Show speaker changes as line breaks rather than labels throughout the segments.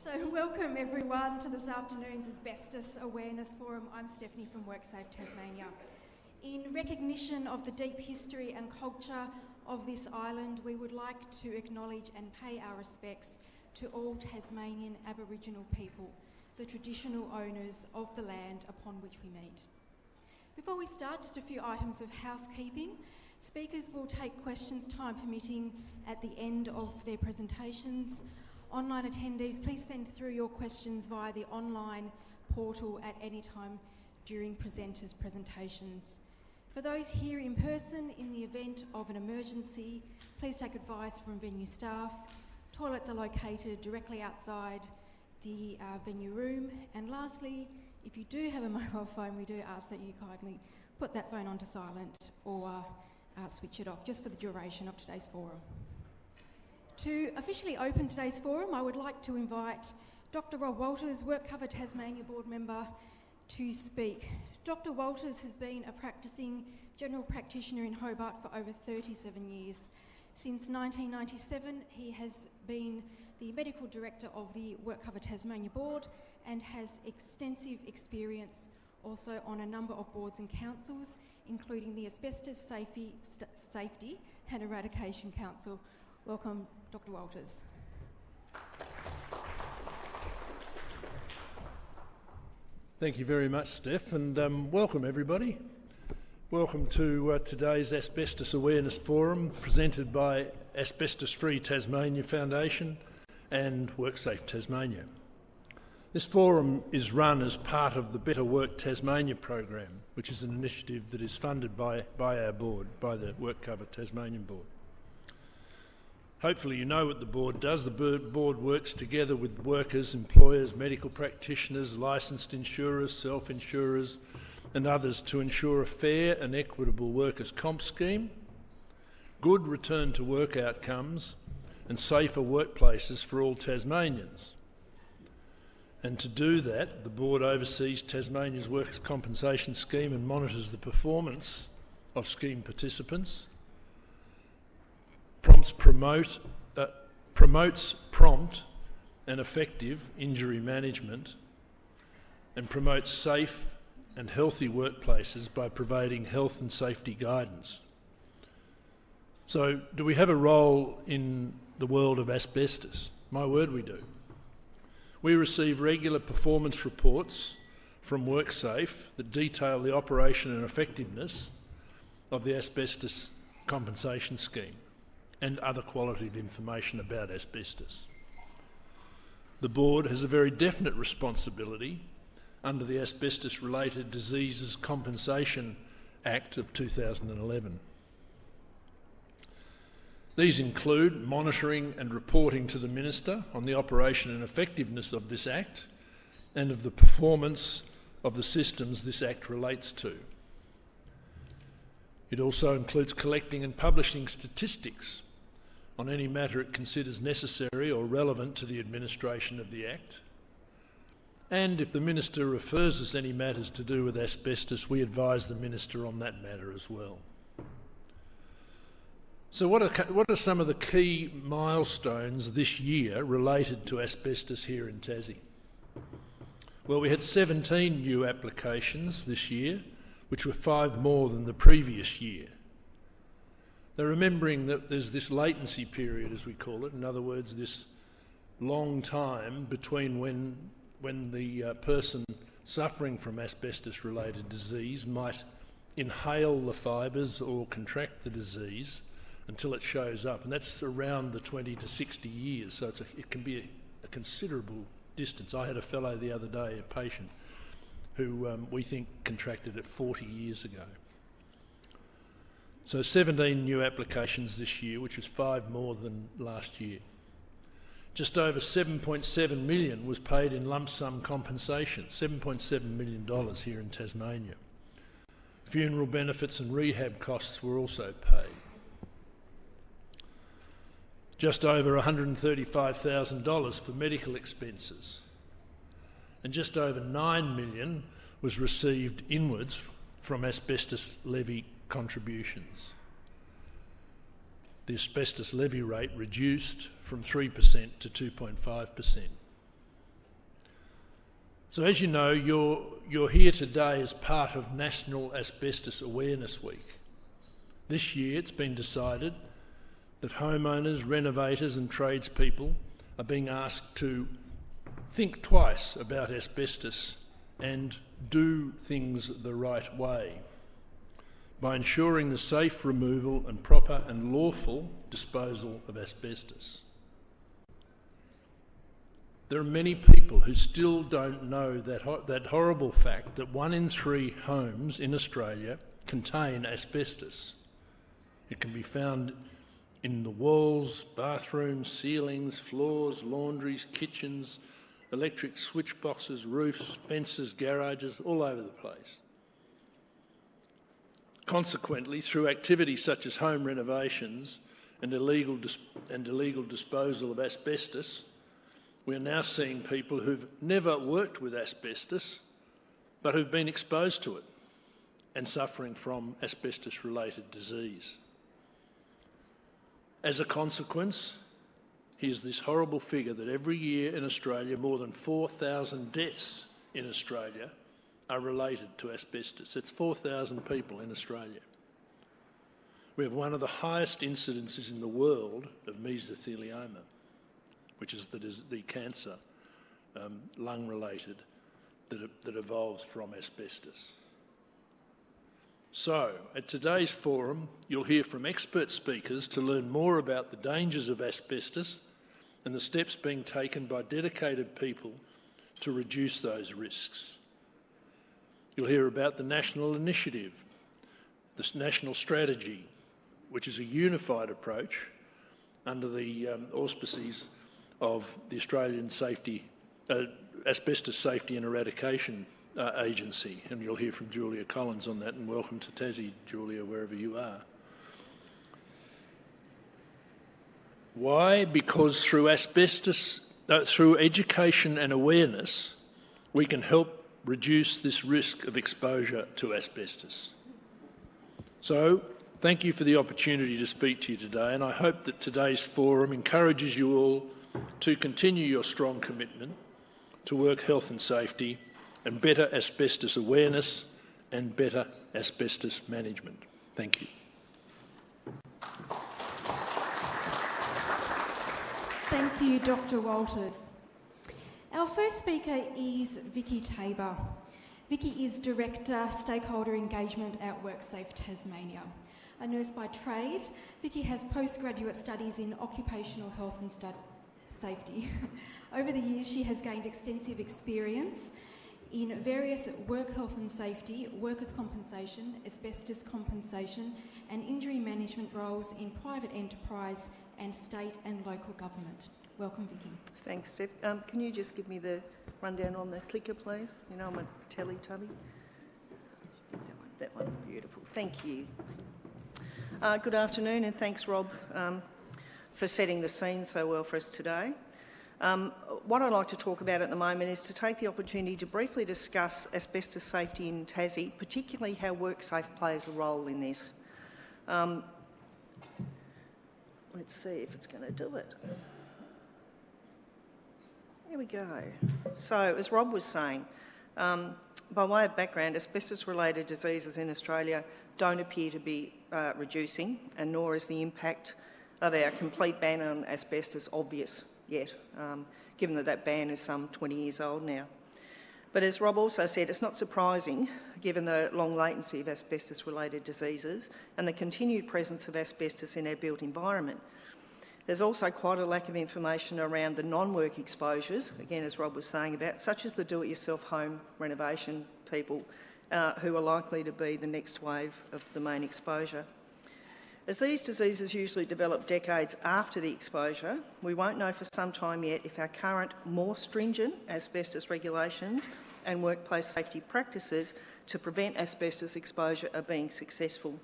So welcome everyone to this afternoon's Asbestos Awareness Forum. I'm Stephanie from WorkSafe Tasmania. In recognition of the deep history and culture of this island, we would like to acknowledge and pay our respects to all Tasmanian Aboriginal people, the traditional owners of the land upon which we meet. Before we start, just a few items of housekeeping. Speakers will take questions, time permitting, at the end of their presentations. Online attendees, please send through your questions via the online portal at any time during presenters' presentations. For those here in person, in the event of an emergency, please take advice from venue staff. Toilets are located directly outside the venue room. And lastly, if you do have a mobile phone, we do ask that you kindly put that phone onto silent or switch it off, just for the duration of today's forum. To officially open today's forum, I would like to invite Dr. Rob Walters, WorkCover Tasmania board member, to speak. Dr. Walters has been a practising general practitioner in Hobart for over 37 years. Since 1997, he has been the medical director of the WorkCover Tasmania board and has extensive experience also on a number of boards and councils, including the Asbestos Safety and Eradication Council. Welcome, Dr. Walters.
Thank you very much, Steph, and welcome everybody. Welcome to today's Asbestos Awareness Forum presented by Asbestos Free Tasmania Foundation and WorkSafe Tasmania. This forum is run as part of the Better Work Tasmania program, which is an initiative that is funded by our board, by the WorkCover Tasmanian board. Hopefully you know what the board does. The board works together with workers, employers, medical practitioners, licensed insurers, self-insurers and others to ensure a fair and equitable workers' comp scheme, good return to work outcomes and safer workplaces for all Tasmanians. And to do that, the board oversees Tasmania's workers' compensation scheme and monitors the performance of scheme participants, promotes prompt and effective injury management, and promotes safe and healthy workplaces by providing health and safety guidance. So, do we have a role in the world of asbestos? My word, we do. We receive regular performance reports from WorkSafe that detail the operation and effectiveness of the asbestos compensation scheme and other qualitative information about asbestos. The board has a very definite responsibility under the Asbestos Related Diseases Compensation Act of 2011. These include monitoring and reporting to the Minister on the operation and effectiveness of this Act and of the performance of the systems this Act relates to. It also includes collecting and publishing statistics on any matter it considers necessary or relevant to the administration of the Act. And if the Minister refers us any matters to do with asbestos, we advise the Minister on that matter as well. So what are some of the key milestones this year related to asbestos here in Tassie? Well, we had 17 new applications this year, which were 5 more than the previous year. They're remembering that there's this latency period, as we call it, in other words, this long time between when the person suffering from asbestos-related disease might inhale the fibres or contract the disease until it shows up, and that's around the 20 to 60 years, so it can be a considerable distance. I had a fellow the other day, a patient, who we think contracted it 40 years ago. So 17 new applications this year, which was 5 more than last year. Just over $7.7 million was paid in lump sum compensation, $7.7 million here in Tasmania. Funeral benefits and rehab costs were also paid. Just over $135,000 for medical expenses. And just over $9 million was received inwards from asbestos levy contributions. The asbestos levy rate reduced from 3% to 2.5%. So as you know, you're here today as part of National Asbestos Awareness Week. This year it's been decided that homeowners, renovators and tradespeople are being asked to think twice about asbestos and do things the right way by ensuring the safe removal and proper and lawful disposal of asbestos. There are many people who still don't know that horrible fact that 1 in 3 homes in Australia contain asbestos. It can be found in the walls, bathrooms, ceilings, floors, laundries, kitchens, electric switch boxes, roofs, fences, garages, all over the place. Consequently, through activities such as home renovations and illegal disposal of asbestos, we're now seeing people who've never worked with asbestos but who've been exposed to it and suffering from asbestos-related disease. As a consequence, here's this horrible figure that every year in Australia, more than 4,000 deaths in Australia are related to asbestos. It's 4,000 people in Australia. We have one of the highest incidences in the world of mesothelioma, which is the cancer, lung-related, that evolves from asbestos. So, at today's forum, you'll hear from expert speakers to learn more about the dangers of asbestos and the steps being taken by dedicated people to reduce those risks. You'll hear about the national initiative, this national strategy, which is a unified approach under the auspices of the Australian Asbestos Safety and Eradication Agency, and you'll hear from Julia Collins on that, and welcome to Tassie, Julia, wherever you are. Why? Because through through education and awareness, we can help reduce this risk of exposure to asbestos. So, thank you for the opportunity to speak to you today, and I hope that today's forum encourages you all to continue your strong commitment to work health and safety and better asbestos awareness and better asbestos management. Thank you.
Thank you, Dr. Walters. Our first speaker is Vicky Tabor. Vicky is Director, Stakeholder Engagement at WorkSafe Tasmania. A nurse by trade, Vicky has postgraduate studies in occupational health and safety. Over the years, she has gained extensive experience in various work health and safety, workers' compensation, asbestos compensation, and injury management roles in private enterprise and state and local government. Welcome, Vicky.
Thanks, Steph. Can you just give me the rundown on the clicker, please? You know, I'm a Teletubby. That one, beautiful. Thank you. Good afternoon, and thanks, Rob, for setting the scene so well for us today. What I'd like to talk about at the moment is to take the opportunity to briefly discuss asbestos safety in Tassie, particularly how WorkSafe plays a role in this. Let's see if it's going to do it. Here we go. So, as Rob was saying, by way of background, asbestos-related diseases in Australia don't appear to be reducing, and nor is the impact of our complete ban on asbestos obvious yet, given that ban is some 20 years old now. But as Rob also said, it's not surprising, given the long latency of asbestos-related diseases and the continued presence of asbestos in our built environment. There's also quite a lack of information around the non-work exposures, again, as Rob was saying about, such as the do-it-yourself home renovation people, who are likely to be the next wave of the main exposure. As these diseases usually develop decades after the exposure, we won't know for some time yet if our current, more stringent asbestos regulations and workplace safety practices to prevent asbestos exposure are being successful.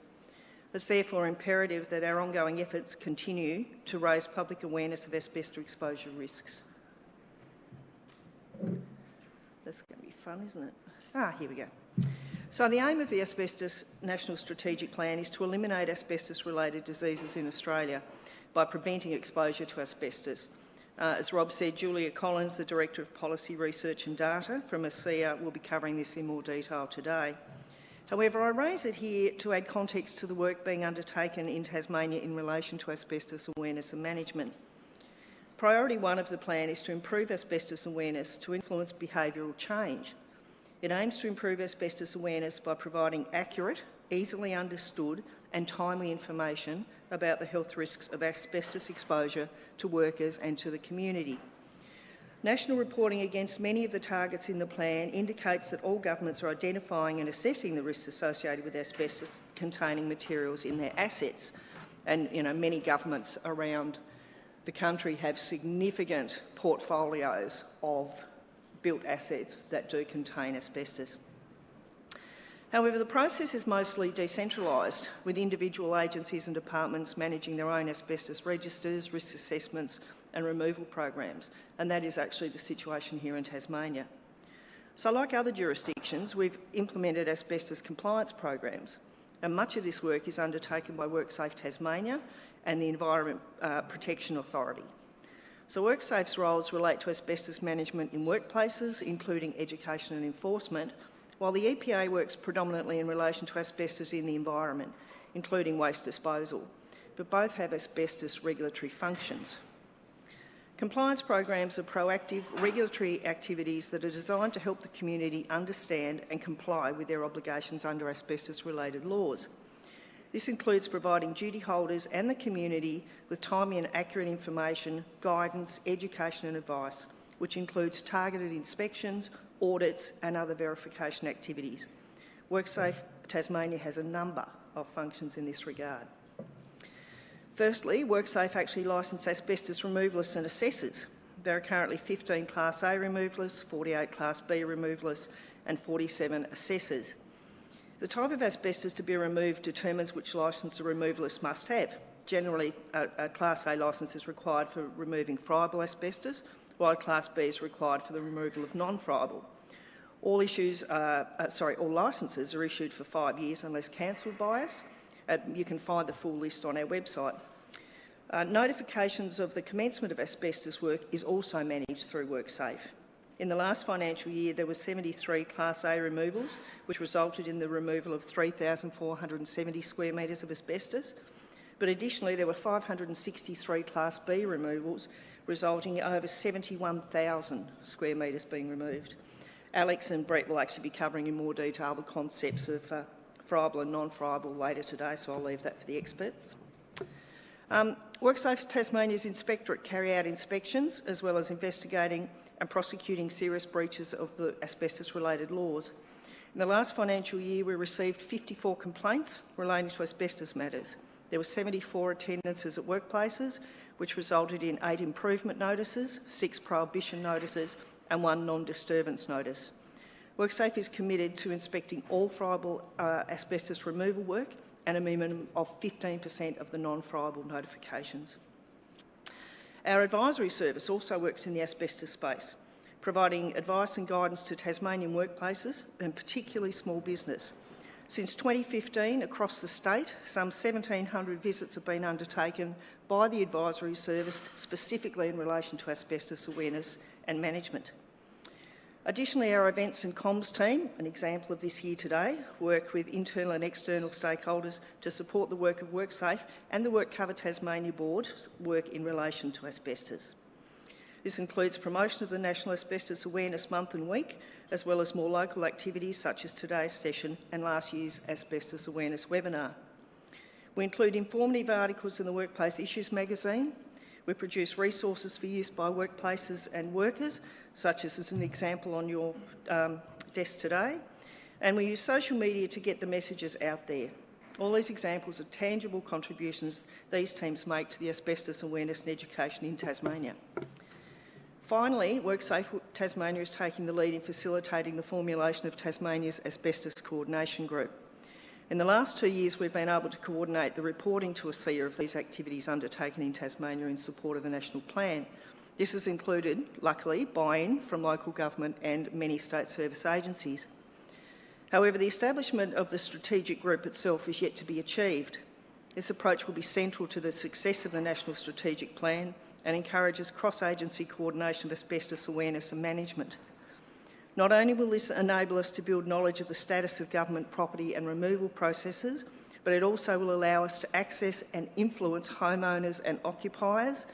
It's therefore imperative that our ongoing efforts continue to raise public awareness of asbestos exposure risks. That's going to be fun, isn't it? Here we go. So the aim of the Asbestos National Strategic Plan is to eliminate asbestos-related diseases in Australia by preventing exposure to asbestos. As Rob said, Julia Collins, the Director of Policy Research and Data from ASEA, will be covering this in more detail today. However, I raise it here to add context to the work being undertaken in Tasmania in relation to asbestos awareness and management. Priority 1 of the plan is to improve asbestos awareness to influence behavioural change. It aims to improve asbestos awareness by providing accurate, easily understood and timely information about the health risks of asbestos exposure to workers and to the community. National reporting against many of the targets in the plan indicates that all governments are identifying and assessing the risks associated with asbestos-containing materials in their assets. And, many governments around the country have significant portfolios of built assets that do contain asbestos. However, the process is mostly decentralised, with individual agencies and departments managing their own asbestos registers, risk assessments and removal programs, and that is actually the situation here in Tasmania. So like other jurisdictions, we've implemented asbestos compliance programs, and much of this work is undertaken by WorkSafe Tasmania and the Environment Protection Authority. So WorkSafe's roles relate to asbestos management in workplaces, including education and enforcement, while the EPA works predominantly in relation to asbestos in the environment, including waste disposal, but both have asbestos regulatory functions. Compliance programs are proactive regulatory activities that are designed to help the community understand and comply with their obligations under asbestos-related laws. This includes providing duty holders and the community with timely and accurate information, guidance, education and advice, which includes targeted inspections, audits and other verification activities. WorkSafe Tasmania has a number of functions in this regard. Firstly, WorkSafe actually licensed asbestos removalists and assessors. There are currently 15 Class A removalists, 48 Class B removalists and 47 assessors. The type of asbestos to be removed determines which licence the removalist must have. Generally, a Class A licence is required for removing friable asbestos, while Class B is required for the removal of non-friable. All licences are issued for 5 years unless cancelled by us. You can find the full list on our website. Notifications of the commencement of asbestos work is also managed through WorkSafe. In the last financial year, there were 73 Class A removals, which resulted in the removal of 3,470 square metres of asbestos. But additionally, there were 563 Class B removals, resulting in over 71,000 square metres being removed. Alex and Brett will actually be covering in more detail the concepts of friable and non-friable later today, so I'll leave that for the experts. WorkSafe Tasmania's inspectorate carry out inspections as well as investigating and prosecuting serious breaches of the asbestos-related laws. In the last financial year, we received 54 complaints relating to asbestos matters. There were 74 attendances at workplaces, which resulted in 8 improvement notices, 6 prohibition notices and 1 non-disturbance notice. WorkSafe is committed to inspecting all friable asbestos removal work and a minimum of 15% of the non-friable notifications. Our advisory service also works in the asbestos space, providing advice and guidance to Tasmanian workplaces and particularly small business. Since 2015, across the state, some 1,700 visits have been undertaken by the advisory service, specifically in relation to asbestos awareness and management. Additionally, our events and comms team, an example of this here today, work with internal and external stakeholders to support the work of WorkSafe and the WorkCover Tasmania Board's work in relation to asbestos. This includes promotion of the National Asbestos Awareness Month and Week, as well as more local activities such as today's session and last year's Asbestos Awareness webinar. We include informative articles in the Workplace Issues magazine. We produce resources for use by workplaces and workers, such as an example on your desk today. And we use social media to get the messages out there. All these examples of tangible contributions these teams make to the asbestos awareness and education in Tasmania. Finally, WorkSafe Tasmania is taking the lead in facilitating the formulation of Tasmania's Asbestos Coordination Group. In the last 2 years, we've been able to coordinate the reporting to ASEA of these activities undertaken in Tasmania in support of the National Plan. This has included, luckily, buy-in from local government and many state service agencies. However, the establishment of the strategic group itself is yet to be achieved. This approach will be central to the success of the National Strategic Plan and encourages cross-agency coordination of asbestos awareness and management. Not only will this enable us to build knowledge of the status of government property and removal processes, but it also will allow us to access and influence homeowners and occupiers,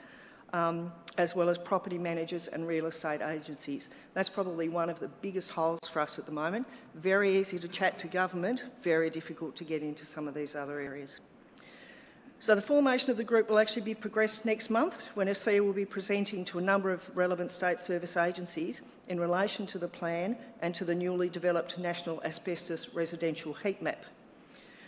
as well as property managers and real estate agencies. That's probably one of the biggest holes for us at the moment. Very easy to chat to government, very difficult to get into some of these other areas. So the formation of the group will actually be progressed next month, when ASEA will be presenting to a number of relevant state service agencies in relation to the plan and to the newly developed National Asbestos Residential Heat Map.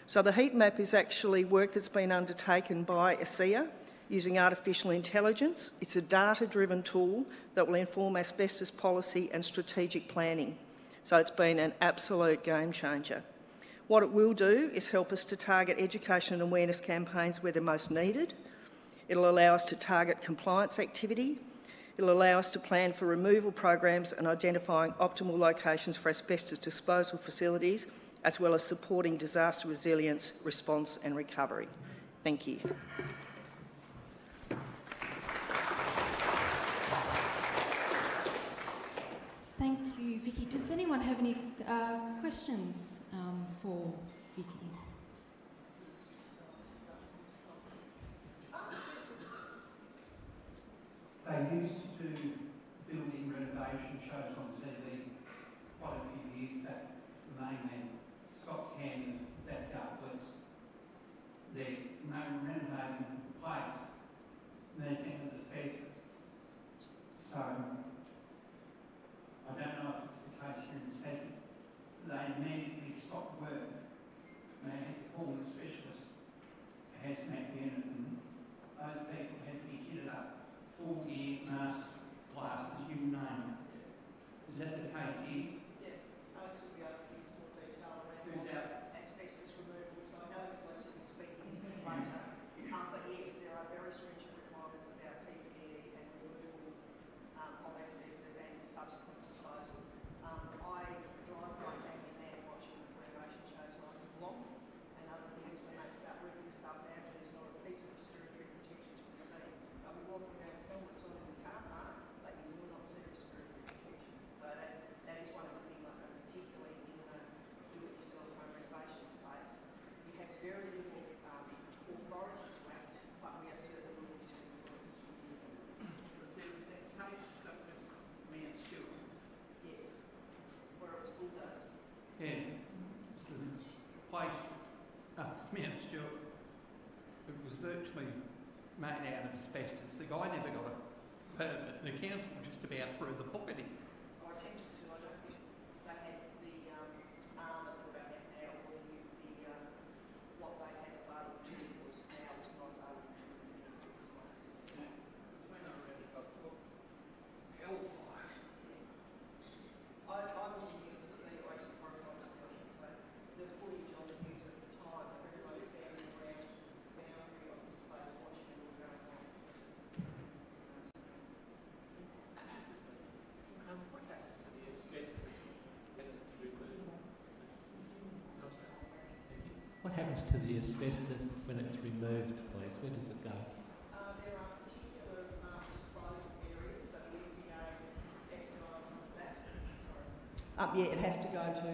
So the heat map is actually work that's been undertaken by ASEA using artificial intelligence. It's a data-driven tool that will inform asbestos policy and strategic planning. So it's been an absolute game changer. What it will do is help us to target education and awareness campaigns where they're most needed. It'll allow us to target compliance activity. It'll allow us to plan for removal programs and identifying optimal locations for asbestos disposal facilities, as well as supporting disaster resilience, response and recovery. Thank you.
Thank you, Vicky. Does anyone have any questions for Vicky?
They used to do building renovation shows on TV quite a few years back. The main man, Scott Camden, that outlets. They're renovating the place, moving with asbestos. So, I don't know if it's the case here in Tassie. They immediately stopped work. They had to call a specialist, a hazmat unit, and those people had to be kitted up. Full gear, mask, glasses, you name it. Is that the case here?
Yeah, Alex will be able to give us more detail around
Who's out?
asbestos removal. So I know he's going to be speaking a bit later. But yes, there are very stringent requirements about PPE and removal of asbestos and subsequent disposal. I drive my family mad watching renovation shows like Block and other things when they start ripping stuff out. There's not a piece of respiratory protection to be seen. I'll be walking around town sort of in the car park, but you will not see respiratory protection. So that is one of the things, particularly in the do-it-yourself home renovation space. You have very little authority to act, but we are certainly willing to influence.
Was there that case up with me and Stuart?
Yes, where it was bulldozed.
Yeah. It's the place, me and Stuart, it was virtually made out of asbestos. The guy never got a permit. The council just about threw the book at him.
I attempted to, I don't think they had the arm that they have now, or what they had available to them was now was not available to them.
Yeah. That's when I read it, I thought, hellfire.
I was used to see race profile discussions, so the footage on the news at the time, everybody standing around the boundary of this place watching it all going on.
What happens to the asbestos when it's removed, please? Where does it go?
There are particular disposal areas, so the EPA exercise some of that. Yeah, it has to go to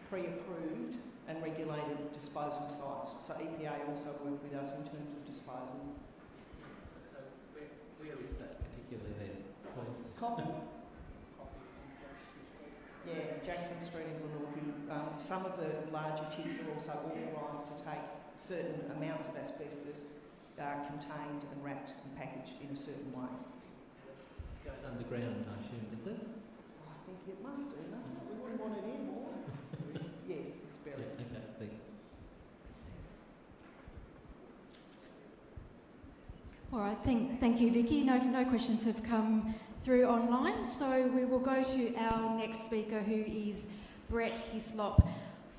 pre-approved and regulated disposal sites. So EPA also work with us in terms of disposal.
So where is that particularly then, please?
Copy. Yeah, Jackson Street in Glenorchy. Some of the larger tips are also authorised to take certain amounts of asbestos contained and wrapped and packaged in a certain way.
It goes underground, I assume, is it?
I think it must do, mustn't it? We wouldn't want it in more. Yes, it's buried.
Yeah, okay, thanks.
All right, thank you, Vicky. No questions have come through online, so we will go to our next speaker, who is Brett Hislop.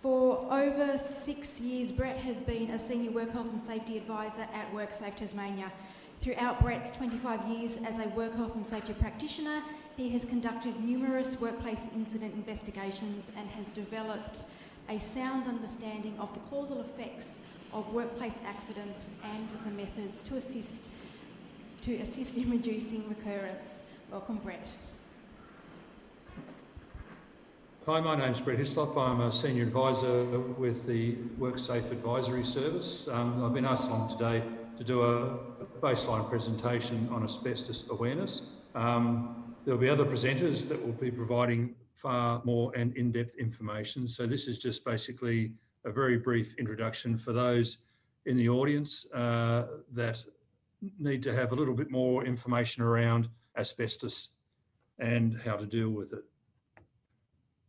For over 6 years, Brett has been a Senior Work Health and Safety Advisor at WorkSafe Tasmania. Throughout Brett's 25 years as a work health and safety practitioner, he has conducted numerous workplace incident investigations and has developed a sound understanding of the causal effects of workplace accidents and the methods to assist to assist in reducing recurrence. Welcome, Brett.
Hi, my name's Brett Hislop. I'm a Senior Advisor with the WorkSafe Advisory Service. I've been asked along today to do a baseline presentation on asbestos awareness. There'll be other presenters that will be providing far more and in-depth information. So this is just basically a very brief introduction for those in the audience that need to have a little bit more information around asbestos and how to deal with it.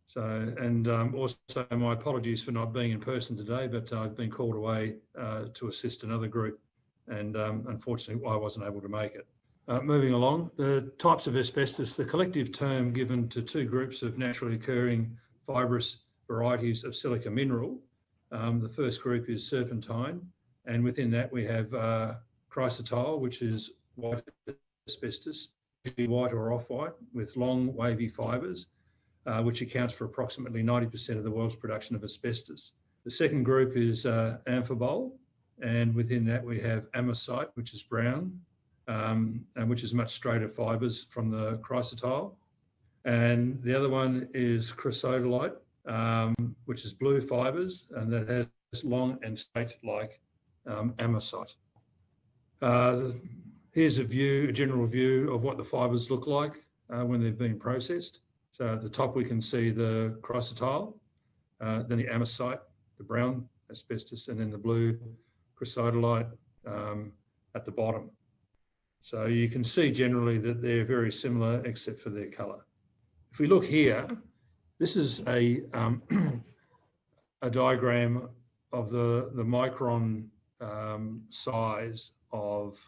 So, and also my apologies for not being in person today, but I've been called away to assist another group, and unfortunately I wasn't able to make it. Moving along, the types of asbestos, the collective term given to two groups of naturally occurring fibrous varieties of silica mineral. The first group is serpentine, and within that we have chrysotile, which is white asbestos, usually white or off-white, with long wavy fibres, which accounts for approximately 90% of the world's production of asbestos. The second group is amphibole, and within that we have amosite, which is brown, and which is much straighter fibres from the chrysotile. And the other one is chrysotolite, which is blue fibres, and that has long and straight like amosite. Here's a general view of what the fibres look like when they've been processed. So at the top we can see the chrysotile, then the amosite, the brown asbestos, and then the blue chrysotolite at the bottom. So you can see generally that they're very similar except for their colour. If we look here, this is a diagram of the micron size of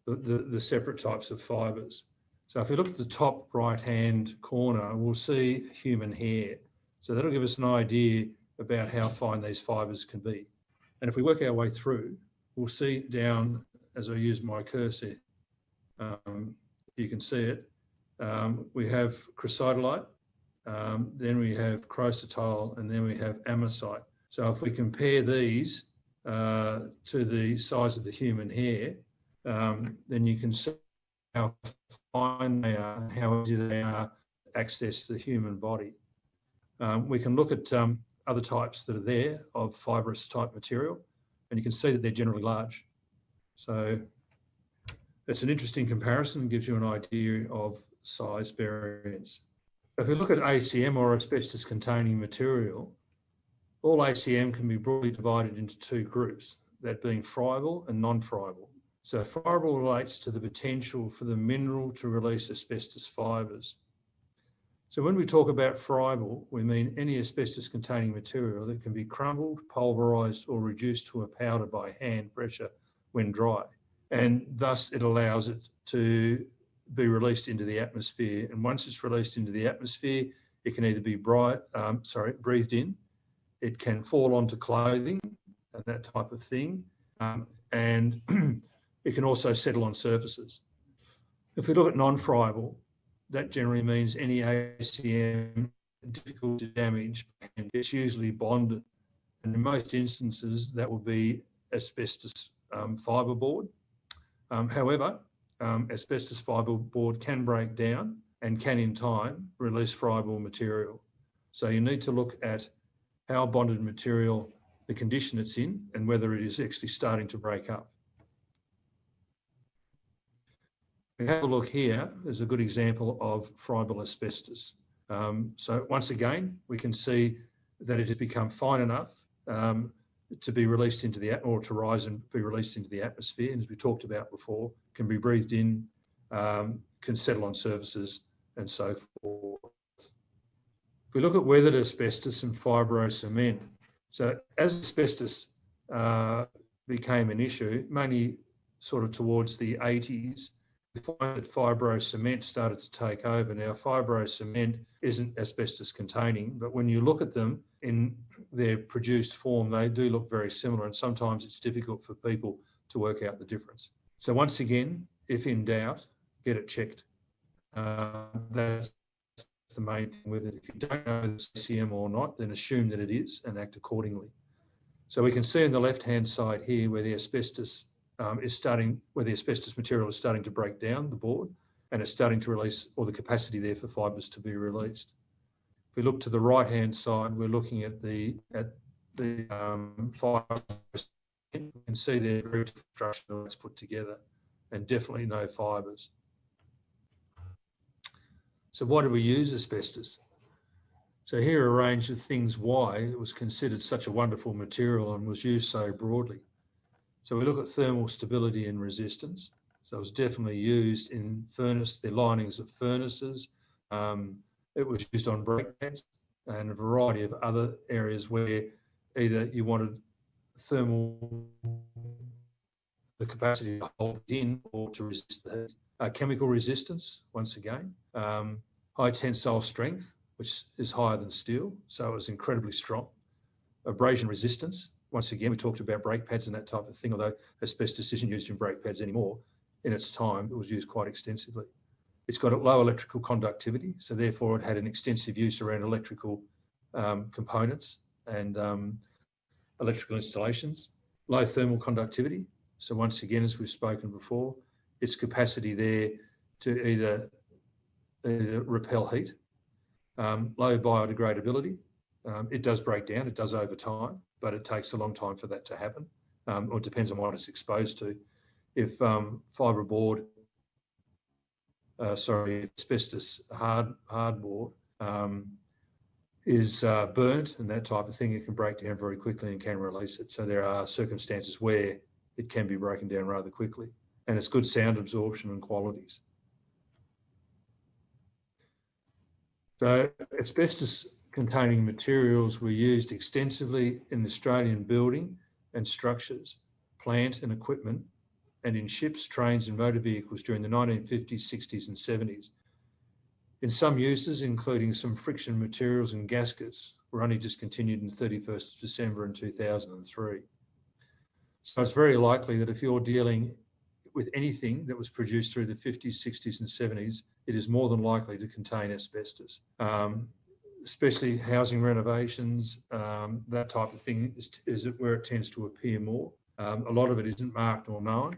the separate types of fibres. So if we look at the top right-hand corner, we'll see human hair. So that'll give us an idea about how fine these fibres can be. And if we work our way through, we'll see down, as I use my cursor, you can see it, we have chrysotolite, then we have chrysotile, and then we have amosite. So if we compare these to the size of the human hair, then you can see how fine they are, how easy they are to access the human body. We can look at other types that are there of fibrous type material, and you can see that they're generally large. So it's an interesting comparison, gives you an idea of size variance. If we look at ACM, or asbestos containing material, all ACM can be broadly divided into two groups, that being friable and non-friable. So friable relates to the potential for the mineral to release asbestos fibres. So when we talk about friable, we mean any asbestos containing material that can be crumbled, pulverised or reduced to a powder by hand pressure when dry. And thus it allows it to be released into the atmosphere. And once it's released into the atmosphere, it can either be breathed in, it can fall onto clothing and that type of thing, and it can also settle on surfaces. If we look at non-friable, that generally means any ACM difficult to damage, and it's usually bonded. And in most instances, that will be asbestos fibreboard. However, asbestos fibreboard can break down and can in time release friable material. So you need to look at how bonded material, the condition it's in, and whether it is actually starting to break up. We have a look here. There's a good example of friable asbestos. So once again, we can see that it has become fine enough to be released into the or to rise and be released into the atmosphere. And as we talked about before, can be breathed in, can settle on surfaces, and so forth. If we look at weathered asbestos and fibrocement, so as asbestos became an issue, mainly sort of towards the 80s, we find that fibrocement started to take over. Now, fibrocement isn't asbestos containing, but when you look at them in their produced form, they do look very similar, and sometimes it's difficult for people to work out the difference. So once again, if in doubt, get it checked. That's the main thing with it. If you don't know if it's ACM or not, then assume that it is and act accordingly. So we can see on the left-hand side here where the asbestos is starting, where the asbestos material is starting to break down the board, and it's starting to release, or the capacity there for fibres to be released. If we look to the right-hand side, we're looking at the fibres. You can see there very different structure that's put together, and definitely no fibres. So why do we use asbestos? So here are a range of things why it was considered such a wonderful material and was used so broadly. So we look at thermal stability and resistance. So it was definitely used in the linings of furnaces. It was used on brake pads and a variety of other areas where either you wanted the capacity to hold it in or to resist the heat. Chemical resistance, once again. High tensile strength, which is higher than steel, so it was incredibly strong. Abrasion resistance, once again, we talked about brake pads and that type of thing, although asbestos isn't used in brake pads anymore. In its time, it was used quite extensively. It's got a low electrical conductivity, so therefore it had an extensive use around electrical components and electrical installations. Low thermal conductivity, so once again, as we've spoken before, its capacity there to either repel heat. Low biodegradability. It does break down, it does over time, but it takes a long time for that to happen, or it depends on what it's exposed to. If fibreboard, asbestos hardboard is burnt and that type of thing, it can break down very quickly and can release it. So there are circumstances where it can be broken down rather quickly, and it's good sound absorption and qualities. So asbestos containing materials were used extensively in Australian building and structures, plant and equipment, and in ships, trains and motor vehicles during the 1950s, 60s and 70s. In some uses, including some friction materials and gaskets, were only discontinued in 31st of December in 2003. So it's very likely that if you're dealing with anything that was produced through the 50s, 60s and 70s, it is more than likely to contain asbestos. Especially housing renovations, that type of thing is where it tends to appear more. A lot of it isn't marked or known.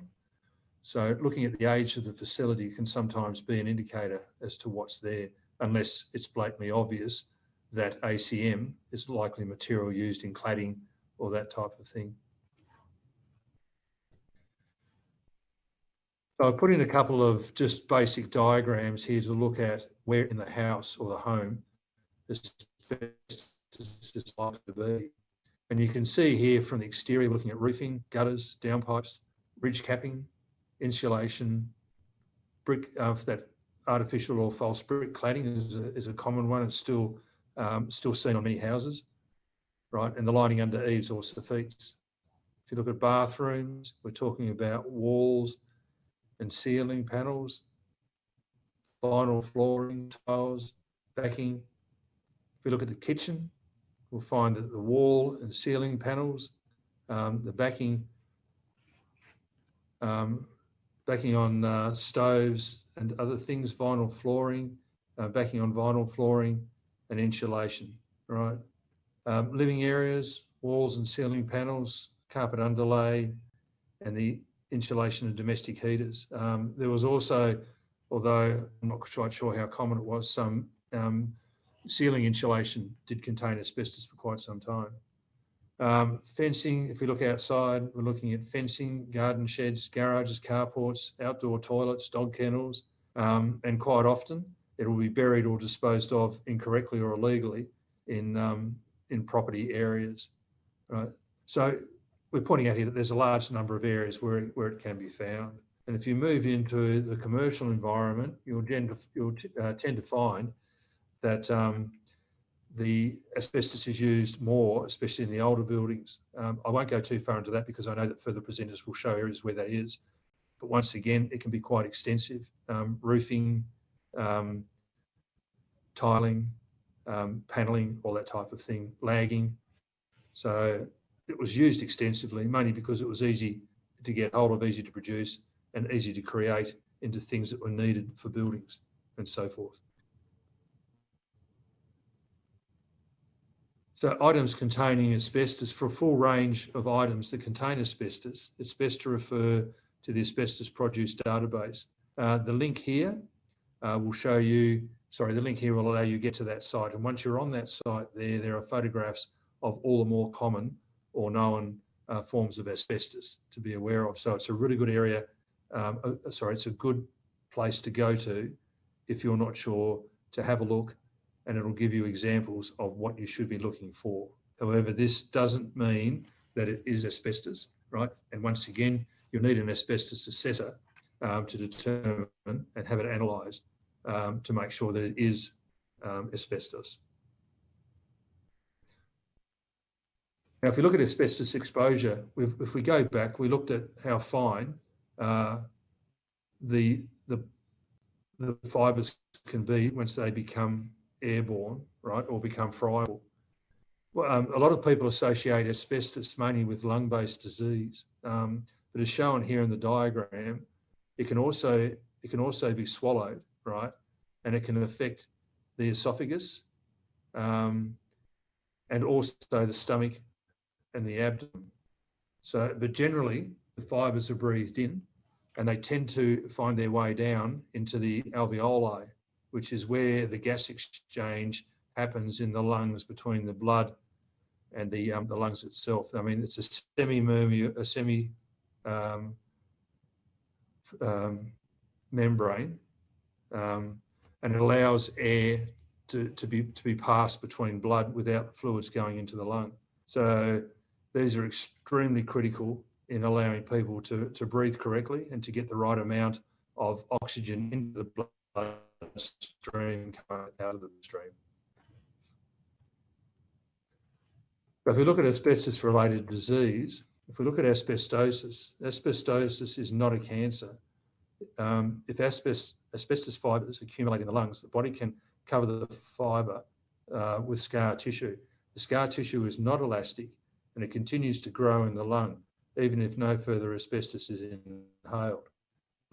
So looking at the age of the facility can sometimes be an indicator as to what's there, unless it's blatantly obvious that ACM is likely material used in cladding or that type of thing. So I put in a couple of just basic diagrams here to look at where in the house or the home asbestos is likely to be. And you can see here from the exterior, looking at roofing, gutters, downpipes, ridge capping, insulation, brick, that artificial or false brick cladding is a common one. It's still seen on many houses, right? And the lining under eaves or soffits. If you look at bathrooms, we're talking about walls and ceiling panels, vinyl flooring, tiles, backing. If we look at the kitchen, we'll find that the wall and ceiling panels, the backing on stoves and other things, vinyl flooring, backing on vinyl flooring and insulation, right? Living areas, walls and ceiling panels, carpet underlay, and the insulation of domestic heaters. There was also, although I'm not quite sure how common it was, some ceiling insulation did contain asbestos for quite some time. Fencing, if we look outside, we're looking at fencing, garden sheds, garages, carports, outdoor toilets, dog kennels, and quite often it will be buried or disposed of incorrectly or illegally in property areas, right? So we're pointing out here that there's a large number of areas where it can be found. And if you move into the commercial environment, you'll tend to find that the asbestos is used more, especially in the older buildings. I won't go too far into that because I know that further presenters will show areas where that is. But once again, it can be quite extensive. Roofing, tiling, panelling, all that type of thing, lagging. So it was used extensively, mainly because it was easy to get hold of, easy to produce, and easy to create into things that were needed for buildings and so forth. So items containing asbestos, for a full range of items that contain asbestos, it's best to refer to the asbestos produce database. The link here will show you, the link here will allow you to get to that site. And once you're on that site there are photographs of all the more common or known forms of asbestos to be aware of. So it's a really good area, it's a good place to go to if you're not sure, to have a look, and it'll give you examples of what you should be looking for. However, this doesn't mean that it is asbestos, right? And once again, you'll need an asbestos assessor to determine and have it analysed to make sure that it is asbestos. Now, if we look at asbestos exposure, if we go back, we looked at how fine the fibres can be once they become airborne, right, or become friable. Well, a lot of people associate asbestos mainly with lung-based disease, but as shown here in the diagram, it can also be swallowed, right, and it can affect the esophagus and also the stomach and the abdomen. So, but generally, the fibres are breathed in, and they tend to find their way down into the alveoli, which is where the gas exchange happens in the lungs between the blood and the lungs itself. I mean, it's a semi membrane, and it allows air to be passed between blood without fluids going into the lung. So these are extremely critical in allowing people to breathe correctly and to get the right amount of oxygen into the bloodstream out of the stream. But if we look at asbestos-related disease, if we look at asbestosis, asbestosis is not a cancer. If asbestos fibres accumulate in the lungs, the body can cover the fibre with scar tissue. The scar tissue is not elastic and it continues to grow in the lung, even if no further asbestos is inhaled.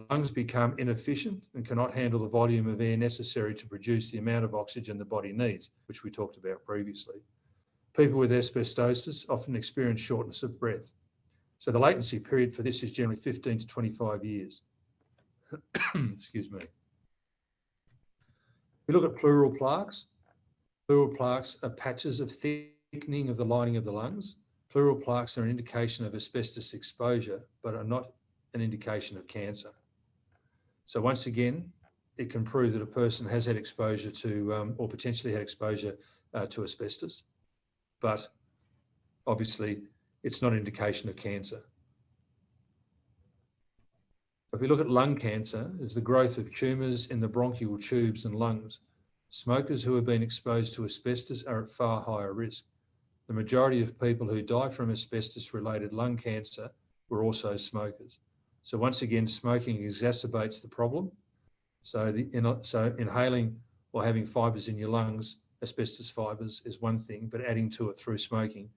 Lungs become inefficient and cannot handle the volume of air necessary to produce the amount of oxygen the body needs, which we talked about previously. People with asbestosis often experience shortness of breath. So the latency period for this is generally 15 to 25 years. Excuse me. We look at pleural plaques. Pleural plaques are patches of thickening of the lining of the lungs. Pleural plaques are an indication of asbestos exposure, but are not an indication of cancer. So once again, it can prove that a person has had exposure to, or potentially had exposure to asbestos, but obviously it's not an indication of cancer. If we look at lung cancer, it's the growth of tumours in the bronchial tubes and lungs. Smokers who have been exposed to asbestos are at far higher risk. The majority of people who die from asbestos-related lung cancer were also smokers. So once again, smoking exacerbates the problem. So inhaling or having fibres in your lungs, asbestos fibres, is one thing, but adding to it through smoking.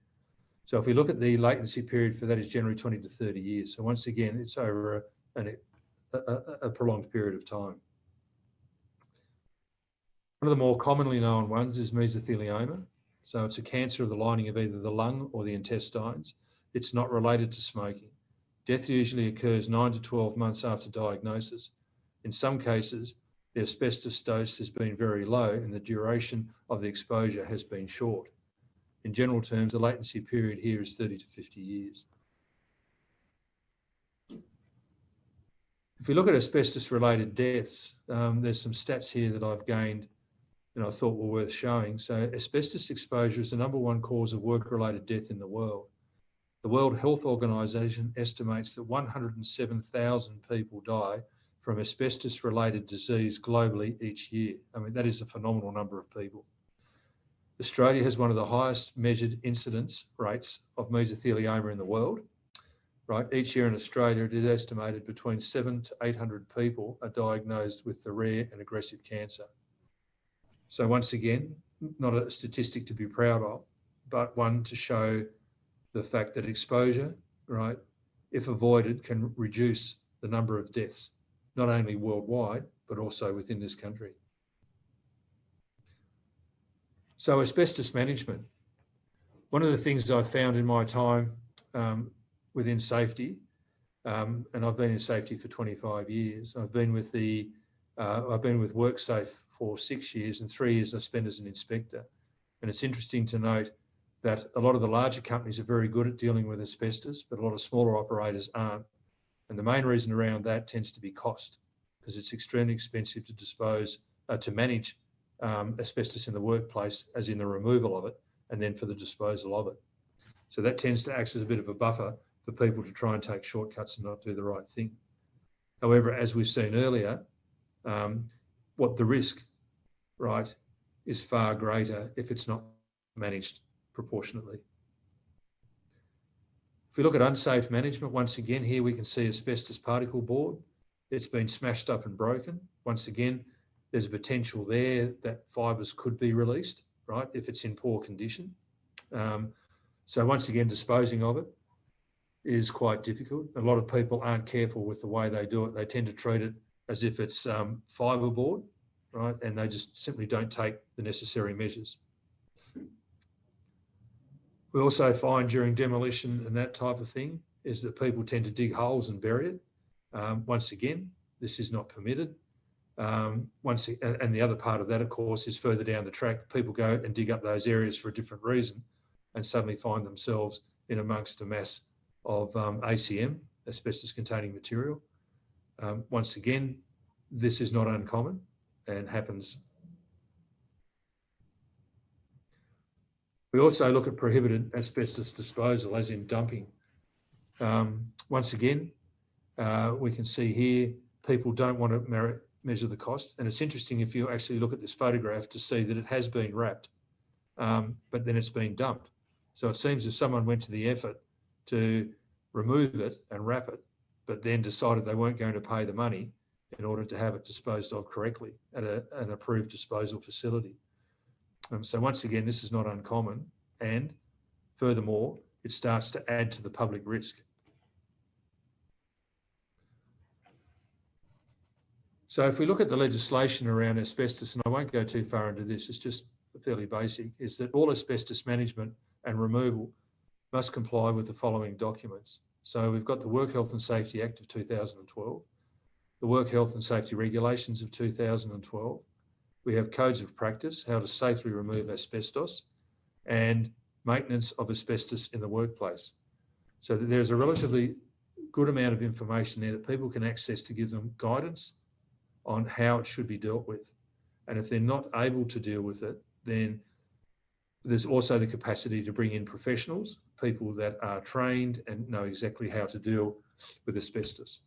So if we look at the latency period for that is generally 20 to 30 years. So once again, it's over a prolonged period of time. One of the more commonly known ones is mesothelioma. So it's a cancer of the lining of either the lung or the intestines. It's not related to smoking. Death usually occurs 9 to 12 months after diagnosis. In some cases, the asbestos dose has been very low and the duration of the exposure has been short. In general terms, the latency period here is 30 to 50 years. If we look at asbestos-related deaths, there's some stats here that I've gained and I thought were worth showing. So asbestos exposure is the #1 cause of work-related death in the world. The World Health Organization estimates that 107,000 people die from asbestos-related disease globally each year. I mean, that is a phenomenal number of people. Australia has one of the highest measured incidence rates of mesothelioma in the world. Right, each year in Australia, it is estimated between 700 to 800 people are diagnosed with the rare and aggressive cancer. So once again, not a statistic to be proud of, but one to show the fact that exposure, right, if avoided, can reduce the number of deaths, not only worldwide, but also within this country. So asbestos management. One of the things I've found in my time within safety, and I've been in safety for 25 years. I've been with WorkSafe for 6 years, and 3 years I spent as an inspector. And it's interesting to note that a lot of the larger companies are very good at dealing with asbestos, but a lot of smaller operators aren't. And the main reason around that tends to be cost, because it's extremely expensive to manage asbestos in the workplace, as in the removal of it, and then for the disposal of it. So that tends to act as a bit of a buffer for people to try and take shortcuts and not do the right thing. However, as we've seen earlier, what the risk, right, is far greater if it's not managed proportionately. If we look at unsafe management, once again, here we can see asbestos particle board. It's been smashed up and broken. Once again, there's a potential there that fibres could be released, right, if it's in poor condition. So once again, disposing of it is quite difficult. A lot of people aren't careful with the way they do it. They tend to treat it as if it's fibreboard, right, and they just simply don't take the necessary measures. We also find during demolition and that type of thing is that people tend to dig holes and bury it. Once again, this is not permitted. And the other part of that, of course, is further down the track, people go and dig up those areas for a different reason and suddenly find themselves in amongst a mass of ACM, asbestos-containing material. Once again, this is not uncommon and happens. We also look at prohibited asbestos disposal, as in dumping. Once again, we can see here, people don't want to measure the cost. And it's interesting if you actually look at this photograph to see that it has been wrapped, but then it's been dumped. So it seems if someone went to the effort to remove it and wrap it, but then decided they weren't going to pay the money in order to have it disposed of correctly at an approved disposal facility. So once again, this is not uncommon, and furthermore, it starts to add to the public risk. So if we look at the legislation around asbestos, and I won't go too far into this, it's just fairly basic, is that all asbestos management and removal must comply with the following documents. So we've got the Work Health and Safety Act of 2012, the Work Health and Safety Regulations of 2012, we have codes of practice, how to safely remove asbestos, and maintenance of asbestos in the workplace. So that there's a relatively good amount of information there that people can access to give them guidance on how it should be dealt with. And if they're not able to deal with it, then there's also the capacity to bring in professionals, people that are trained and know exactly how to deal with asbestos.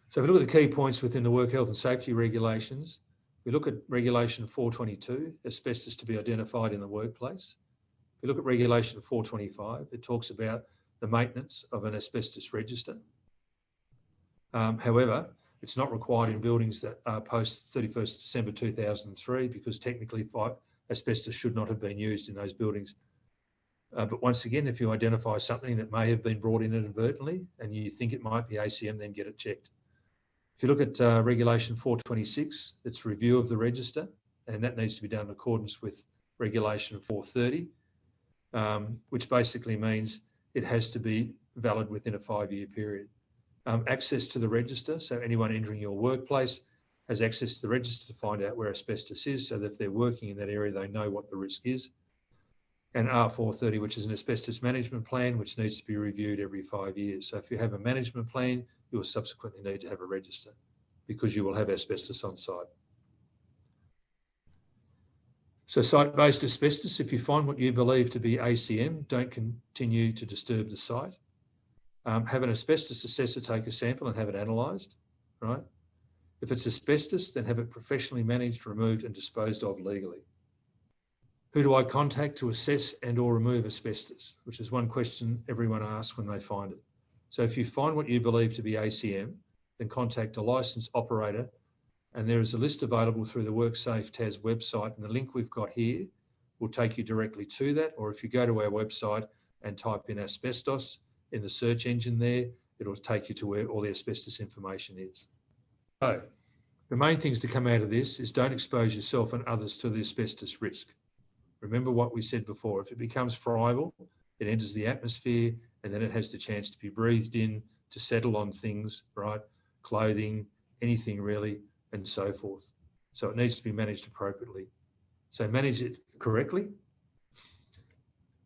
So if we look at the key points within the Work Health and Safety Regulations, we look at Regulation 422, asbestos to be identified in the workplace. If we look at Regulation 425, it talks about the maintenance of an asbestos register. However, it's not required in buildings that are post 31st December 2003 because technically asbestos should not have been used in those buildings. But once again, if you identify something that may have been brought in inadvertently and you think it might be ACM, then get it checked. If you look at Regulation 426, it's review of the register, and that needs to be done in accordance with Regulation 430, which basically means it has to be valid within a 5-year period. Access to the register, so anyone entering your workplace has access to the register to find out where asbestos is, so that if they're working in that area, they know what the risk is. And R430, which is an asbestos management plan, which needs to be reviewed every 5 years. So if you have a management plan, you will subsequently need to have a register because you will have asbestos on site. So site-based asbestos, if you find what you believe to be ACM, don't continue to disturb the site. Have an asbestos assessor take a sample and have it analysed, right? If it's asbestos, then have it professionally managed, removed and disposed of legally. Who do I contact to assess and or remove asbestos? Which is one question everyone asks when they find it. So if you find what you believe to be ACM, then contact a licensed operator, and there is a list available through the WorkSafe TAS website, and the link we've got here will take you directly to that, or if you go to our website and type in asbestos in the search engine there, it'll take you to where all the asbestos information is. So the main things to come out of this is don't expose yourself and others to the asbestos risk. Remember what we said before. If it becomes friable, it enters the atmosphere and then it has the chance to be breathed in, to settle on things, right? Clothing, anything really, and so forth. So it needs to be managed appropriately. So manage it correctly.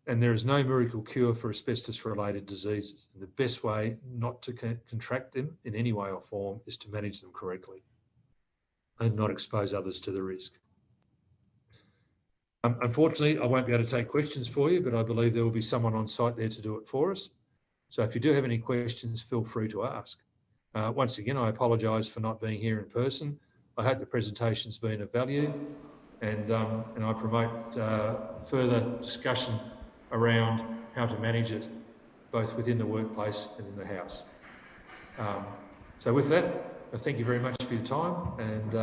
And there is no miracle cure for asbestos-related diseases. And the best way not to contract them in any way or form is to manage them correctly and not expose others to the risk. Unfortunately, I won't be able to take questions for you, but I believe there will be someone on site there to do it for us. So if you do have any questions, feel free to ask. Once again, I apologise for not being here in person. I hope the presentation's been of value, and I promote further discussion around how to manage it, both within the workplace and in the house. So with that, I thank you very much for your time, and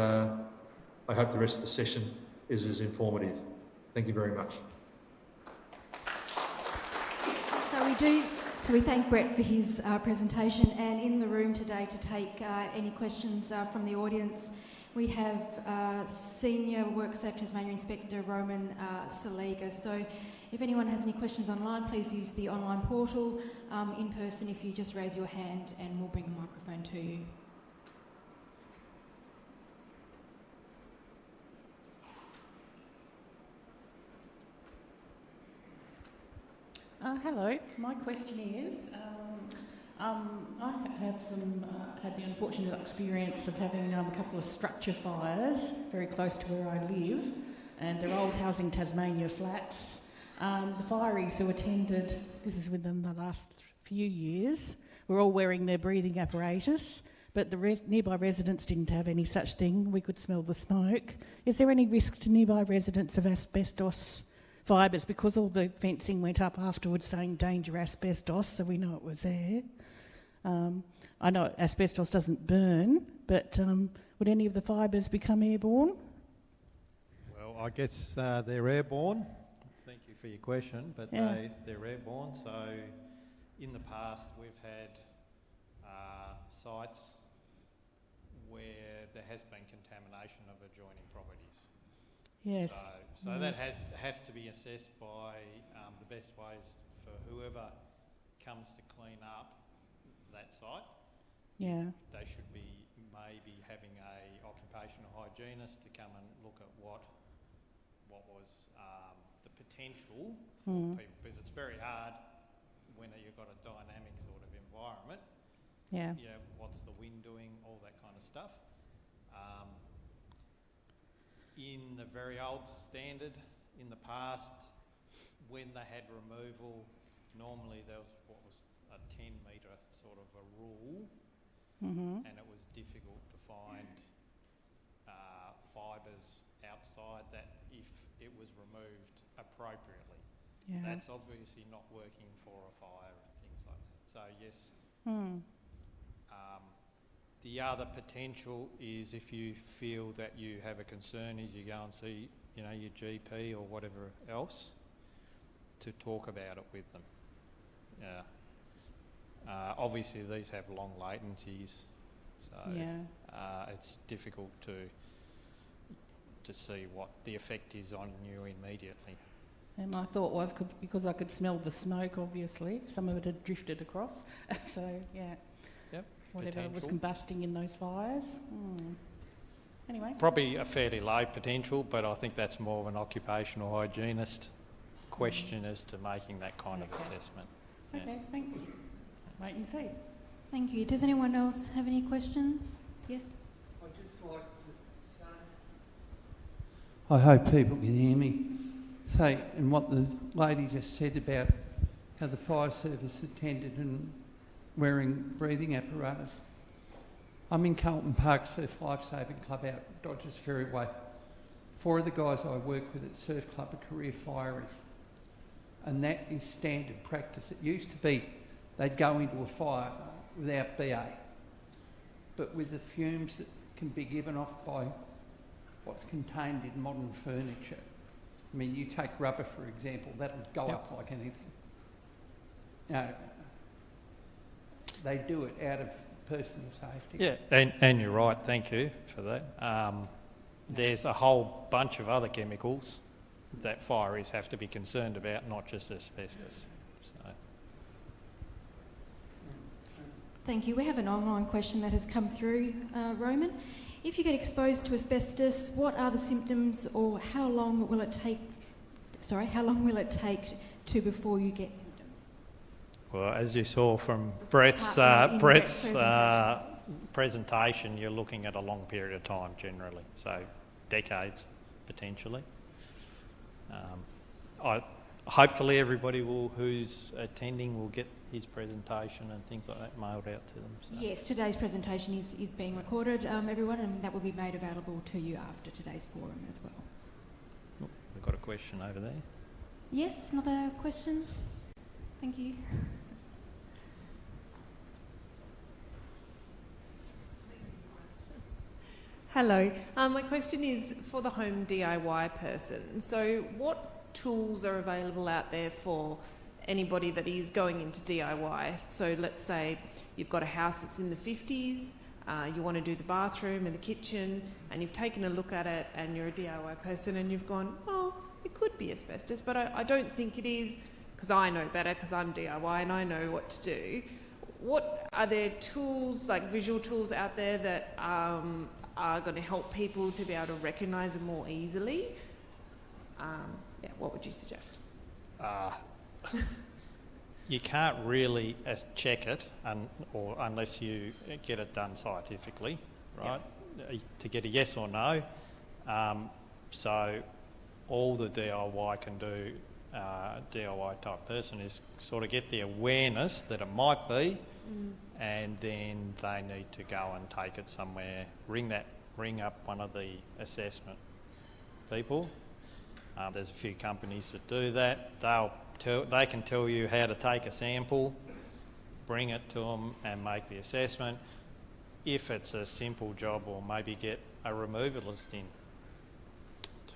I hope the rest of the session is as informative. Thank you very much.
So we thank Brett for his presentation, and in the room today to take any questions from the audience, we have Senior WorkSafe Tasmania Inspector Roman Saliga. So if anyone has any questions online, please use the online portal. In person, if you just raise your hand and we'll bring a microphone to you.
Hello, my question is, I have had the unfortunate experience of having a couple of structure fires very close to where I live, and they're old Housing Tasmania flats. The fireys who attended, this is within the last few years, were all wearing their breathing apparatus, but the nearby residents didn't have any such thing. We could smell the smoke. Is there any risk to nearby residents of asbestos fibres, because all the fencing went up afterwards saying danger asbestos, so we know it was there? I know asbestos doesn't burn, but would any of the fibres become airborne?
Well, I guess they're airborne. Thank you for your question, but yeah, they're airborne. So in the past we've had sites where there has been contamination of adjoining properties.
Yes.
So that has to be assessed by the best ways for whoever comes to clean up that site.
Yeah.
They should be maybe having a occupational hygienist to come and look at what was the potential for people, because it's very hard when you've got a dynamic sort of environment.
Yeah.
Yeah. What's the wind doing? All that kind of stuff. In the very old standard, in the past, when they had removal, normally there was what was a 10-metre sort of a rule, and it was difficult to find fibres outside that if it was removed appropriately.
Yeah.
That's obviously not working for a fire and things like that. So yes. The other potential is if you feel that you have a concern, is you go and see, your GP or whatever else to talk about it with them. Yeah. Obviously, these have long latencies, so it's difficult to see what the effect is on you immediately.
And my thought was, because I could smell the smoke, obviously, some of it had drifted across. So, yeah.
Yep.
Whatever was combusting in those fires. Anyway.
Probably a fairly low potential, but I think that's more of an occupational hygienist question as to making that kind of assessment. Yeah.
Okay, thanks. Wait and see.
Thank you. Does anyone else have any questions? Yes?
I'd just like to say, I hope people can hear me, say, and what the lady just said about how the fire service attended and wearing breathing apparatus. I'm in Carlton Park Surf Lifesaving Club out Dodgers Ferry Way. 4 of the guys I work with at Surf Club are career fireys, and that is standard practice. It used to be they'd go into a fire without BA, but with the fumes that can be given off by what's contained in modern furniture. I mean, you take rubber, for example, that'll go up like anything. They do it out of personal safety.
Yeah, and you're right, thank you for that. There's a whole bunch of other chemicals that fireys have to be concerned about, not just asbestos. So.
Thank you. We have an online question that has come through, Roman. If you get exposed to asbestos, what are the symptoms, or how long will it take? How long will it take to before you get symptoms?
Well, as you saw from Brett's presentation, you're looking at a long period of time generally, so decades potentially. Hopefully everybody who's attending will get his presentation and things like that mailed out to them. So.
Yes, today's presentation is being recorded, everyone, and that will be made available to you after today's forum as well.
Oh, we've got a question over there.
Yes, another question? Thank you.
Hello. My question is for the home DIY person. So what tools are available out there for anybody that is going into DIY? So let's say you've got a house that's in the 50s, you want to do the bathroom and the kitchen, and you've taken a look at it and you're a DIY person and you've gone, oh, it could be asbestos, but I don't think it is, because I know better, because I'm DIY and I know what to do. What are there tools, like visual tools out there that are going to help people to be able to recognise them more easily? Yeah, what would you suggest?
You can't really check it unless you get it done scientifically, right? Yep. To get a yes or no. So all the DIY can do, DIY type person, is sort of get the awareness that it might be, and then they need to go and take it somewhere, ring up one of the assessment people. There's a few companies that do that. They can tell you how to take a sample, bring it to them and make the assessment. If it's a simple job, or maybe get a removalist in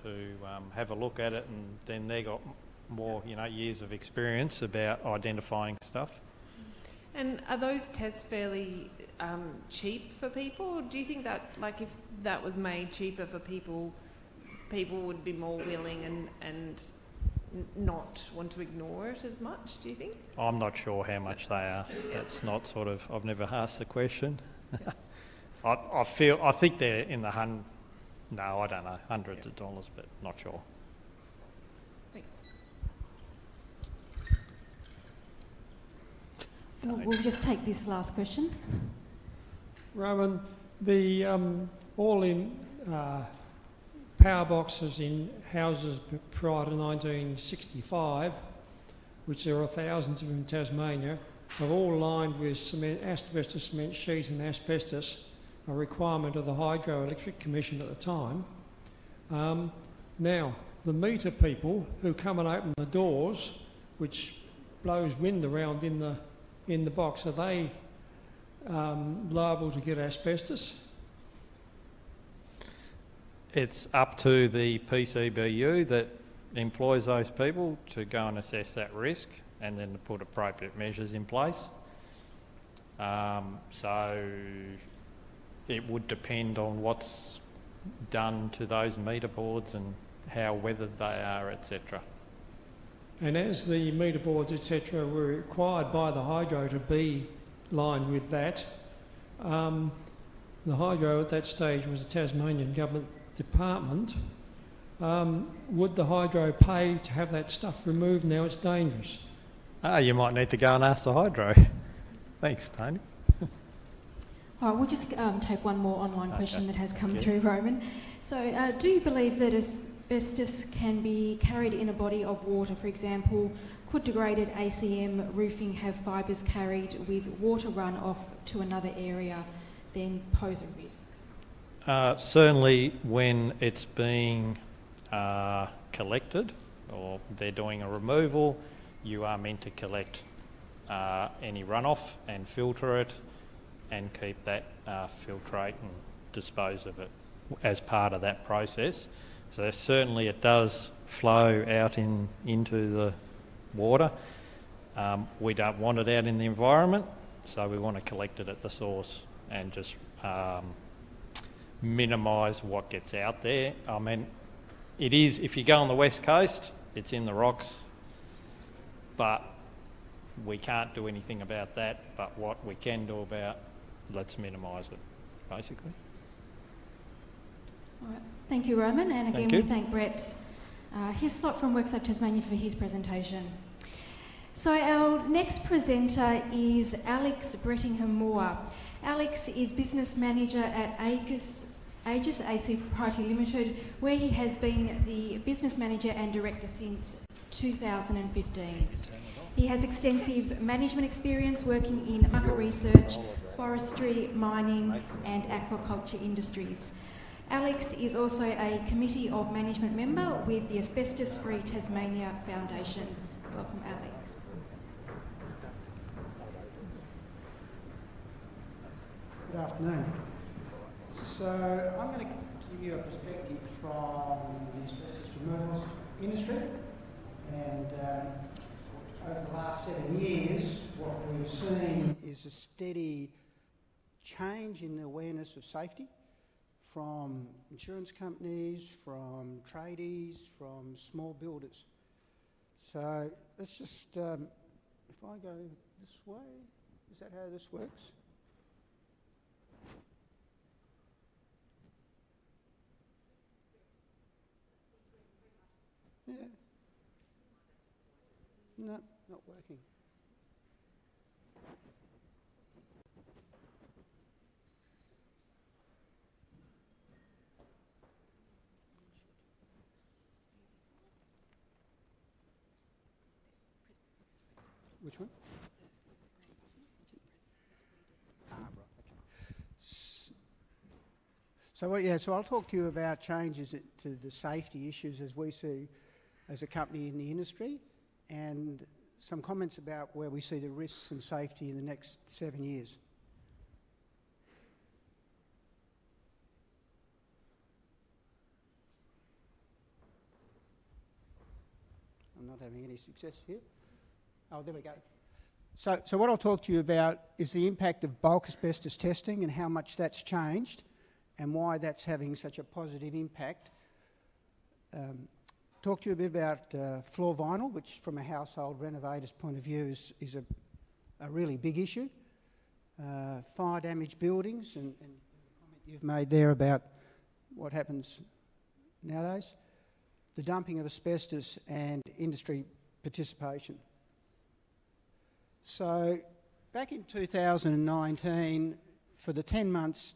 to have a look at it, and then they got more, years of experience about identifying stuff.
And are those tests fairly cheap for people? Do you think that, like, if that was made cheaper for people, people would be more willing and not want to ignore it as much, do you think?
I'm not sure how much they are. That's not sort of, I've never asked the question. I think they're in the I don't know, hundreds of dollars, but not sure.
Thanks.
We'll just take this last question.
Roman, the all-in power boxes in houses prior to 1965, which there are thousands of in Tasmania, are all lined with cement, asbestos cement sheet and asbestos, a requirement of the Hydroelectric Commission at the time. Now, the meter people who come and open the doors, which blows wind around in the box, are they liable to get asbestos?
It's up to the PCBU that employs those people to go and assess that risk and then to put appropriate measures in place. So it would depend on what's done to those meter boards and how weathered they are, etc.
And as the meter boards, etc., were required by the hydro to be lined with that, the hydro at that stage was a Tasmanian government department. Would the hydro pay to have that stuff removed? Now it's dangerous.
You might need to go and ask the hydro. Thanks, Tony.
All right, we'll just take one more online question that has come through, Roman. So, do you believe that asbestos can be carried in a body of water? For example, could degraded ACM roofing have fibres carried with water runoff to another area, then pose a risk?
Certainly when it's being collected, or they're doing a removal, you are meant to collect any runoff and filter it and keep that filtrate and dispose of it as part of that process. So certainly it does flow out into the water. We don't want it out in the environment, so we want to collect it at the source and just minimise what gets out there. I mean, It is, if you go on the west coast, it's in the rocks, but we can't do anything about that. But what we can do about, let's minimise it, basically.
All right. Thank you, Roman, and again
Thank you.
we thank Brett Hislop from WorkSafe Tasmania for his presentation. So our next presenter is Alex Brettingham-Moore. Alex is Business Manager at Aegis AC Proprietary Limited, where he has been the Business Manager and Director since 2015. He has extensive management experience working in mucker research, forestry, mining and aquaculture industries. Alex is also a Committee of Management member with the Asbestos Free Tasmania Foundation. Welcome, Alex.
Good afternoon. So I'm going to give you a perspective from the asbestos removals industry, and over the last 7 years what we've seen is a steady change in the awareness of safety from insurance companies, from tradies, from small builders. So let's just, if I go this way, is that how this works? Yeah. No, not working. Which one? Ah, right, okay. So I'll talk to you about changes to the safety issues as we see as a company in the industry, and some comments about where we see the risks and safety in the next 7 years. I'm not having any success here. Oh, there we go. So what I'll talk to you about is the impact of bulk asbestos testing and how much that's changed and why that's having such a positive impact. Talk to you a bit about floor vinyl, which from a household renovator's point of view is a really big issue. Fire damaged buildings and the comment you've made there about what happens nowadays. The dumping of asbestos and industry participation. So back in 2019, for the 10 months,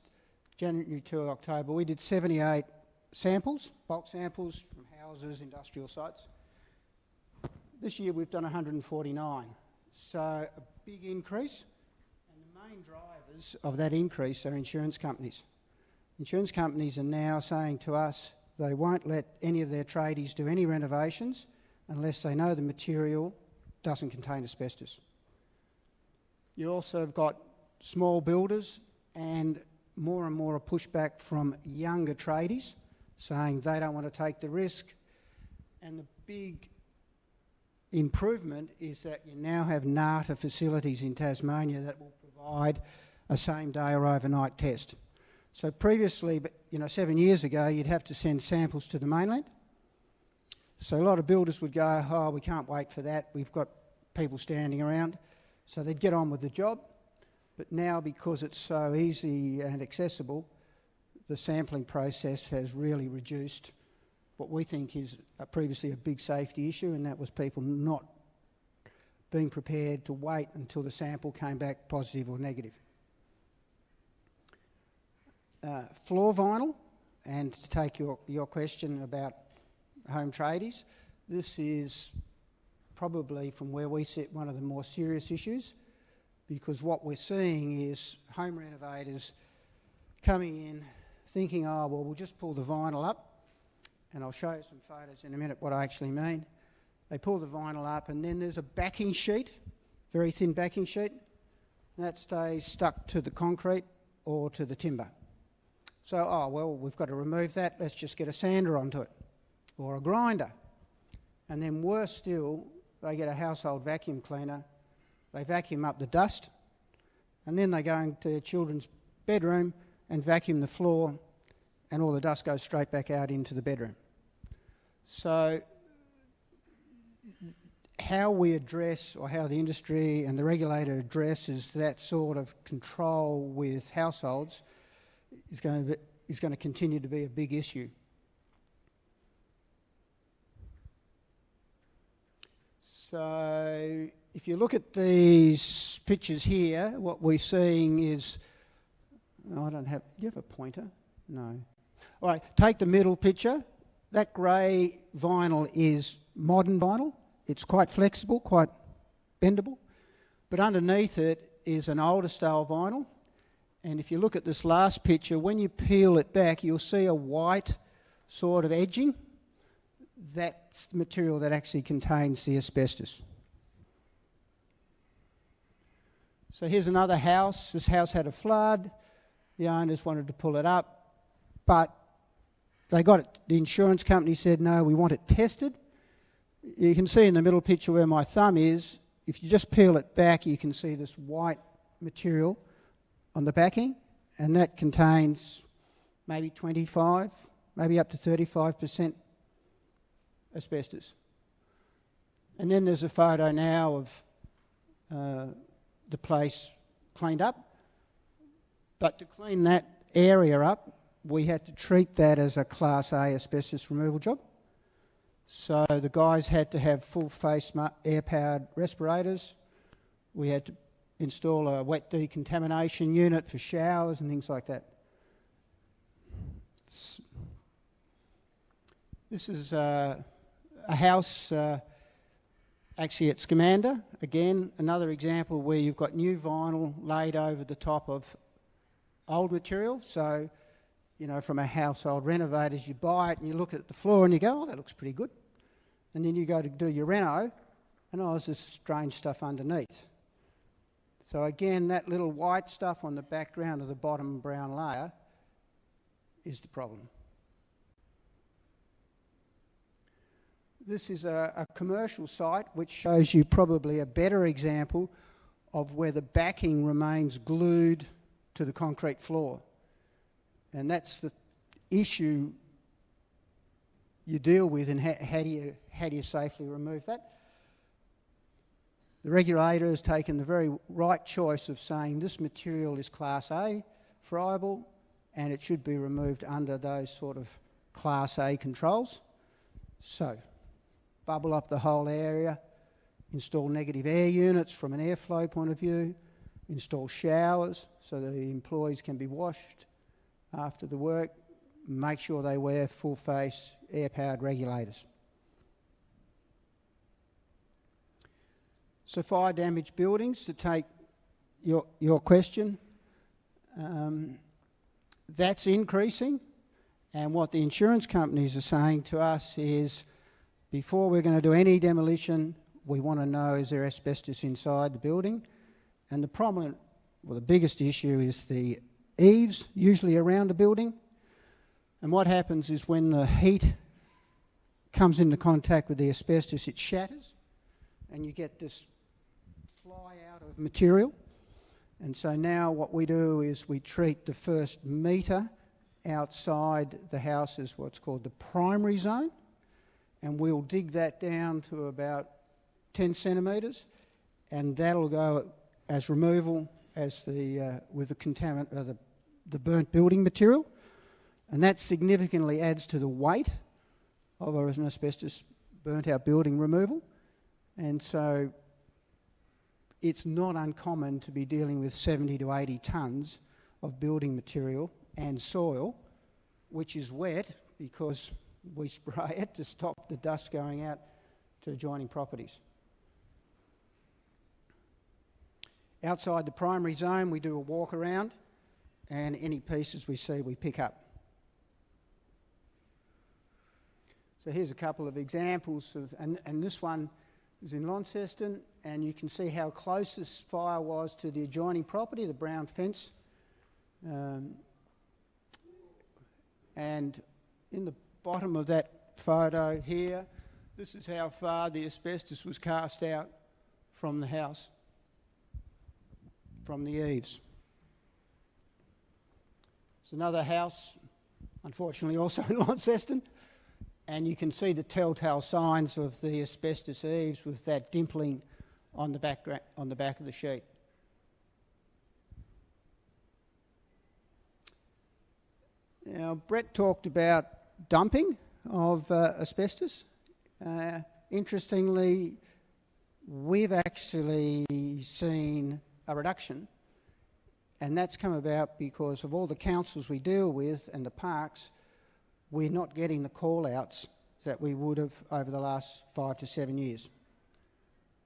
January to October, we did 78 samples, bulk samples from houses, industrial sites. This year we've done 149, so a big increase. And the main drivers of that increase are insurance companies. Insurance companies are now saying to us they won't let any of their tradies do any renovations unless they know the material doesn't contain asbestos. You also have got small builders and more a pushback from younger tradies saying they don't want to take the risk. And the big improvement is that you now have NATA facilities in Tasmania that will provide a same-day or overnight test. So previously, 7 years ago, you'd have to send samples to the mainland. So a lot of builders would go, oh, we can't wait for that, we've got people standing around. So they'd get on with the job. But now, because it's so easy and accessible, the sampling process has really reduced what we think is previously a big safety issue, and that was people not being prepared to wait until the sample came back positive or negative. Floor vinyl, and to take your question about home tradies, this is probably, from where we sit, one of the more serious issues, because what we're seeing is home renovators coming in thinking, oh, well, we'll just pull the vinyl up, and I'll show you some photos in a minute what I actually mean. They pull the vinyl up, and then there's a backing sheet, very thin backing sheet, that stays stuck to the concrete or to the timber. So, oh, well, we've got to remove that, let's just get a sander onto it, or a grinder. And then worse still, they get a household vacuum cleaner, they vacuum up the dust, and then they go into their children's bedroom and vacuum the floor, and all the dust goes straight back out into the bedroom. So how we address, or how the industry and the regulator addresses that sort of control with households is going to continue to be a big issue. So if you look at these pictures here, what we're seeing is, I don't have, do you have a pointer? No. All right, take the middle picture. That grey vinyl is modern vinyl. It's quite flexible, quite bendable. But underneath it is an older style vinyl. And if you look at this last picture, when you peel it back, you'll see a white sort of edging. That's the material that actually contains the asbestos. So here's another house. This house had a flood. The owners wanted to pull it up, but they got it. The insurance company said, no, we want it tested. You can see in the middle picture where my thumb is, if you just peel it back, you can see this white material on the backing, and that contains maybe 25, maybe up to 35% asbestos. And then there's a photo now of the place cleaned up. But to clean that area up, we had to treat that as a Class A asbestos removal job. So the guys had to have full face air-powered respirators. We had to install a wet decontamination unit for showers and things like that. This is a house actually at Scamander. Again, another example where you've got new vinyl laid over the top of old material. So, you know, from a household renovators, you buy it and you look at the floor and you go, oh, that looks pretty good. And then you go to do your reno and oh, there's this strange stuff underneath. So again, that little white stuff on the background of the bottom brown layer is the problem. This is a commercial site which shows you probably a better example of where the backing remains glued to the concrete floor. And that's the issue you deal with, and how do you safely remove that? The regulator has taken the very right choice of saying this material is Class A, friable, and it should be removed under those sort of Class A controls. So, bubble up the whole area, install negative air units from an airflow point of view, install showers so the employees can be washed after the work, make sure they wear full face air-powered regulators. So fire damaged buildings, to take your question, that's increasing, and what the insurance companies are saying to us is, before we're going to do any demolition, we want to know, is there asbestos inside the building? And the biggest issue is the eaves, usually around the building. And what happens is when the heat comes into contact with the asbestos, it shatters, and you get this fly out of material. And so now what we do is we treat the first metre outside the house as what's called the primary zone, and we'll dig that down to about 10 centimetres, and that'll go as removal as with the burnt building material, and that significantly adds to the weight of an asbestos burnt out building removal. And so it's not uncommon to be dealing with 70 to 80 tonnes of building material and soil, which is wet because we spray it to stop the dust going out to adjoining properties. Outside the primary zone, we do a walk around, and any pieces we see, we pick up. So here's a couple of examples of, and this one is in Launceston, and you can see how close this fire was to the adjoining property, the brown fence. And in the bottom of that photo here, this is how far the asbestos was cast out from the house, from the eaves. It's another house, unfortunately also in Launceston, And you can see the telltale signs of the asbestos eaves with that dimpling on the back of the sheet. Now, Brett talked about dumping of asbestos. Interestingly, we've actually seen a reduction, and that's come about because of all the councils we deal with and the parks. We're not getting the call-outs that we would have over the last 5 to 7 years.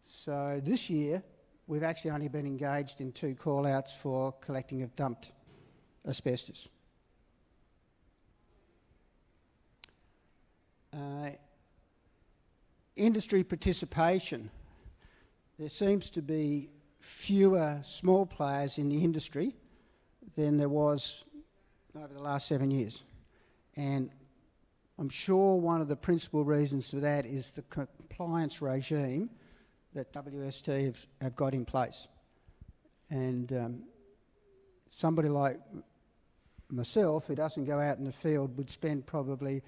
So this year, we've actually only been engaged in 2 call-outs for collecting of dumped asbestos. Industry participation. There seems to be fewer small players in the industry than there was over the last 7 years. And I'm sure one of the reasons for that is the compliance regime that WST have got in place. And somebody like myself, who doesn't go out in the field, would spend probably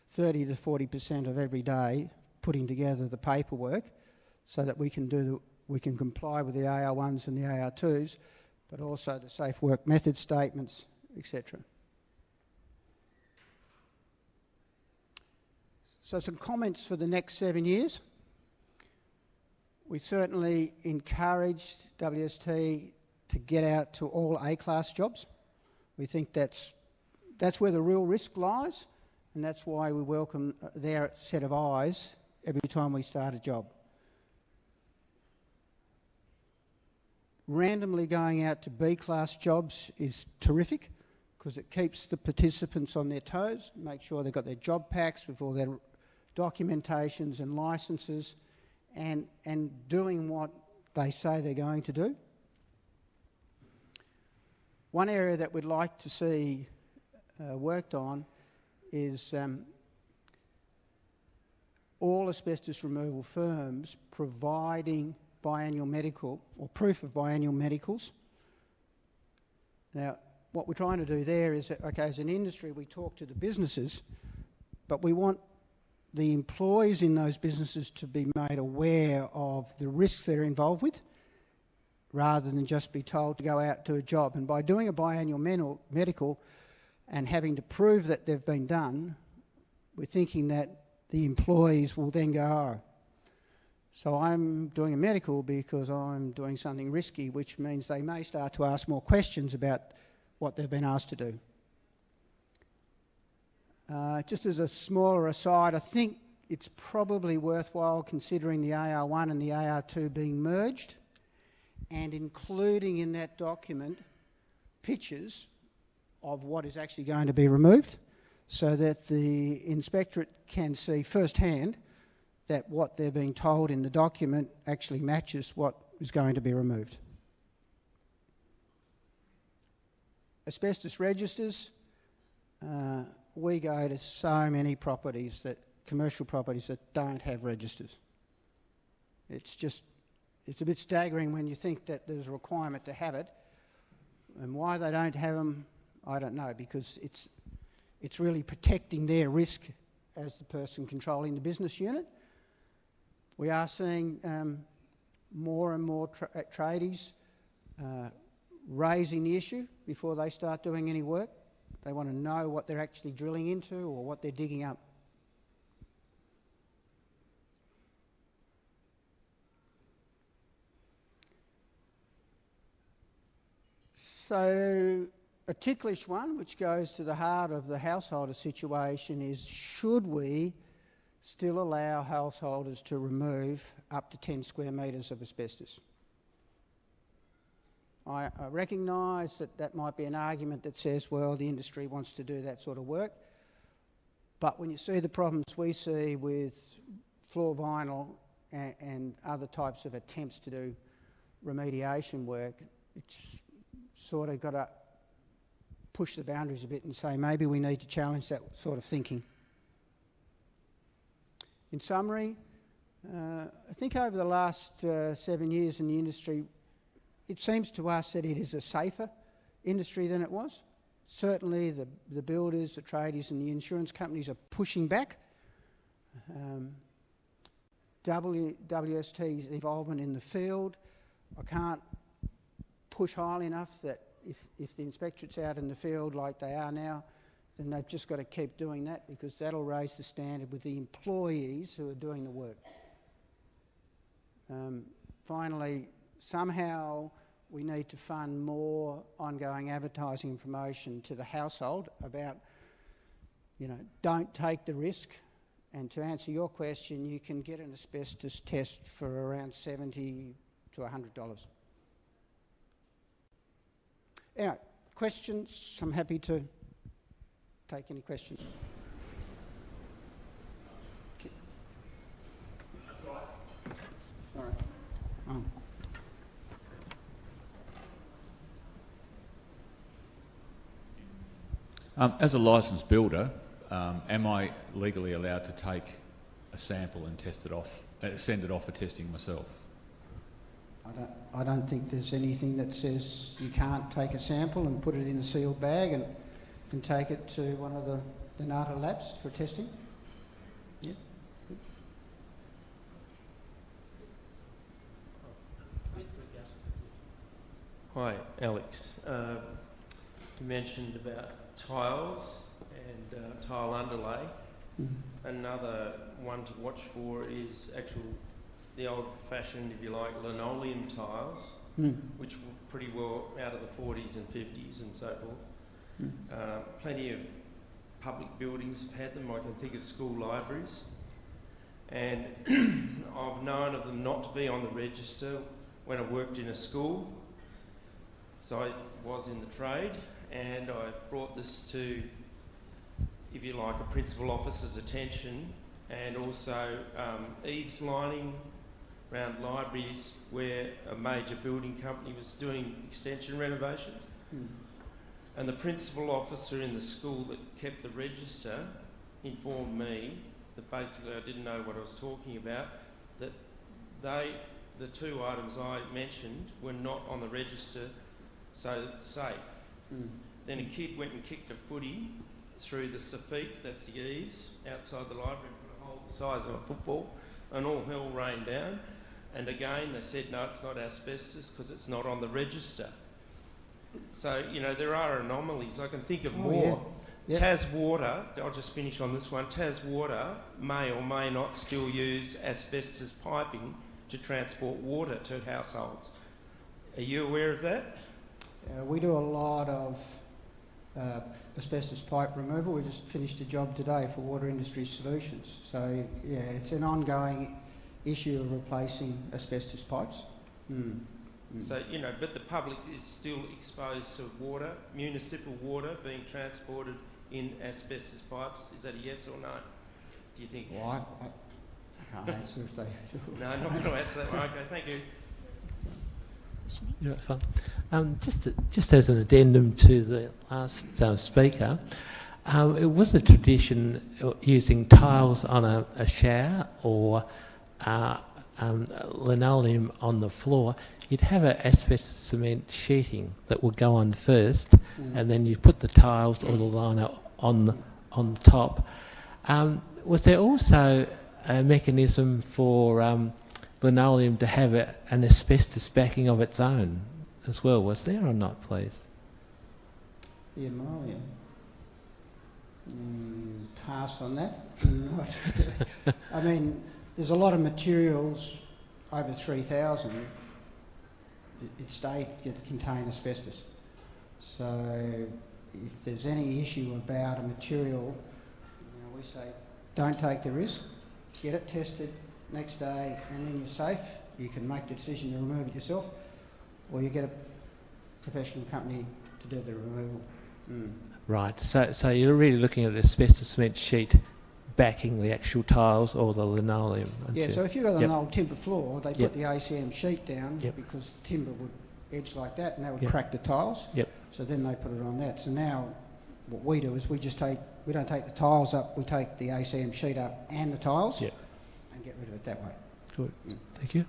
30 to 40% of every day putting together the paperwork so that we can comply with the AR1s and the AR2s, but also the safe work method statements, etc. So some comments for the next 7 years. We certainly encouraged WST to get out to all A-class jobs. We think that's where the real risk lies, and that's why we welcome their set of eyes every time we start a job. Randomly going out to B-class jobs is terrific because it keeps the participants on their toes, make sure they've got their job packs with all their documentations and licences and doing what they say they're going to do. One area that we'd like to see worked on is all asbestos removal firms providing biannual medical or proof of biannual medicals. Now, what we're trying to do there is that, okay, as an industry, we talk to the businesses, but we want the employees in those businesses to be made aware of the risks they're involved with, rather than just be told to go out to a job. And by doing a biannual medical and having to prove that they've been done, we're thinking that the employees will then go, oh, so I'm doing a medical because I'm doing something risky, which means they may start to ask more questions about what they've been asked to do. Just as a smaller aside, I think it's probably worthwhile considering the AR1 and the AR2 being merged and including in that document pictures of what is actually going to be removed so that the inspectorate can see firsthand that what they're being told in the document actually matches what is going to be removed. Asbestos registers. We go to so many properties, commercial properties that don't have registers. It's a bit staggering when you think that there's a requirement to have it, and why they don't have them, I don't know, because it's really protecting their risk as the person controlling the business unit. We are seeing more and more tradies raising the issue before they start doing any work. They want to know what they're actually drilling into or what they're digging up. So a ticklish one, which goes to the heart of the householder situation, is should we still allow householders to remove up to 10 square metres of asbestos? I recognise that might be an argument that says, well, the industry wants to do that sort of work. But when you see the problems we see with floor vinyl and other types of attempts to do remediation work, it's sort of got to push the boundaries a bit and say maybe we need to challenge that sort of thinking. In summary, I think over the last 7 years in the industry, it seems to us that it is a safer industry than it was. Certainly the builders, the tradies and the insurance companies are pushing back, WST's involvement in the field. I can't push high enough that if the inspectorate's out in the field like they are now, then they've just got to keep doing that, because that'll raise the standard with the employees who are doing the work. Finally, somehow we need to fund more ongoing advertising and promotion to the household about, you know, don't take the risk. And to answer your question, you can get an asbestos test for around $70 to $100. Anyway, questions? I'm happy to take any questions. All right.
As a licensed builder, am I legally allowed to take a sample and test it off, send it off for testing myself?
I don't think there's anything that says you can't take a sample and put it in a sealed bag and take it to one of the NATA labs for testing. Yeah.
Hi, Alex. You mentioned about tiles and tile underlay. Mm-hmm. Another one to watch for is the old-fashioned, if you like, linoleum tiles, which were pretty well out of the 40s and 50s and so forth. Plenty of public buildings have had them. I can think of school libraries. And I've known of them not to be on the register when I worked in a school. So I was in the trade, and I brought this to, if you like, a principal officer's attention, and also eaves lining around libraries where a major building company was doing extension renovations. And the principal officer in the school that kept the register informed me that basically I didn't know what I was talking about, that the two items I mentioned were not on the register, so it's safe. Then a kid went and kicked a footy through the soffit, that's the eaves, outside the library, put a hole the size of a football, and all hell rained down. And again, they said, no, it's not asbestos because it's not on the register. So, you know, there are anomalies. I can think of more. Yeah. Tas Water, I'll just finish on this one. Tas Water may or may not still use asbestos piping to transport water to households. Are you aware of that?
We do a lot of asbestos pipe removal. We just finished a job today for Water Industry Solutions. So, yeah, it's an ongoing issue of replacing asbestos pipes.
So, you know, but the public is still exposed to water, municipal water being transported in asbestos pipes. Is that a yes or no? Do you think?
Well, I can't answer if they do.
No, not going to answer that one. Okay, thank you.
Yeah, fine. Just as an addendum to the last speaker, it was a tradition using tiles on a shower or linoleum on the floor. You'd have an asbestos cement sheeting that would go on first, and then you put the tiles or the liner on the top. Was there also a mechanism for linoleum to have an asbestos backing of its own as well? Was there or not, please?
The linoleum. Pass on that. I mean, there's a lot of materials over 3,000. It contain asbestos. So if there's any issue about a material, we say don't take the risk, get it tested next day, and then you're safe. You can make the decision to remove it yourself, or you get a professional company to do the removal.
Right, so you're really looking at an asbestos cement sheet backing the actual tiles or the linoleum.
Yeah, so if you've got an old timber floor, they put the ACM sheet down because timber would edge like that and that would crack the tiles. So then they put it on that. So now what we do is we don't take the tiles up, we take the ACM sheet up and the tiles and get rid of it that way.
Good, thank you.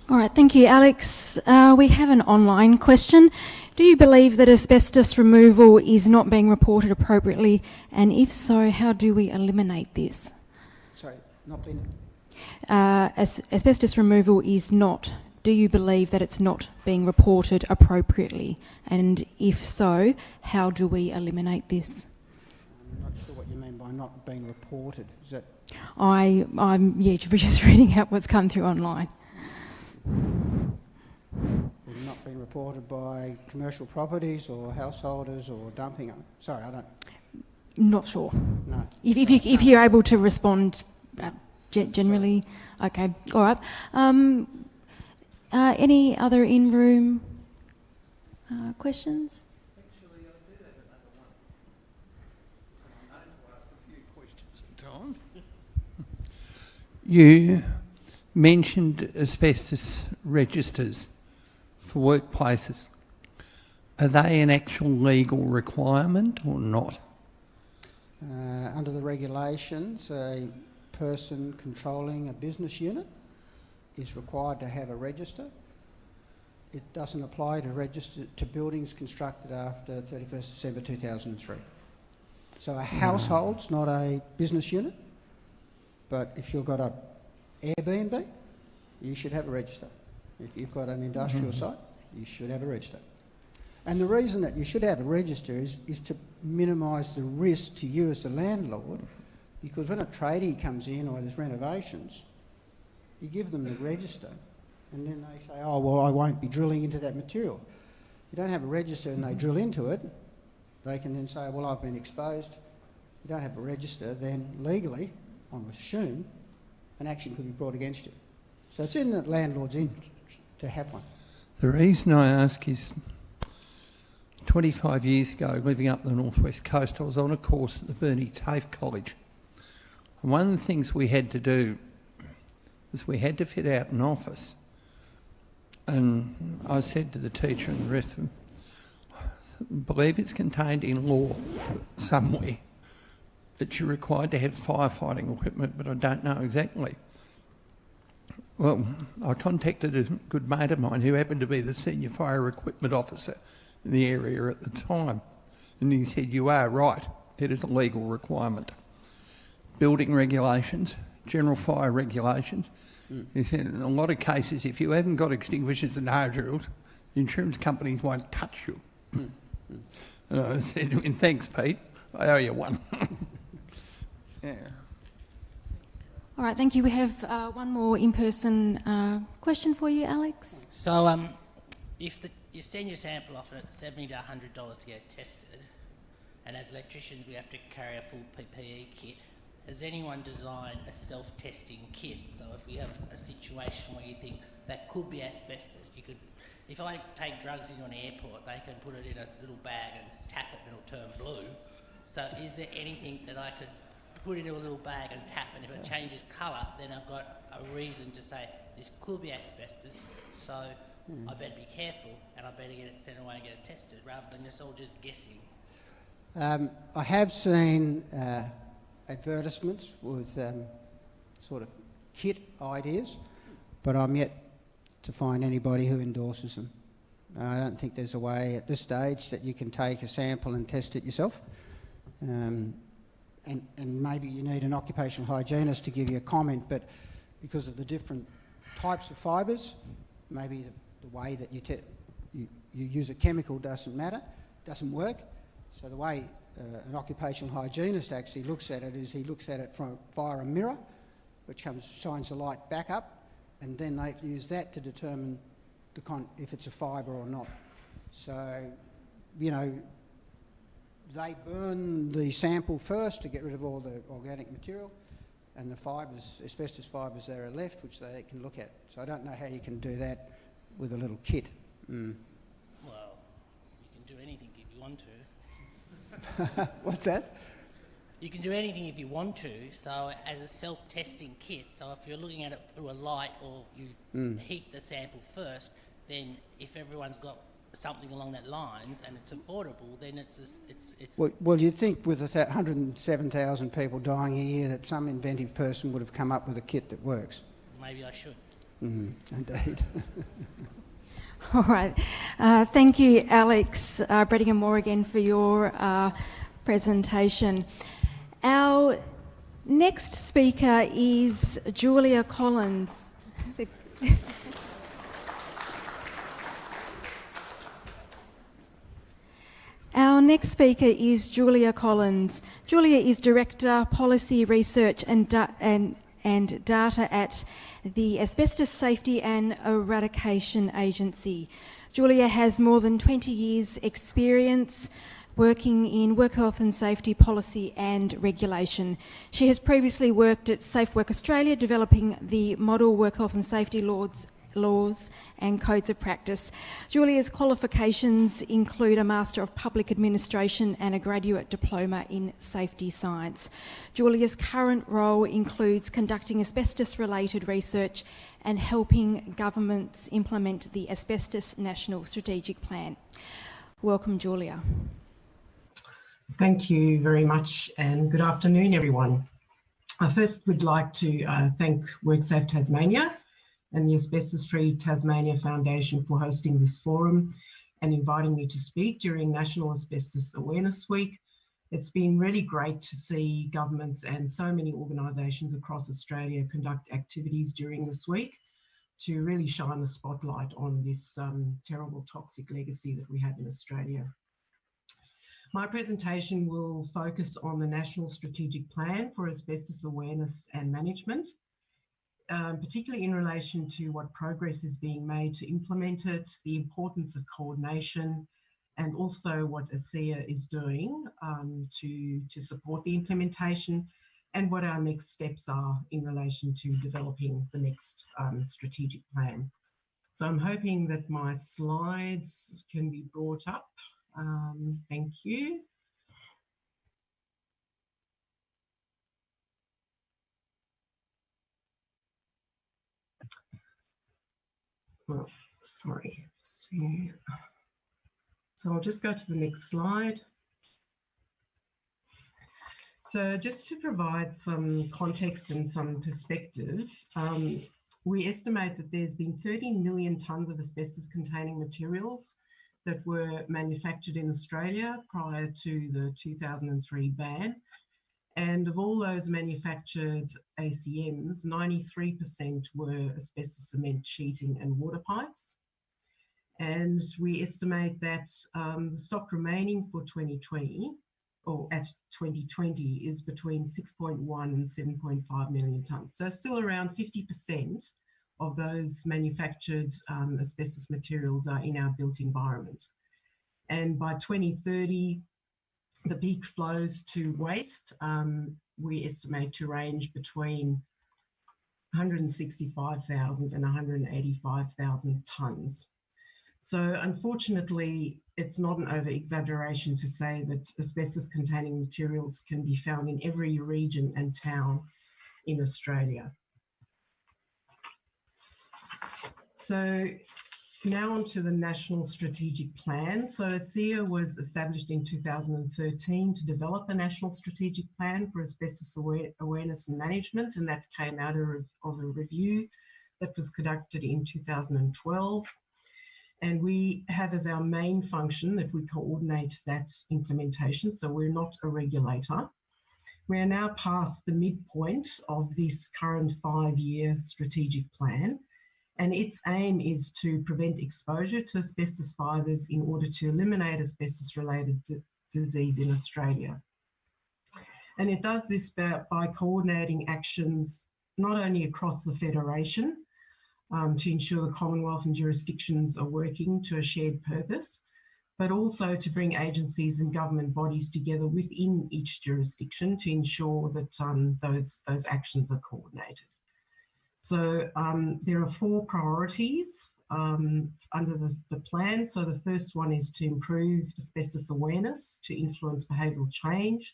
All right, thank you, Alex. We have an online question. Do you believe that asbestos removal is not being reported appropriately? And if so, how do we eliminate this?
Sorry, not been...
Asbestos removal is not. Do you believe that it's not being reported appropriately? And if so, how do we eliminate this?
I'm not sure what you mean by not being reported. Is that...
I'm just reading out what's come through online.
Not being reported by commercial properties or householders or dumping them? Sorry, I don't...
Not sure.
No.
If you're able to respond generally, okay, all right. Any other in-room questions?
Actually, I do have another one. I'm known to ask a few questions at a time. You mentioned asbestos registers for workplaces. Are they an actual legal requirement or not?
Under the regulations, a person controlling a business unit is required to have a register. It doesn't apply to buildings constructed after 31st December 2003. So a household's not a business unit, but if you've got an Airbnb, you should have a register. If you've got an industrial site, you should have a register. And the reason that you should have a register is to minimise the risk to you as a landlord, because when a tradie comes in or there's renovations, you give them the register and then they say, oh, well, I won't be drilling into that material. You don't have a register and they drill into it, they can then say, well, I've been exposed. You don't have a register, then legally, I would assume, an action could be brought against you. So it's in the landlord's interest to have one.
The reason I ask is 25 years ago, living up the northwest coast, I was on a course at the Burnie TAFE College. And one of the things we had to do was we had to fit out an office. And I said to the teacher and the rest of them, I believe it's contained in law somewhere that you're required to have firefighting equipment, but I don't know exactly. Well, I contacted a good mate of mine who happened to be the senior fire equipment officer in the area at the time, and he said, you are right, it is a legal requirement. Building regulations, general fire regulations. He said, in a lot of cases, if you haven't got extinguishers and hard drills, the insurance companies won't touch you. And I said to him, thanks, Pete, I owe you one. Yeah.
All right, thank you. We have one more in-person question for you, Alex.
So if you send your sample off and it's $70 to $100 to get tested, and as electricians we have to carry a full PPE kit, has anyone designed a self-testing kit? So if we have a situation where you think that could be asbestos, you could, if I take drugs into an airport, they can put it in a little bag and tap it and it'll turn blue. So is there anything that I could put into a little bag and tap, and if it changes colour, then I've got a reason to say this could be asbestos, so I better be careful and I better get it sent away and get it tested, rather than just all just guessing?
I have seen advertisements with sort of kit ideas, but I'm yet to find anybody who endorses them. I don't think there's a way at this stage that you can take a sample and test it yourself. And maybe you need an occupational hygienist to give you a comment, but because of the different types of fibres, maybe the way that you use a chemical doesn't doesn't work. So the way an occupational hygienist actually looks at it is he looks at it from via a mirror, which shines the light back up, and then they use that to determine if it's a fibre or not. So, you know, they burn the sample first to get rid of all the organic material, and the fibres, asbestos fibres that are left, which they can look at. So I don't know how you can do that with a little kit.
Well, you can do anything if you want to.
What's that?
You can do anything if you want to, so as a self-testing kit, so if you're looking at it through a light or you heat the sample first, then if everyone's got something along that lines and it's affordable, then it's
Well, you'd think with 107,000 people dying a year that some inventive person would have come up with a kit that works.
Maybe I should.
Indeed.
All right. Thank you, Alex Brettingham Moore, again for your presentation. Our Next speaker is Julia Collins. Our next speaker is Julia Collins. Julia is Director, Policy Research and Data at the Asbestos Safety and Eradication Agency. Julia has more than 20 years' experience working in work health and safety policy and regulation. She has previously worked at Safe Work Australia, developing the model work health and safety laws and codes of practice. Julia's qualifications include a Master of Public Administration and a graduate diploma in safety science. Julia's current role includes conducting asbestos-related research and helping governments implement the Asbestos National Strategic Plan. Welcome, Julia.
Thank you very much, and good afternoon, everyone. I first would like to thank WorkSafe Tasmania and the Asbestos Free Tasmania Foundation for hosting this forum and inviting me to speak during National Asbestos Awareness Week. It's been really great to see governments and so many organisations across Australia conduct activities during this week to really shine the spotlight on this terrible toxic legacy that we have in Australia. My presentation will focus on the National Strategic Plan for Asbestos Awareness and Management, particularly in relation to what progress is being made to implement it, the importance of coordination, and also what ASEA is doing to support the implementation, and what our next steps are in relation to developing the next strategic plan. So I'm hoping that my slides can be brought up. Thank you. Oh, sorry. So I'll just go to the next slide. So just to provide some context and some perspective, we estimate that there's been 13 million tonnes of asbestos-containing materials that were manufactured in Australia prior to the 2003 ban. And of all those manufactured ACMs, 93% were asbestos cement sheeting and water pipes. And we estimate that the stock remaining for 2020, or at 2020, is between 6.1 and 7.5 million tonnes. So still around 50% of those manufactured asbestos materials are in our built environment. And by 2030, the peak flows to waste, we estimate to range between 165,000 and 185,000 tonnes. So unfortunately, it's not an over-exaggeration to say that asbestos-containing materials can be found in every region and town in Australia. So now on to the National Strategic Plan. So ASEA was established in 2013 to develop a National Strategic Plan for Asbestos Awareness and Management, and that came out of a review that was conducted in 2012. And we have as our main function that we coordinate that implementation, so we're not a regulator. We are now past the midpoint of this current 5-year strategic plan, and its aim is to prevent exposure to asbestos fibres in order to eliminate asbestos-related disease in Australia. And it does this by coordinating actions not only across the Federation to ensure the Commonwealth and jurisdictions are working to a shared purpose, but also to bring agencies and government bodies together within each jurisdiction to ensure that those actions are coordinated. So there are 4 priorities under the plan. So the first one is to improve asbestos awareness to influence behavioural change.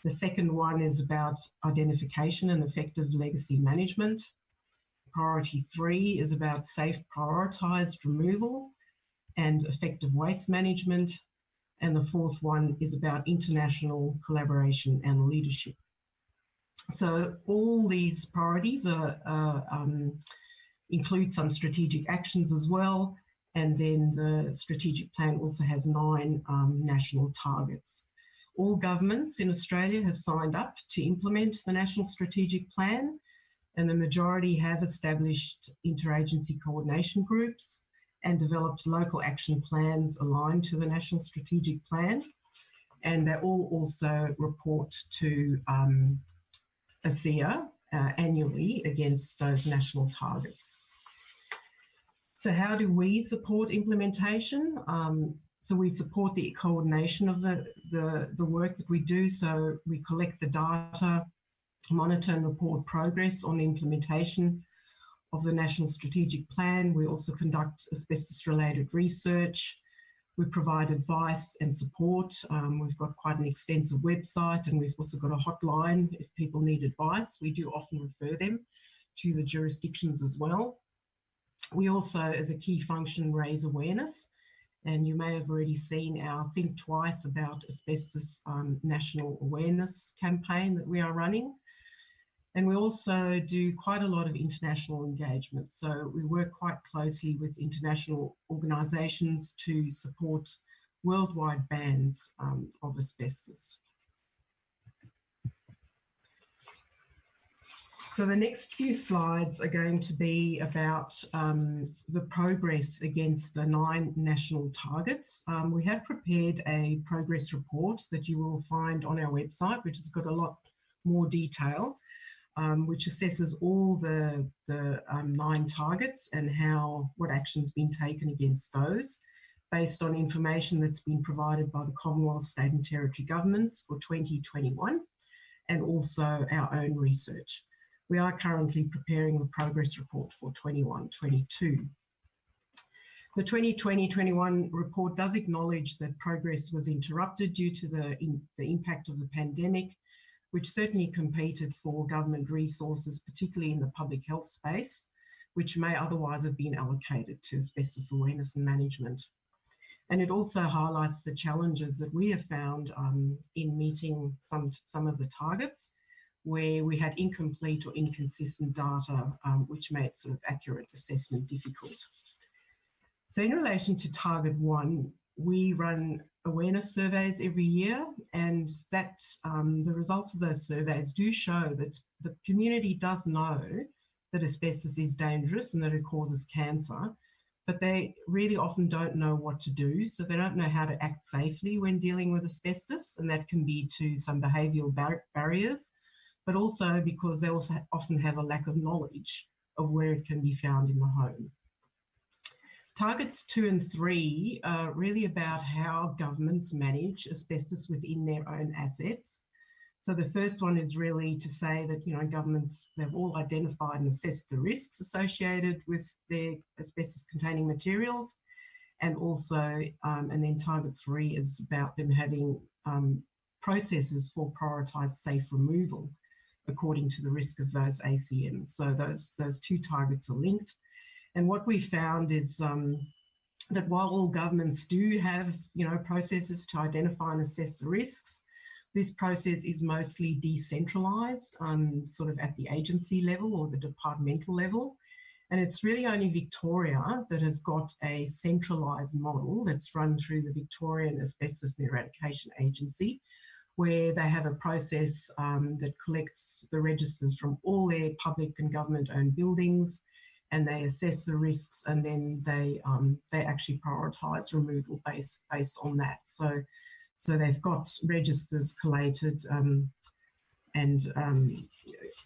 The second one is about identification and effective legacy management. Priority 3 is about safe prioritised removal and effective waste management. And the 4th one is about international collaboration and leadership. So all these priorities include some strategic actions as well. And then the strategic plan also has 9 national targets. All governments in Australia have signed up to implement the National Strategic Plan, and the majority have established interagency coordination groups and developed local action plans aligned to the National Strategic Plan. And they all also report to ASEA annually against those national targets. So how do we support implementation? So we support the coordination of the work that we do. So we collect the data, monitor and report progress on the implementation of the National Strategic Plan. We also conduct asbestos-related research. We provide advice and support. We've got quite an extensive website, and we've also got a hotline if people need advice. We do often refer them to the jurisdictions as well. We also, as a key function, raise awareness, and you may have already seen our Think Twice About Asbestos national awareness campaign that we are running. And we also do quite a lot of international engagement. So we work quite closely with international organisations to support worldwide bans of asbestos. So the next few slides are going to be about the progress against the 9 national targets. We have prepared a progress report that you will find on our website, which has got a lot more detail. Which assesses all the 9 targets and what action's been taken against those, based on information that's been provided by the Commonwealth, State and Territory governments for 2021, and also our own research. We are currently preparing the progress report for 21-22. The 2020-21 report does acknowledge that progress was interrupted due to the impact of the pandemic, which certainly competed for government resources, particularly in the public health space, which may otherwise have been allocated to asbestos awareness and management. And it also highlights the challenges that we have found in meeting some of the targets, where we had incomplete or inconsistent data, which made sort of accurate assessment difficult. So in relation to target 1, we run awareness surveys every year, and that the results of those surveys do show that the community does know that asbestos is dangerous and that it causes cancer, but they really often don't know what to do. So they don't know how to act safely when dealing with asbestos, and that can be to some behavioural barriers, but also because they also often have a lack of knowledge of where it can be found in the home. Targets 2 and 3 are really about how governments manage asbestos within their own assets. So the first one is really to say that, you know, governments, they've all identified and assessed the risks associated with their asbestos-containing materials, and also, and then target 3 is about them having processes for prioritised safe removal according to the risk of those ACMs. So those 2 targets are linked. And what we found is that while all governments do have, you know, processes to identify and assess the risks, this process is mostly decentralised, sort of at the agency level or the departmental level. And it's really only Victoria that has got a centralised model that's run through the Victorian Asbestos and Eradication Agency, where they have a process that collects the registers from all their public and government-owned buildings, and they assess the risks, and then they actually prioritise removal based on that. So they've got registers collated and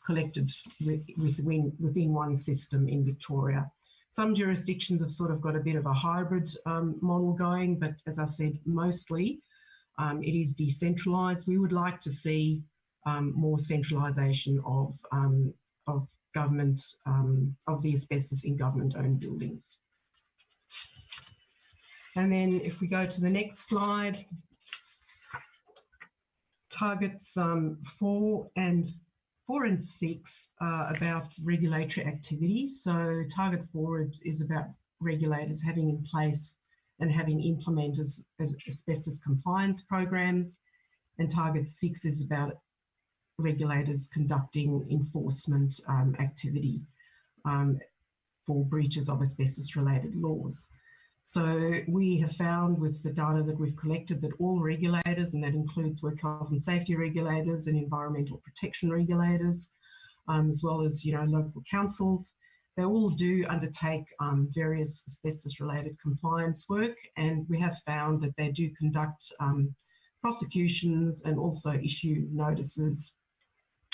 collected within one system in Victoria. Some jurisdictions have sort of got a bit of a hybrid model going, but as I said, mostly it is decentralised. We would like to see more centralisation of government, of the asbestos in government-owned buildings. And then if we go to the next slide, targets 4 and 6 are about regulatory activity. So target 4 is about regulators having in place and having implemented asbestos compliance programs, and target 6 is about regulators conducting enforcement activity for breaches of asbestos-related laws. So we have found with the data that we've collected that all regulators, and that includes work health and safety regulators and environmental protection regulators, as well as local councils, they all do undertake various asbestos-related compliance work, and we have found that they do conduct prosecutions and also issue notices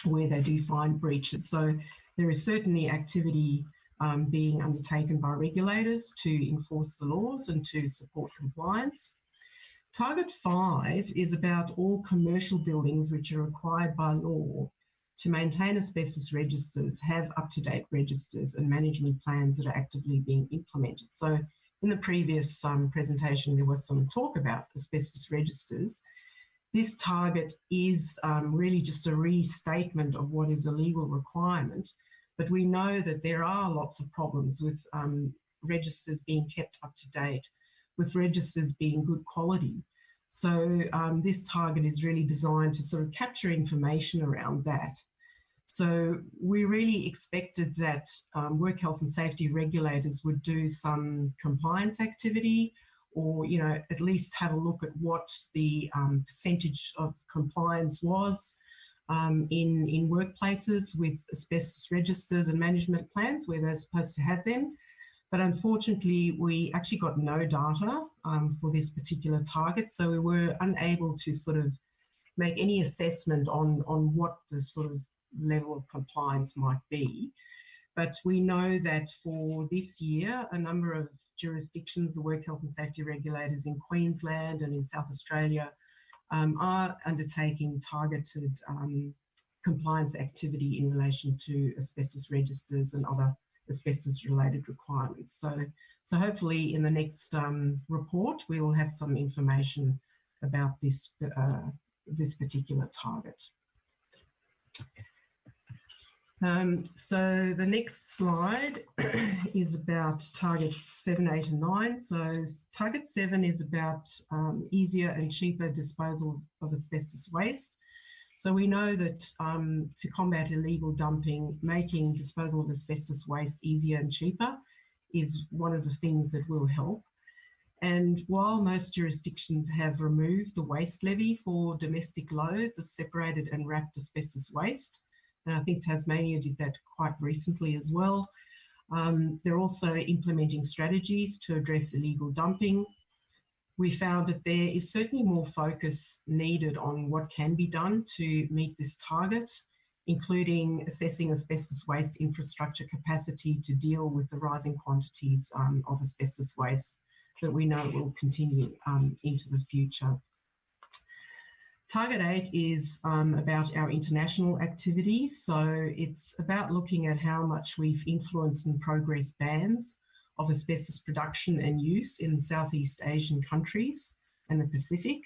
where they do find breaches. So there is certainly activity being undertaken by regulators to enforce the laws and to support compliance. Target 5 is about all commercial buildings which are required by law to maintain asbestos registers, have up-to-date registers and management plans that are actively being implemented. So in the previous presentation, there was some talk about asbestos registers. This target is really just a restatement of what is a legal requirement, but we know that there are lots of problems with registers being kept up to date, with registers being good quality. So this target is really designed to sort of capture information around that. So we really expected that work health and safety regulators would do some compliance activity, or at least have a look at what the percentage of compliance was in workplaces with asbestos registers and management plans where they're supposed to have them. But unfortunately, we actually got no data for this particular target, so we were unable to sort of make any assessment on what the sort of level of compliance might be. But we know that for this year, a number of jurisdictions, the work health and safety regulators in Queensland and in South Australia are undertaking targeted compliance activity in relation to asbestos registers and other asbestos-related requirements. So hopefully in the next report, we will have some information about this, this particular target. So the next slide is about targets 7, 8 and 9. So target 7 is about easier and cheaper disposal of asbestos waste. So we know that to combat illegal dumping, making disposal of asbestos waste easier and cheaper is one of the things that will help. And while most jurisdictions have removed the waste levy for domestic loads of separated and wrapped asbestos waste, and I think Tasmania did that quite recently as well, they're also implementing strategies to address illegal dumping. We found that there is certainly more focus needed on what can be done to meet this target, including assessing asbestos waste infrastructure capacity to deal with the rising quantities of asbestos waste that we know will continue into the future. Target 8 is about our international activities. So it's about looking at how much we've influenced and progressed bans of asbestos production and use in Southeast Asian countries and the Pacific.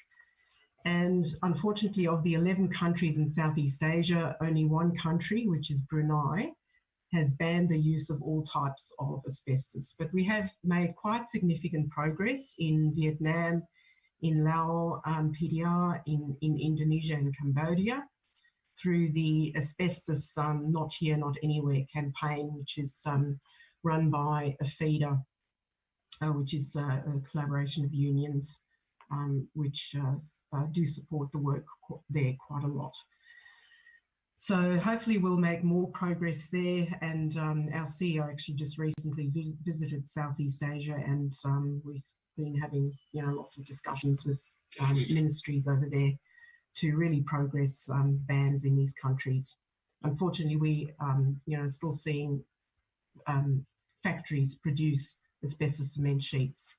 And unfortunately, of the 11 countries in Southeast Asia, only one country, which is Brunei, has banned the use of all types of asbestos. But we have made quite significant progress in Vietnam, in Laos, PDR, in Indonesia and Cambodia, through the Asbestos Not Here, Not Anywhere campaign, which is run by a feeder, which is a collaboration of unions, which do support the work there quite a lot. So hopefully we'll make more progress there. And our CEO actually just recently visited Southeast Asia, and we've been having lots of discussions with ministries over there to really progress bans in these countries. Unfortunately, we still seeing factories produce asbestos cement sheets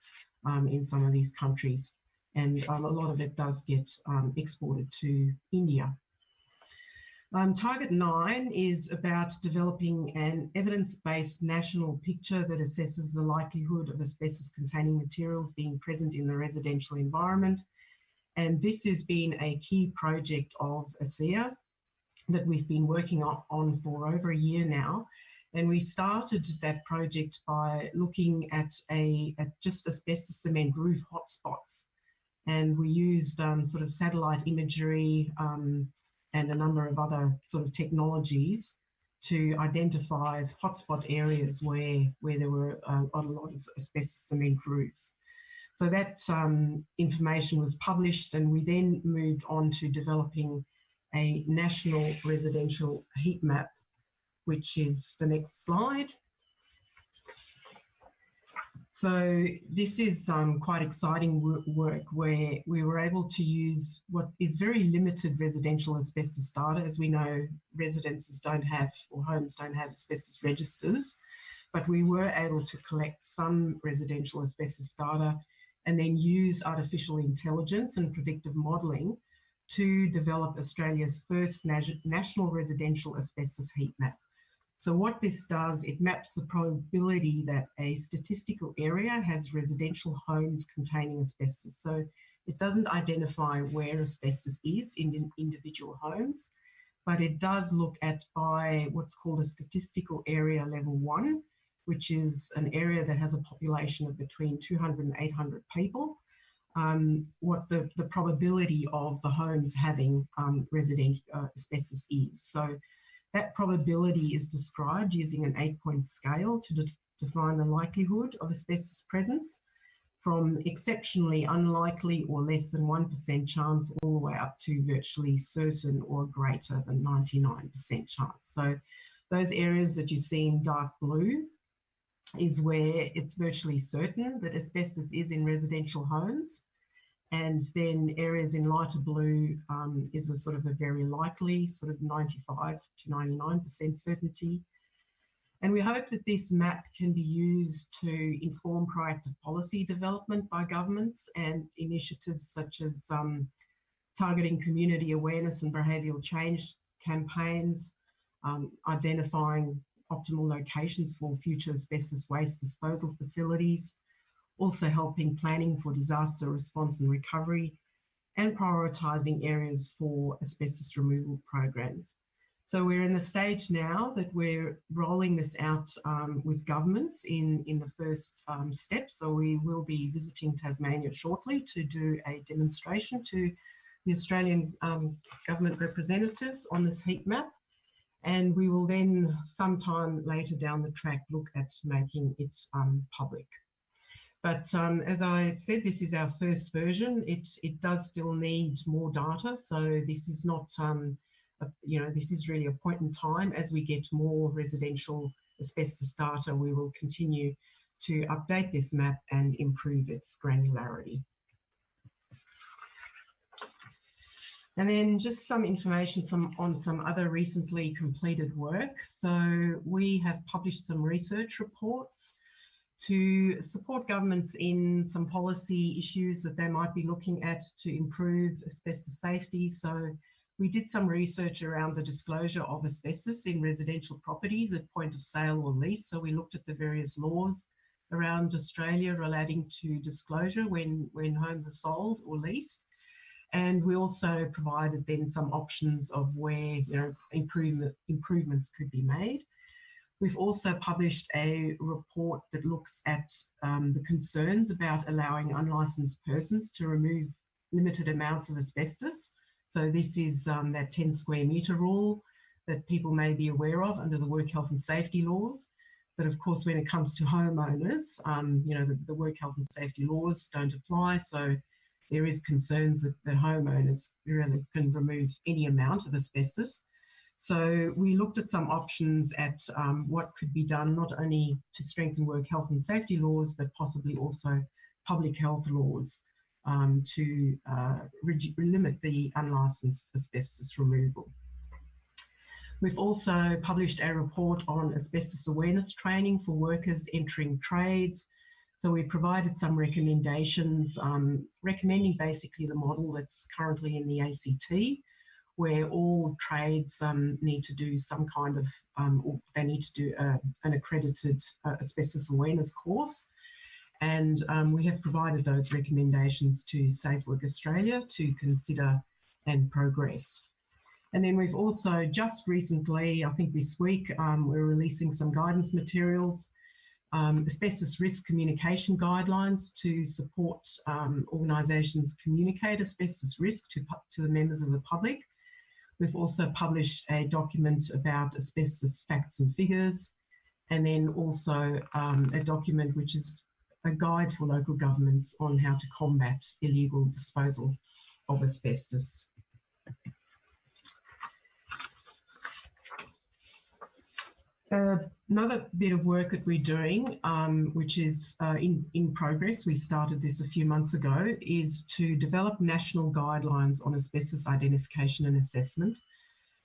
in some of these countries, and a lot of it does get exported to India. Target 9 is about developing an evidence-based national picture that assesses the likelihood of asbestos-containing materials being present in the residential environment. And this has been a key project of ASEA that we've been working on for over a year now. And we started that project by looking at just asbestos cement roof hotspots. And we used sort of satellite imagery and a number of other sort of technologies to identify as hotspot areas where there were a lot of asbestos cement roofs. So that information was published, and we then moved on to developing a national residential heat map, which is the next slide. So this is quite exciting work where we were able to use what is very limited residential asbestos data. As we know, residences don't have, or homes don't have asbestos registers, but we were able to collect some residential asbestos data and then use artificial intelligence and predictive modelling to develop Australia's first national residential asbestos heat map. So what this does, it maps the probability that a statistical area has residential homes containing asbestos. So it doesn't identify where asbestos is in individual homes, but it does look at by what's called a statistical area level 1, which is an area that has a population of between 200 and 800 people, what the probability of the homes having residential asbestos is. So that probability is described using an 8-point scale to define the likelihood of asbestos presence, from exceptionally unlikely or less than 1% chance all the way up to virtually certain or greater than 99% chance. So those areas that you see in dark blue is where it's virtually certain that asbestos is in residential homes. And then areas in lighter blue is a sort of a very likely, sort of 95 to 99% certainty. And we hope that this map can be used to inform proactive policy development by governments and initiatives such as targeting community awareness and behavioural change campaigns, identifying optimal locations for future asbestos waste disposal facilities, also helping planning for disaster response and recovery, and prioritising areas for asbestos removal programs. So we're in the stage now that we're rolling this out with governments in the first step. So we will be visiting Tasmania shortly to do a demonstration to the Australian government representatives on this heat map. And we will then sometime later down the track look at making it public. But as I said, this is our first version. It does still need more data. So this is not, this is really a point in time. As we get more residential asbestos data, we will continue to update this map and improve its granularity. And then just some information on some other recently completed work. So we have published some research reports to support governments in some policy issues that they might be looking at to improve asbestos safety. So we did some research around the disclosure of asbestos in residential properties at point of sale or lease. So we looked at the various laws around Australia relating to disclosure when homes are sold or leased. And we also provided then some options of where improvements could be made. We've also published a report that looks at the concerns about allowing unlicensed persons to remove limited amounts of asbestos. So this is that 10 square metre rule that people may be aware of under the work health and safety laws. But of course, when it comes to homeowners, the work health and safety laws don't apply. So there is concerns that homeowners really can remove any amount of asbestos. So we looked at some options at what could be done, not only to strengthen work health and safety laws, but possibly also public health laws to limit the unlicensed asbestos removal. We've also published a report on asbestos awareness training for workers entering trades. So we provided some recommendations, recommending basically the model that's currently in the ACT, where all trades need to do some kind of, or they need to do an accredited asbestos awareness course. And we have provided those recommendations to Safe Work Australia to consider and progress. And then we've also just recently, I think this week, we're releasing some guidance materials, asbestos risk communication guidelines to support organisations communicate asbestos risk to the members of the public. We've also published a document about asbestos facts and figures, and then also a document which is a guide for local governments on how to combat illegal disposal of asbestos. Another bit of work that we're doing, which is in progress, we started this a few months ago, is to develop national guidelines on asbestos identification and assessment.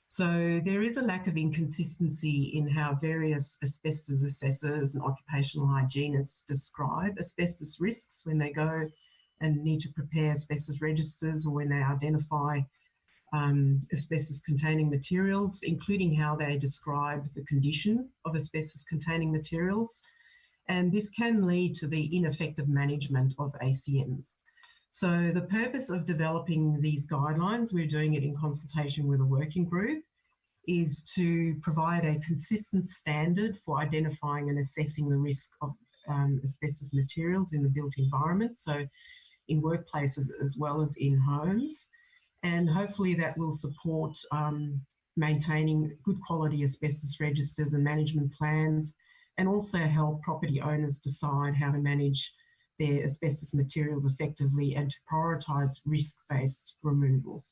So there is a lack of inconsistency in how various asbestos assessors and occupational hygienists describe asbestos risks when they go and need to prepare asbestos registers, or when they identify asbestos-containing materials, including how they describe the condition of asbestos-containing materials. And this can lead to the ineffective management of ACMs. So the purpose of developing these guidelines, we're doing it in consultation with a working group, is to provide a consistent standard for identifying and assessing the risk of asbestos materials in the built environment, so in workplaces as well as in homes. And hopefully that will support maintaining good quality asbestos registers and management plans, and also help property owners decide how to manage their asbestos materials effectively and to prioritise risk-based removal.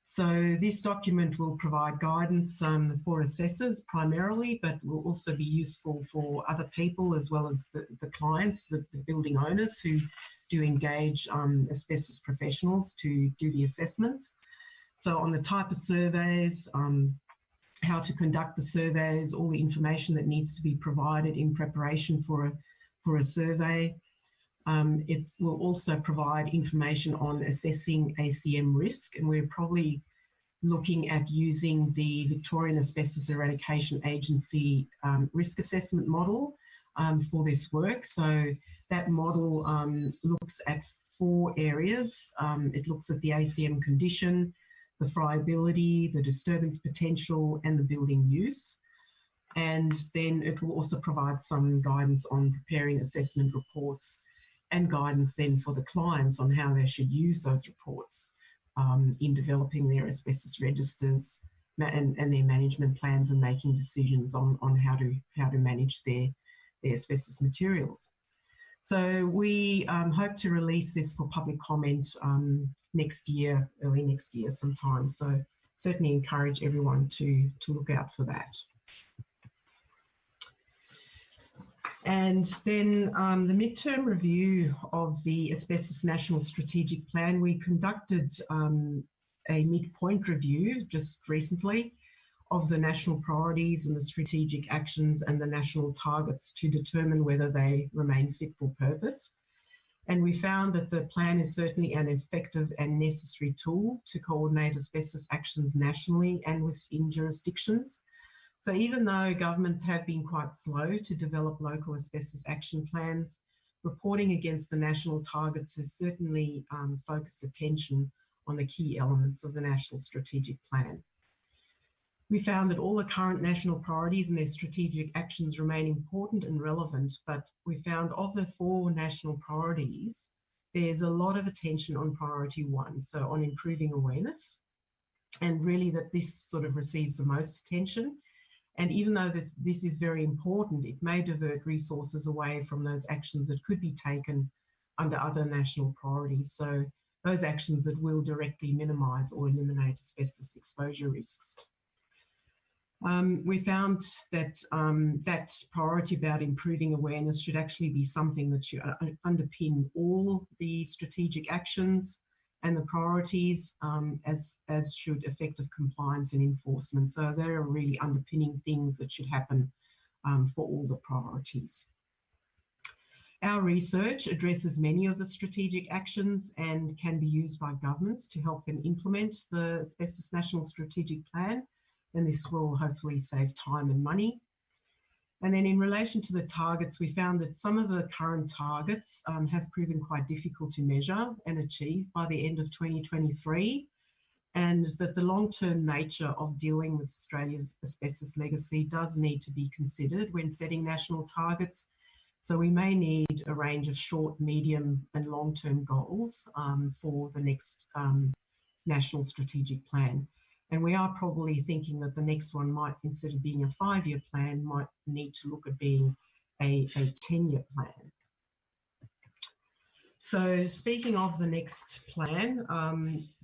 So this document will provide guidance for assessors primarily, but will also be useful for other people as well as the clients, the building owners who do engage asbestos professionals to do the assessments. So on the type of surveys, how to conduct the surveys, all the information that needs to be provided in preparation for a survey. It will also provide information on assessing ACM risk, and we're probably looking at using the Victorian Asbestos Eradication Agency risk assessment model for this work. So that model looks at 4 areas. It looks at the ACM condition, the friability, the disturbance potential, and the building use. And then it will also provide some guidance on preparing assessment reports, and guidance then for the clients on how they should use those reports in developing their asbestos registers and their management plans, and making decisions on how to manage their asbestos materials. So we hope to release this for public comment next year, early next year sometime. So certainly encourage everyone to look out for that. And then the midterm review of the Asbestos National Strategic Plan, we conducted a midpoint review just recently of the national priorities and the strategic actions and the national targets to determine whether they remain fit for purpose. And we found that the plan is certainly an effective and necessary tool to coordinate asbestos actions nationally and within jurisdictions. So even though governments have been quite slow to develop local asbestos action plans, reporting against the national targets has certainly focused attention on the key elements of the National Strategic Plan. We found that all the current national priorities and their strategic actions remain important and relevant, but we found of the 4 national priorities, there's a lot of attention on priority 1, so on improving awareness, and really that this sort of receives the most attention. And even though that this is very important, it may divert resources away from those actions that could be taken under other national priorities. So those actions that will directly minimise or eliminate asbestos exposure risks. We found that that priority about improving awareness should actually be something that should underpin all the strategic actions and the priorities, as should effective compliance and enforcement. So there are really underpinning things that should happen for all the priorities. Our research addresses many of the strategic actions and can be used by governments to help them implement the Asbestos National Strategic Plan, and this will hopefully save time and money. And then in relation to the targets, we found that some of the current targets have proven quite difficult to measure and achieve by the end of 2023, and that the long-term nature of dealing with Australia's asbestos legacy does need to be considered when setting national targets. So we may need a range of short, medium and long-term goals for the next National Strategic Plan. And we are probably thinking that the next one might, instead of being a 5-year plan, might need to look at being a 10-year plan. So speaking of the next plan,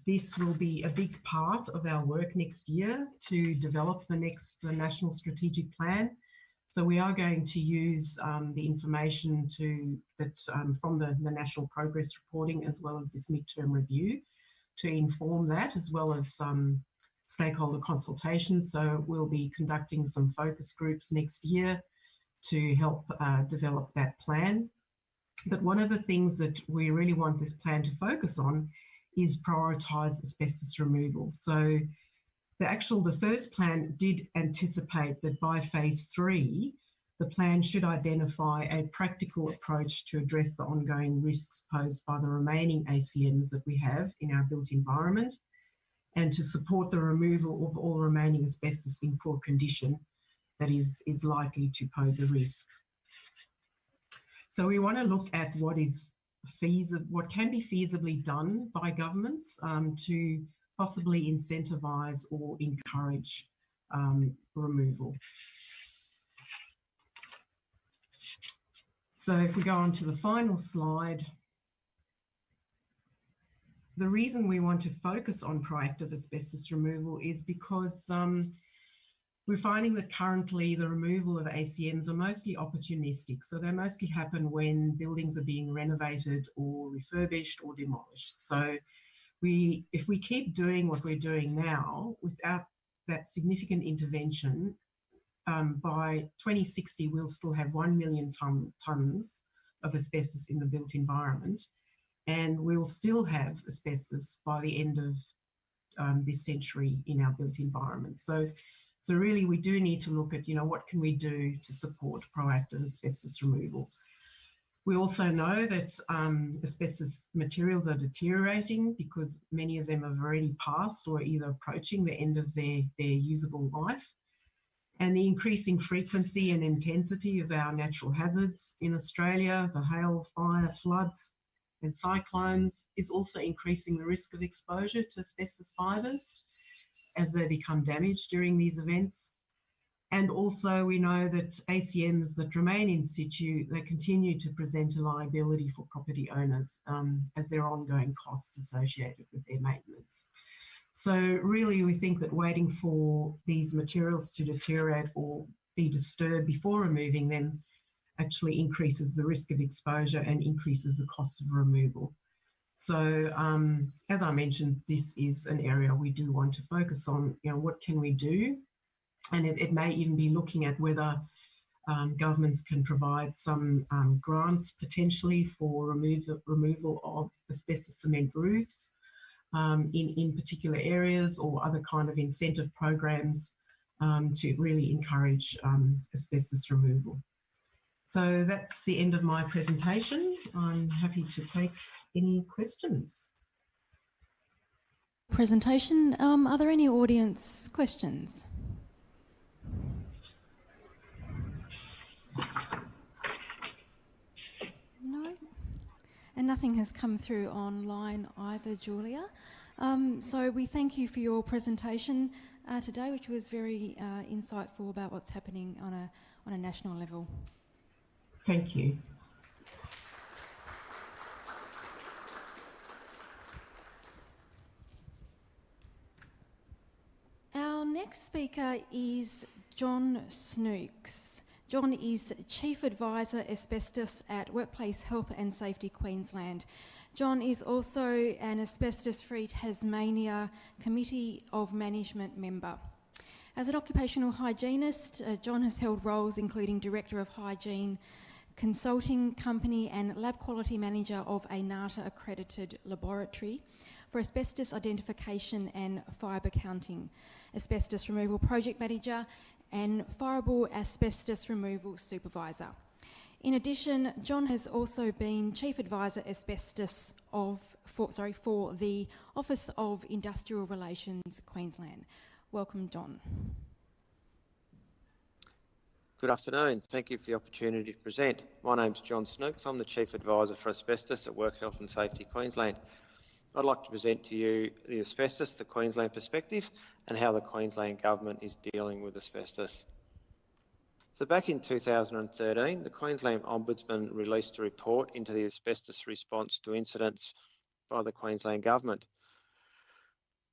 this will be a big part of our work next year to develop the next National Strategic Plan. So we are going to use the information from the National Progress Reporting, as well as this midterm review, to inform that, as well as stakeholder consultations. So we'll be conducting some focus groups next year to help develop that plan. But one of the things that we really want this plan to focus on is prioritise asbestos removal. So the first plan did anticipate that by phase 3, the plan should identify a practical approach to address the ongoing risks posed by the remaining ACMs that we have in our built environment, and to support the removal of all remaining asbestos in poor condition that is likely to pose a risk. So we want to look at what can be feasibly done by governments to possibly incentivise or encourage removal. So if we go on to the final slide, the reason we want to focus on proactive asbestos removal is because we're finding that currently the removal of ACMs are mostly opportunistic. So they mostly happen when buildings are being renovated or refurbished or demolished. So if we keep doing what we're doing now without that significant intervention, by 2060, we'll still have 1 million tonnes of asbestos in the built environment, and we'll still have asbestos by the end of this century in our built environment. So really, we do need to look at, what can we do to support proactive asbestos removal. We also know that asbestos materials are deteriorating because many of them have already passed or are either approaching the end of their usable life. And the increasing frequency and intensity of our natural hazards in Australia, the hail, fire, floods and cyclones, is also increasing the risk of exposure to asbestos fibres as they become damaged during these events. And also we know that ACMs that remain in situ, they continue to present a liability for property owners as there are ongoing costs associated with their maintenance. So really we think that waiting for these materials to deteriorate or be disturbed before removing them actually increases the risk of exposure and increases the cost of removal. So as I mentioned, this is an area we do want to focus on. What can we do? And it may even be looking at whether governments can provide some grants potentially for removal of asbestos cement roofs in particular areas, or other kind of incentive programs to really encourage asbestos removal. So that's the end of my presentation. I'm happy to take any questions.
Presentation. Are there any audience questions? No? And nothing has come through online either, Julia. So we thank you for your presentation today, which was very insightful about what's happening on a national level.
Thank you.
Our next speaker is John Snooks. John is Chief Advisor Asbestos at Workplace Health and Safety Queensland. John is also an Asbestos Free Tasmania Committee of Management member. As an occupational hygienist, John has held roles including Director of Hygiene Consulting Company and Lab Quality Manager of a NATA accredited laboratory for asbestos identification and fibre counting, asbestos removal project manager and fireable asbestos removal supervisor. In addition, John has also been Chief Advisor Asbestos for the Office of Industrial Relations Queensland. Welcome, John.
Good afternoon. Thank you for the opportunity to present. My name's John Snooks. I'm the Chief Advisor for Asbestos at Work Health and Safety Queensland. I'd like to present to you the asbestos, the Queensland perspective, and how the Queensland Government is dealing with asbestos. So back in 2013, the Queensland Ombudsman released a report into the asbestos response to incidents by the Queensland Government.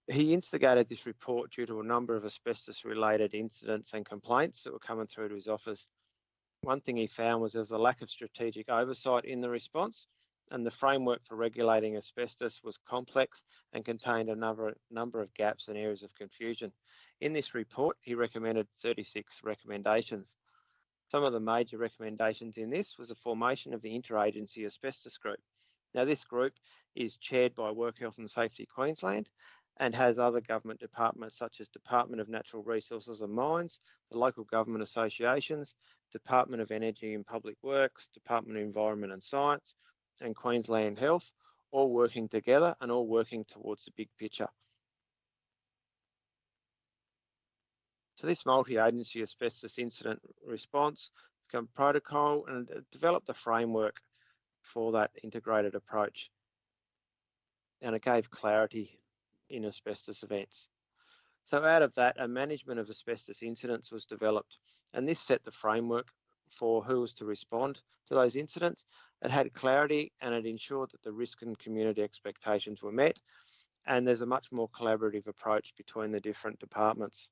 He instigated this report due to a number of asbestos-related incidents and complaints that were coming through to his office. One thing he found was there was a lack of strategic oversight in the response, and the framework for regulating asbestos was complex and contained a number of gaps and areas of confusion. In this report, he recommended 36 recommendations. Some of the major recommendations in this was the formation of the Interagency Asbestos Group. Now, this group is chaired by Work Health and Safety Queensland and has other government departments such as Department of Natural Resources and Mines, the local government associations, Department of Energy and Public Works, Department of Environment and Science, and Queensland Health, all working together and all working towards the big picture. So this multi-agency asbestos incident response became protocol and developed a framework for that integrated approach. And it gave clarity in asbestos events. So out of that, a management of asbestos incidents was developed, and this set the framework for who was to respond to those incidents. It had clarity and it ensured that the risk and community expectations were met, and there's a much more collaborative approach between the different departments.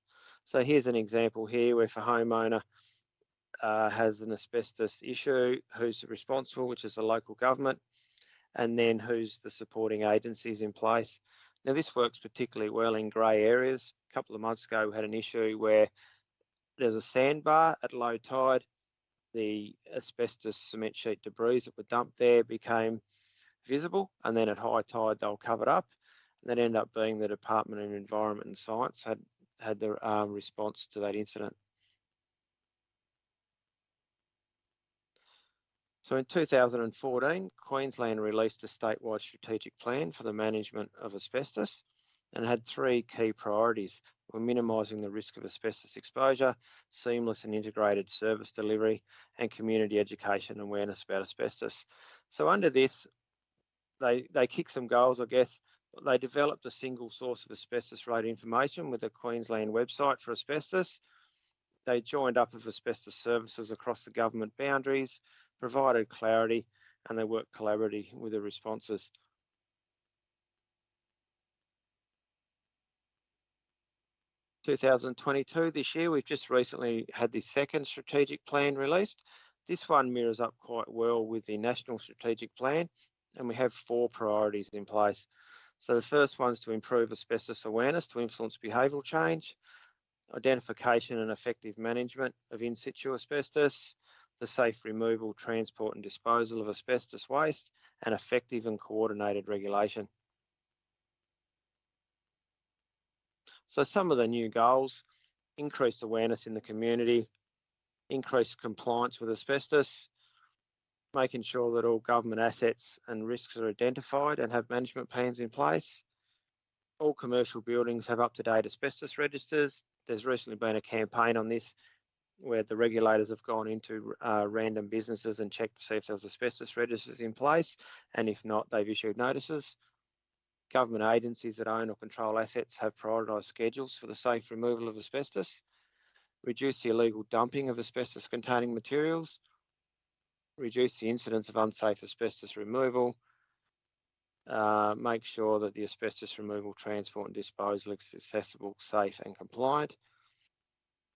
So here's an example here where if a homeowner has an asbestos issue, who's responsible, which is the local government, and then who's the supporting agencies in place. Now this works particularly well in grey areas. A couple of months ago we had an issue where there's a sandbar at low tide. The asbestos cement sheet debris that were dumped there became visible, and then at high tide they were covered up, and that ended up being the Department of Environment and Science had the response to that incident. So in 2014, Queensland released a statewide strategic plan for the management of asbestos, and it had three key priorities: were minimising the risk of asbestos exposure, seamless and integrated service delivery, and community education and awareness about asbestos. So under this, they kicked some goals, I guess. They developed a single source of asbestos-related information with a Queensland website for asbestos. They joined up with asbestos services across the government boundaries, provided clarity, and they worked collaboratively with the responses. In 2022, this year, we've just recently had the second strategic plan released. This one mirrors up quite well with the National Strategic Plan, and we have 4 priorities in place. So the first one is to improve asbestos awareness to influence behavioural change, identification and effective management of in situ asbestos, the safe removal, transport and disposal of asbestos waste, and effective and coordinated regulation. So some of the new goals: increased awareness in the community, increased compliance with asbestos, making sure that all government assets and risks are identified and have management plans in place. All commercial buildings have up-to-date asbestos registers. There's recently been a campaign on this where the regulators have gone into random businesses and checked to see if there was asbestos registers in place, and if not, they've issued notices. Government agencies that own or control assets have prioritised schedules for the safe removal of asbestos, reduce the illegal dumping of asbestos-containing materials, reduce the incidence of unsafe asbestos removal, make sure that the asbestos removal, transport and disposal is accessible, safe and compliant.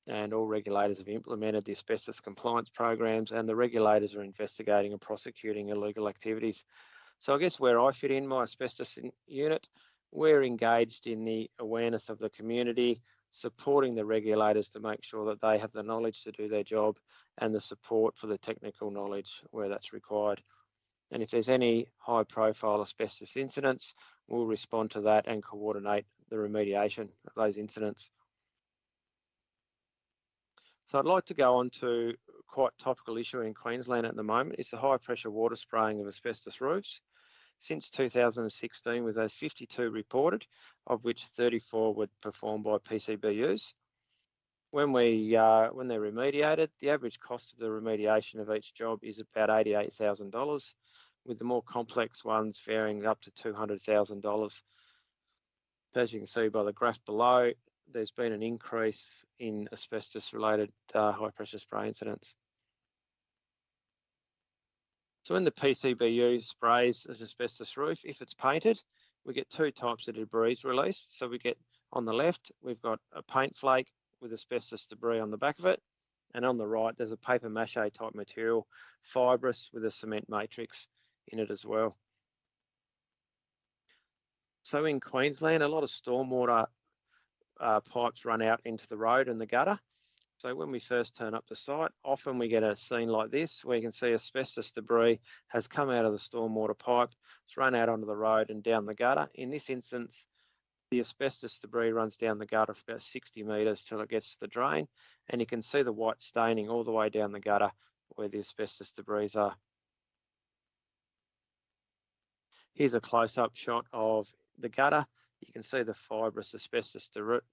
And all regulators have implemented the asbestos compliance programs, and the regulators are investigating and prosecuting illegal activities. So I guess where I fit in my asbestos unit, we're engaged in the awareness of the community, supporting the regulators to make sure that they have the knowledge to do their job and the support for the technical knowledge where that's required. And if there's any high profile asbestos incidents, we'll respond to that and coordinate the remediation of those incidents. So I'd like to go on to quite topical issue in Queensland at the moment. It's the high pressure water spraying of asbestos roofs. Since 2016, we've had 52 reported, of which 34 were performed by PCBUs. When they're remediated, the average cost of the remediation of each job is about $88,000. with the more complex ones varying up to $200,000. As you can see by the graph below, there's been an increase in asbestos-related high-pressure spray incidents. So when the PCBU sprays an asbestos roof, if it's painted, we get two types of debris released. So we get, on the left, we've got a paint flake with asbestos debris on the back of it. And on the right, there's a paper mache type material, fibrous with a cement matrix in it as well. So in Queensland, a lot of stormwater pipes run out into the road and the gutter. So when we first turn up the site, often we get a scene like this where you can see asbestos debris has come out of the stormwater pipe, it's run out onto the road and down the gutter. In this instance, the asbestos debris runs down the gutter for about 60 metres till it gets to the drain, and you can see the white staining all the way down the gutter where the asbestos debris are. Here's a close-up shot of the gutter. You can see the fibrous asbestos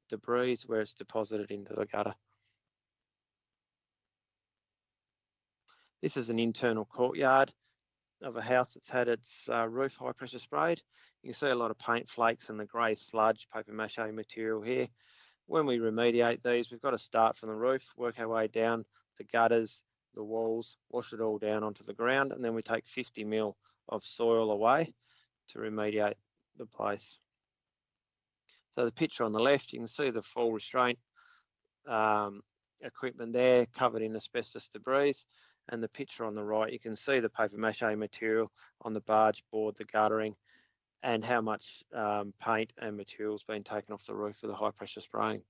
debris where it's deposited into the gutter. This is an internal courtyard of a house that's had its roof high pressure sprayed. You can see a lot of paint flakes and the grey sludge paper mache material here. When we remediate these, we've got to start from the roof, work our way down the gutters, the walls, wash it all down onto the ground, and then we take 50 mil of soil away to remediate the place. So the picture on the left, you can see the fall restraint equipment there covered in asbestos debris. And the picture on the right, you can see the paper mache material on the barge board, the guttering, and how much paint and material has been taken off the roof with the high pressure spraying.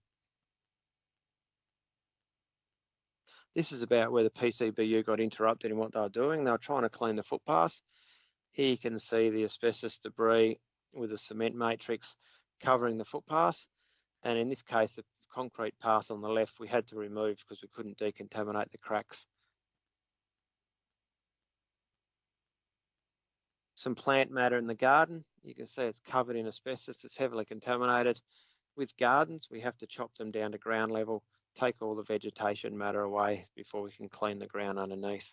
This is about where the PCBU got interrupted in what they were doing. They were trying to clean the footpath. Here you can see the asbestos debris with a cement matrix covering the footpath. And in this case, the concrete path on the left, we had to remove because we couldn't decontaminate the cracks. Some plant matter in the garden. You can see it's covered in asbestos. It's heavily contaminated. With gardens, we have to chop them down to ground level, take all the vegetation matter away before we can clean the ground underneath.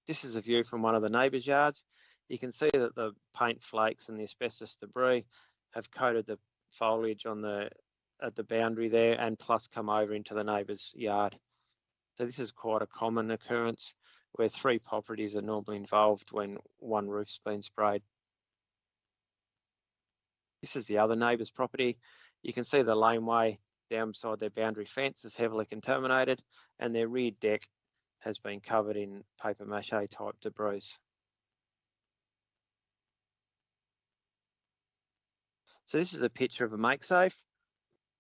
This is a view from one of the neighbours' yards. You can see that the paint flakes and the asbestos debris have coated the foliage on at the boundary there and plus come over into the neighbour's yard. So this is quite a common occurrence where 3 properties are normally involved when one roof's been sprayed. This is the other neighbour's property. You can see the laneway down beside their boundary fence is heavily contaminated and their rear deck has been covered in paper mache type debris. So this is a picture of a make safe.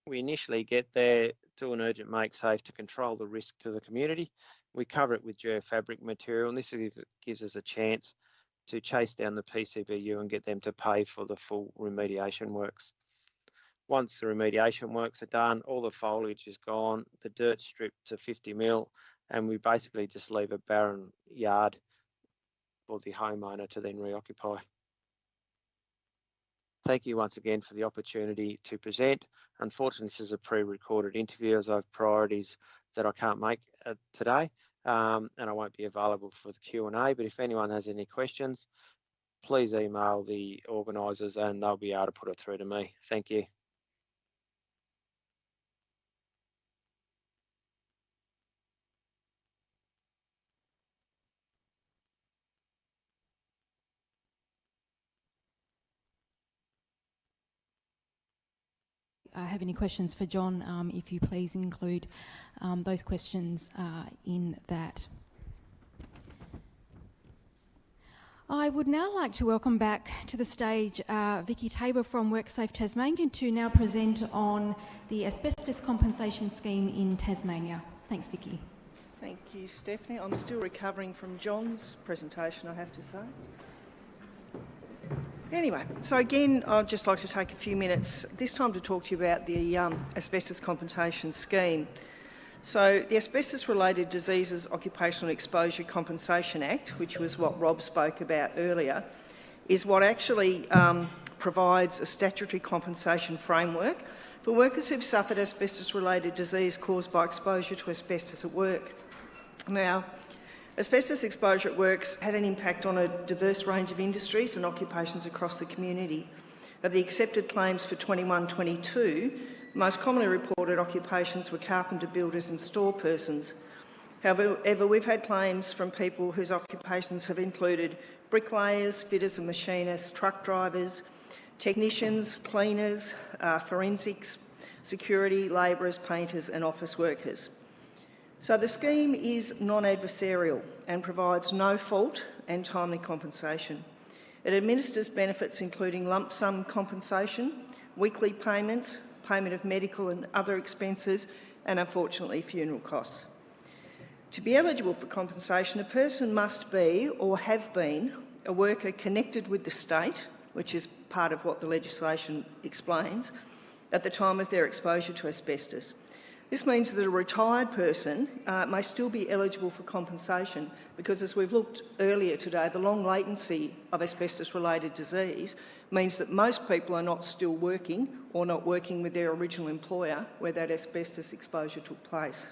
We initially get there, do an urgent make safe to control the risk to the community. We cover it with geofabric material, and this gives us a chance to chase down the PCBU and get them to pay for the full remediation works. Once the remediation works are done, all the foliage is gone, the dirt's stripped to 50 mil, and we basically just leave a barren yard for the homeowner to then reoccupy. Thank you once again for the opportunity to present. Unfortunately, this is a pre-recorded interview as I have priorities that I can't make today, and I won't be available for the Q&A, but if anyone has any questions, please email the organisers and they'll be able to put it through to me. Thank you.
Have any questions for John, if you please include those questions in that. I would now like to welcome back to the stage Vicky Tabor from WorkSafe Tasmania to now present on the asbestos compensation scheme in Tasmania. Thanks, Vicky.
Thank you, Stephanie. I'm still recovering from John's presentation, I have to say. Anyway, so again, I'd just like to take a few minutes this time to talk to you about the asbestos compensation scheme. So the Asbestos-Related Diseases Occupational Exposure Compensation Act, which was what Rob spoke about earlier, is what actually provides a statutory compensation framework for workers who've suffered asbestos-related disease caused by exposure to asbestos at work. Now, Asbestos exposure at works had an impact on a diverse range of industries and occupations across the community. Of the accepted claims for 21-22, most commonly reported occupations were carpenter, builders and store persons. However, we've had claims from people whose occupations have included bricklayers, fitters and machinists, truck drivers, technicians, cleaners, forensics, security, labourers, painters and office workers. So the scheme is non-adversarial and provides no fault and timely compensation. It administers benefits including lump sum compensation, weekly payments, payment of medical and other expenses, and unfortunately funeral costs. To be eligible for compensation, a person must be or have been a worker connected with the state, which is part of what the legislation explains, at the time of their exposure to asbestos. This means that a retired person may still be eligible for compensation because, as we've looked earlier today, the long latency of asbestos-related disease means that most people are not still working or not working with their original employer where that asbestos exposure took place.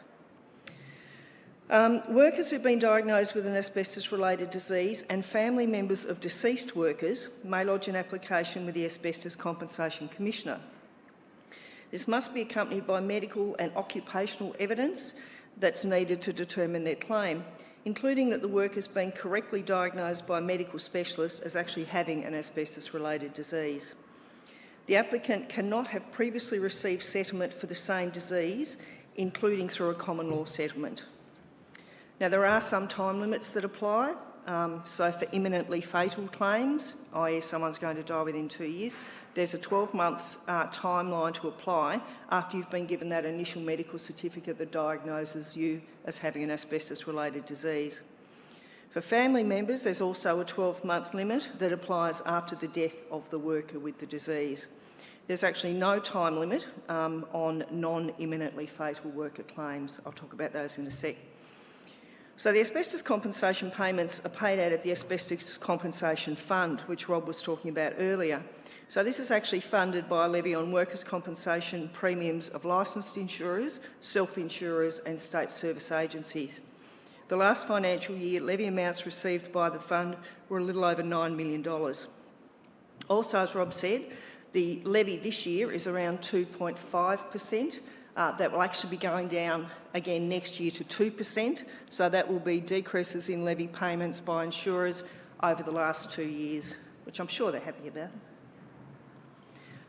Workers who've been diagnosed with an asbestos-related disease and family members of deceased workers may lodge an application with the Asbestos Compensation Commissioner. This must be accompanied by medical and occupational evidence that's needed to determine their claim, including that the worker's been correctly diagnosed by a medical specialist as actually having an asbestos-related disease. The applicant cannot have previously received settlement for the same disease, including through a common law settlement. Now, there are some time limits that apply. So for imminently fatal claims, i.e. someone's going to die within 2 years, there's a 12-month timeline to apply after you've been given that initial medical certificate that diagnoses you as having an asbestos-related disease. For family members, there's also a 12-month limit that applies after the death of the worker with the disease. There's actually no time limit on non-imminently fatal worker claims. I'll talk about those in a sec. So the asbestos compensation payments are paid out of the Asbestos Compensation Fund, which Rob was talking about earlier. So this is actually funded by a levy on workers' compensation premiums of licensed insurers, self-insurers and state service agencies. The last financial year, levy amounts received by the fund were a little over $9 million. Also, as Rob said, the levy this year is around 2.5%. That will actually be going down again next year to 2%, so that will be decreases in levy payments by insurers over the last 2 years, which I'm sure they're happy about.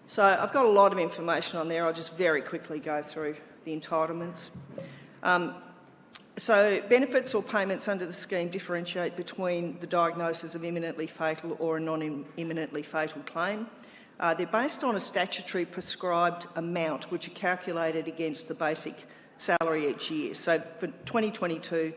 So I've got a lot of information on there. I'll just very quickly go through the entitlements. So benefits or payments under the scheme differentiate between the diagnosis of imminently fatal or a non-imminently fatal claim. They're based on a statutory prescribed amount which are calculated against the basic salary each year. So for 2022,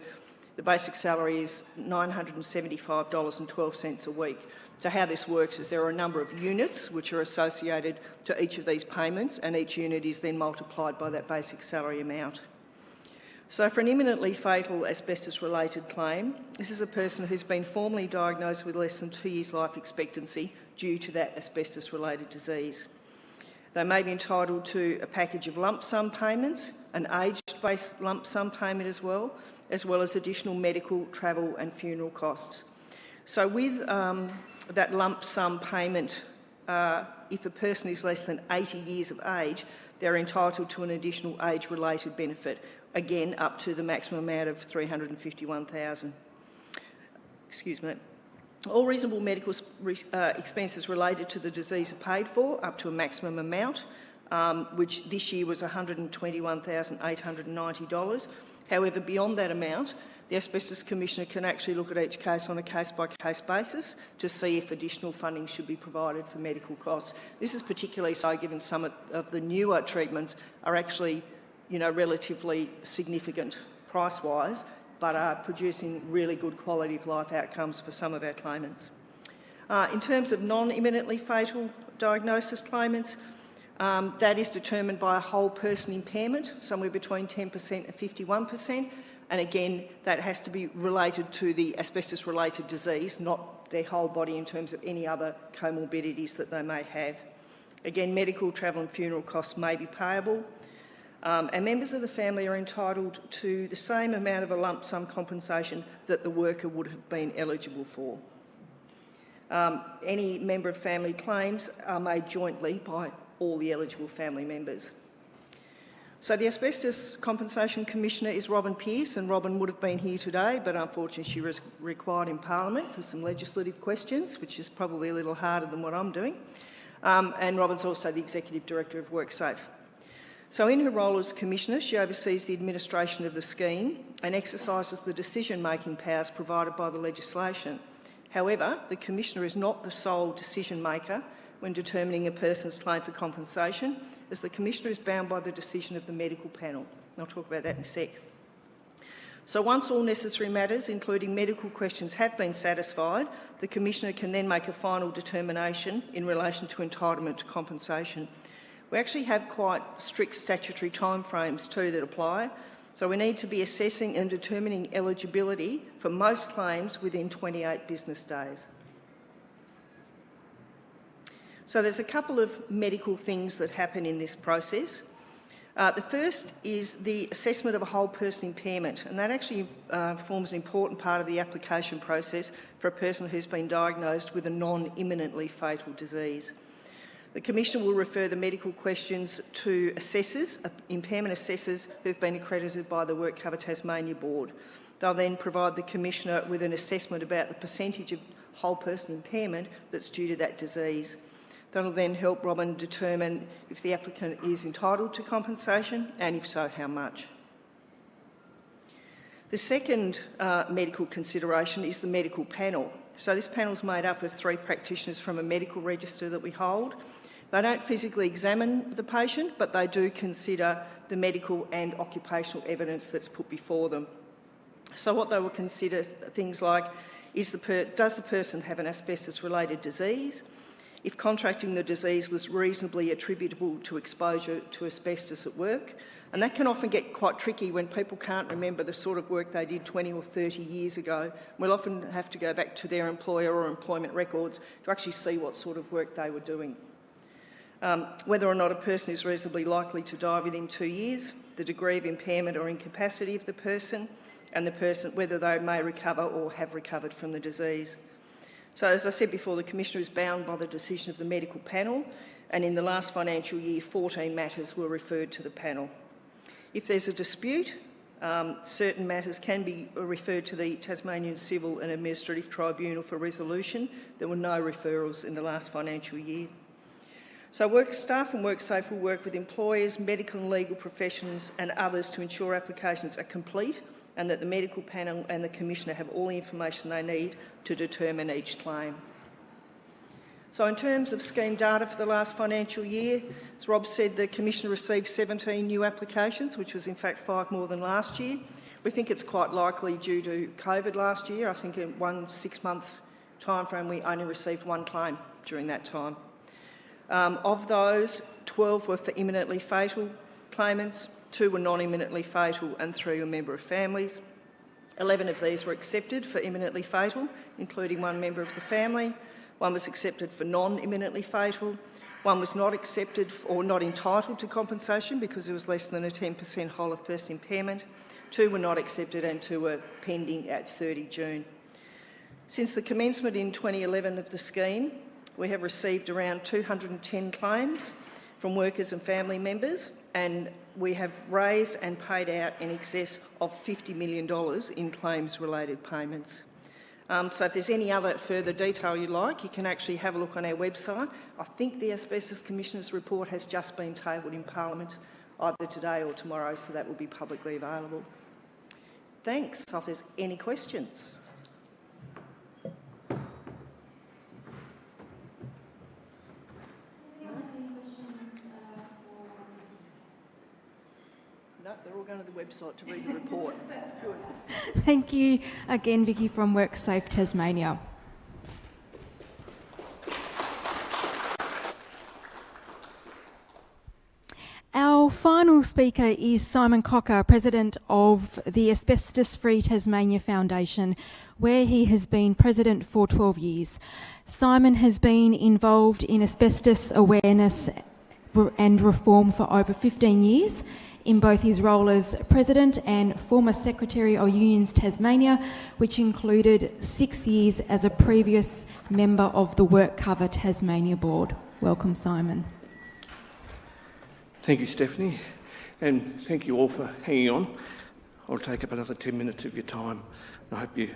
the basic salary is $975.12 a week. So how this works is there are a number of units which are associated to each of these payments, and each unit is then multiplied by that basic salary amount. So for an imminently fatal asbestos-related claim, this is a person who's been formally diagnosed with less than 2 years life expectancy due to that asbestos-related disease. They may be entitled to a package of lump sum payments, an age-based lump sum payment as well as additional medical, travel and funeral costs. So with that lump sum payment, if a person is less than 80 years of age, they're entitled to an additional age-related benefit, again up to the maximum amount of $351,000. Excuse me. All reasonable medical expenses related to the disease are paid for up to a maximum amount, which this year was $121,890. However, beyond that amount, the Asbestos Commissioner can actually look at each case on a case-by-case basis to see if additional funding should be provided for medical costs. This is particularly so given some of the newer treatments are actually, relatively significant price-wise, but are producing really good quality of life outcomes for some of our claimants. In terms of non-imminently fatal diagnosis claimants, that is determined by a whole person impairment, somewhere between 10% and 51%. And again, that has to be related to the asbestos-related disease, not their whole body in terms of any other comorbidities that they may have. Again, medical, travel and funeral costs may be payable. and members of the family are entitled to the same amount of a lump sum compensation that the worker would have been eligible for. Any member of family claims are made jointly by all the eligible family members. So the Asbestos Compensation Commissioner is Robin Pearce, and Robin would have been here today, but unfortunately she was required in Parliament for some legislative questions, which is probably a little harder than what I'm doing. And Robin's also the Executive Director of WorkSafe. So in her role as Commissioner, she oversees the administration of the scheme and exercises the decision-making powers provided by the legislation. However, the Commissioner is not the sole decision-maker when determining a person's claim for compensation, as the Commissioner is bound by the decision of the medical panel. I'll talk about that in a sec. So once all necessary matters, including medical questions, have been satisfied, the Commissioner can then make a final determination in relation to entitlement to compensation. We actually have quite strict statutory timeframes too that apply, so we need to be assessing and determining eligibility for most claims within 28 business days. So there's a couple of medical things that happen in this process. The first is the assessment of a whole person impairment, and that actually forms an important part of the application process for a person who's been diagnosed with a non-imminently fatal disease. The Commissioner will refer the medical questions to assessors, impairment assessors who've been accredited by the WorkCover Tasmania Board. They'll then provide the Commissioner with an assessment about the percentage of whole person impairment that's due to that disease. That'll then help Robin determine if the applicant is entitled to compensation, and if so, how much. The second medical consideration is the medical panel. So this panel is made up of 3 practitioners from a medical register that we hold. They don't physically examine the patient, but they do consider the medical and occupational evidence that's put before them. So what they will consider things like, does the person have an asbestos-related disease? If contracting the disease was reasonably attributable to exposure to asbestos at work. And that can often get quite tricky when people can't remember the sort of work they did 20 or 30 years ago. We'll often have to go back to their employer or employment records to actually see what sort of work they were doing. Whether or not a person is reasonably likely to die within 2 years, the degree of impairment or incapacity of the person, and whether they may recover or have recovered from the disease. So, as I said before, the Commissioner is bound by the decision of the medical panel, and in the last financial year, 14 matters were referred to the panel. If there's a dispute, certain matters can be referred to the Tasmanian Civil and Administrative Tribunal for resolution. There were no referrals in the last financial year. So staff and WorkSafe will work with employers, medical and legal professions and others to ensure applications are complete and that the medical panel and the Commissioner have all the information they need to determine each claim. So in terms of scheme data for the last financial year, as Rob said, the Commissioner received 17 new applications, which was in fact 5 more than last year. We think it's quite likely due to COVID last year. I think in 1 6-month timeframe we only received 1 claim during that time. Of those, 12 were for imminently fatal claimants, 2 were non-imminently fatal and 3 were member of families. 11 of these were accepted for imminently fatal, including 1 member of the family. 1 was accepted for non-imminently fatal. 1 was not accepted or not entitled to compensation because there was less than a 10% whole of person impairment. 2 were not accepted and 2 were pending at 30 June. Since the commencement in 2011 of the scheme, we have received around 210 claims from workers and family members, and we have raised and paid out in excess of $50 million in claims-related payments. So if there's any other further detail you'd like, you can actually have a look on our website. I think the Asbestos Commissioner's report has just been tabled in Parliament either today or tomorrow, so that will be publicly available. Thanks. So if there's any questions. No, they're all going to the website to read the report. That's good.
Thank you again, Vicky from WorkSafe Tasmania. Our final speaker is Simon Cocker, President of the Asbestos Free Tasmania Foundation, where he has been President for 12 years. Simon has been involved in asbestos awareness and reform for over 15 years. in both his role as President and former Secretary of Unions Tasmania, which included 6 years as a previous member of the WorkCover Tasmania Board. Welcome, Simon.
Thank you, Stephanie, and thank you all for hanging on. I'll take up another 10 minutes of your time. I hope you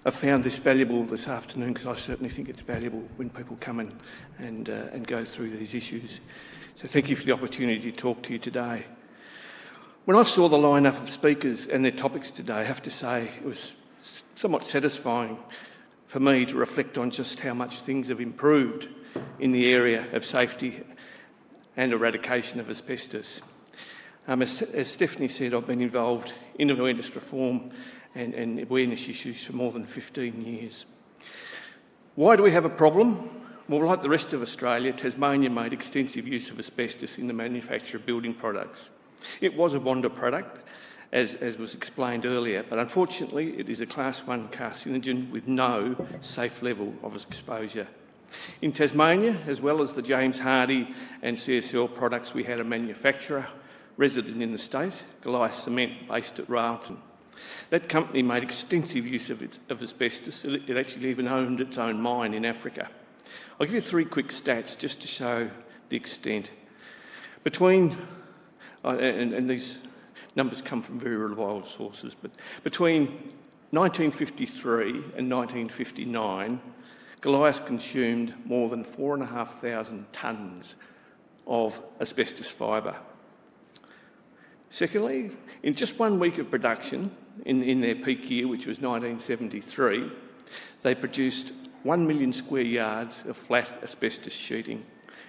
have found this valuable this afternoon, because I certainly think it's valuable when people come in and go through these issues. So thank you for the opportunity to talk to you today. When I saw the lineup of speakers and their topics today, I have to say it was somewhat satisfying for me to reflect on just how much things have improved in the area of safety and eradication of asbestos. As Stephanie said, I've been involved in awareness reform and awareness issues for more than 15 years. Why do we have a problem? Well, like the rest of Australia, Tasmania made extensive use of asbestos in the manufacture of building products. It was a Wanda product, as was explained earlier, but unfortunately it is a Class 1 carcinogen with no safe level of exposure. In Tasmania, as well as the James Hardie and CSL products, we had a manufacturer resident in the state, Goliath Cement, based at Railton. That company made extensive use of asbestos. It actually even owned its own mine in Africa. I'll give you 3 quick stats just to show the extent. And these numbers come from very reliable sources, but between 1953 and 1959, Goliath consumed more than 4,500 tonnes of asbestos fibre. Secondly, in just 1 week of production, in their peak year, which was 1973, they produced 1 million square yards of flat asbestos sheeting.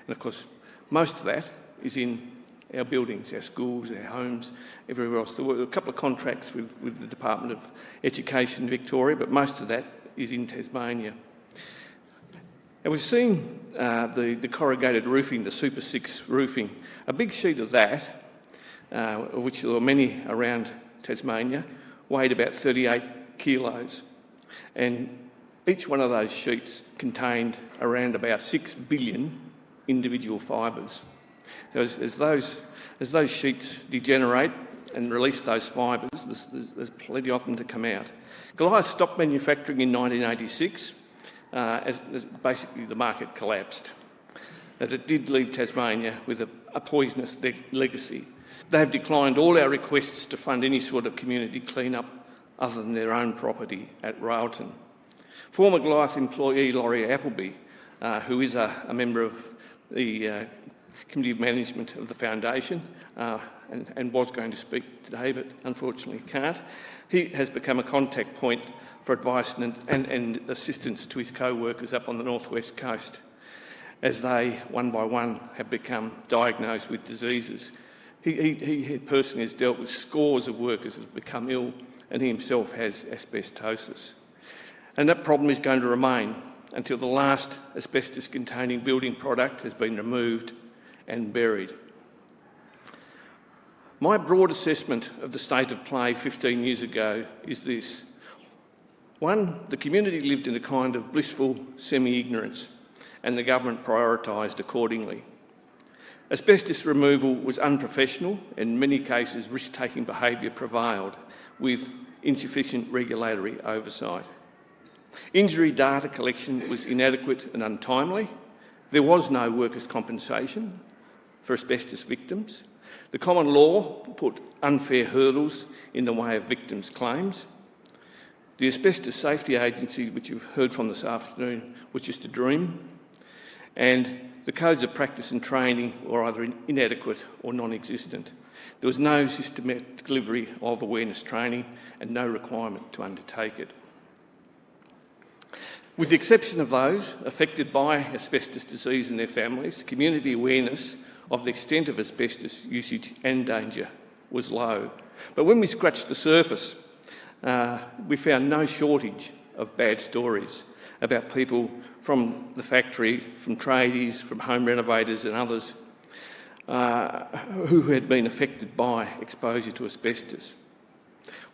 And of course, most of that is in our buildings, our schools, our homes, everywhere else. There were a couple of contracts with the Department of Education in Victoria, but most of that is in Tasmania. And we've seen the corrugated roofing, the Super 6 roofing. A big sheet of that, of which there were many around Tasmania, weighed about 38 kilos. And each one of those sheets contained around about 6 billion individual fibres. So as those sheets degenerate and release those fibres, there's plenty of them to come out. Goliath stopped manufacturing in 1986 as basically the market collapsed. But it did leave Tasmania with a poisonous legacy. They have declined all our requests to fund any sort of community clean-up other than their own property at Railton. Former Goliath employee Laurie Appleby, who is a member of the Committee of Management of the Foundation and was going to speak today but unfortunately can't, he has become a contact point for advice and assistance to his co-workers up on the northwest coast as they, one by one, have become diagnosed with diseases. He personally has dealt with scores of workers that have become ill, and he himself has asbestosis. And that problem is going to remain until the last asbestos-containing building product has been removed and buried. My broad assessment of the state of play 15 years ago is this. 1, the community lived in a kind of blissful semi-ignorance, and the government prioritised accordingly. Asbestos removal was unprofessional, and in many cases risk-taking behaviour prevailed, with insufficient regulatory oversight. Injury data collection was inadequate and untimely. There was no workers' compensation for asbestos victims. The common law put unfair hurdles in the way of victims' claims. The Asbestos Safety Agency, which you've heard from this afternoon, was just a dream. And the codes of practice and training were either inadequate or non-existent. There was no systematic delivery of awareness training and no requirement to undertake it. With the exception of those affected by asbestos disease and their families, community awareness of the extent of asbestos usage and danger was low. But when we scratched the surface, we found no shortage of bad stories about people from the factory, from tradies, from home renovators and others who had been affected by exposure to asbestos.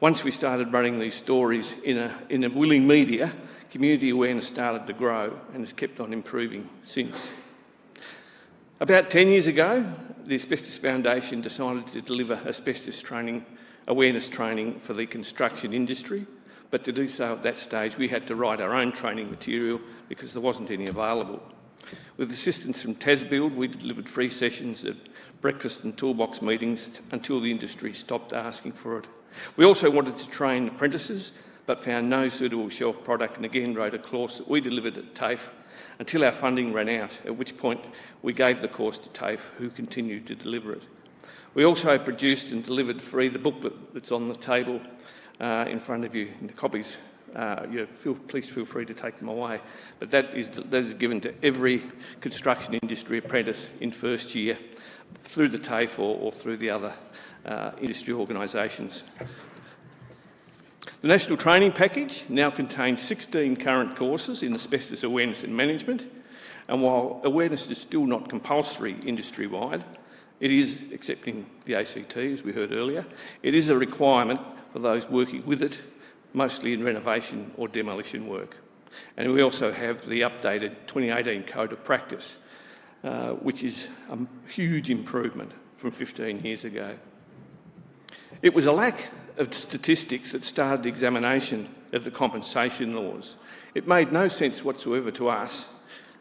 Once we started running these stories in a willing media, community awareness started to grow and has kept on improving since. About 10 years ago, the Asbestos Foundation decided to deliver asbestos training, awareness training for the construction industry, but to do so at that stage we had to write our own training material because there wasn't any available. With assistance from TasBuild, we delivered free sessions at breakfast and toolbox meetings until the industry stopped asking for it. We also wanted to train apprentices, but found no suitable shelf product, and again wrote a course that we delivered at TAFE until our funding ran out, at which point we gave the course to TAFE, who continued to deliver it. We also produced and delivered free the booklet that's on the table in front of you in the copies. Please feel free to take them away. But that is given to every construction industry apprentice in first year through the TAFE or through the other industry organisations. The National Training Package now contains 16 current courses in asbestos awareness and management, and while awareness is still not compulsory industry-wide, it is, excepting the ACT, as we heard earlier, it is a requirement for those working with it, mostly in renovation or demolition work. And we also have the updated 2018 Code of Practice, which is a huge improvement from 15 years ago. It was a lack of statistics that started the examination of the compensation laws. It made no sense whatsoever to us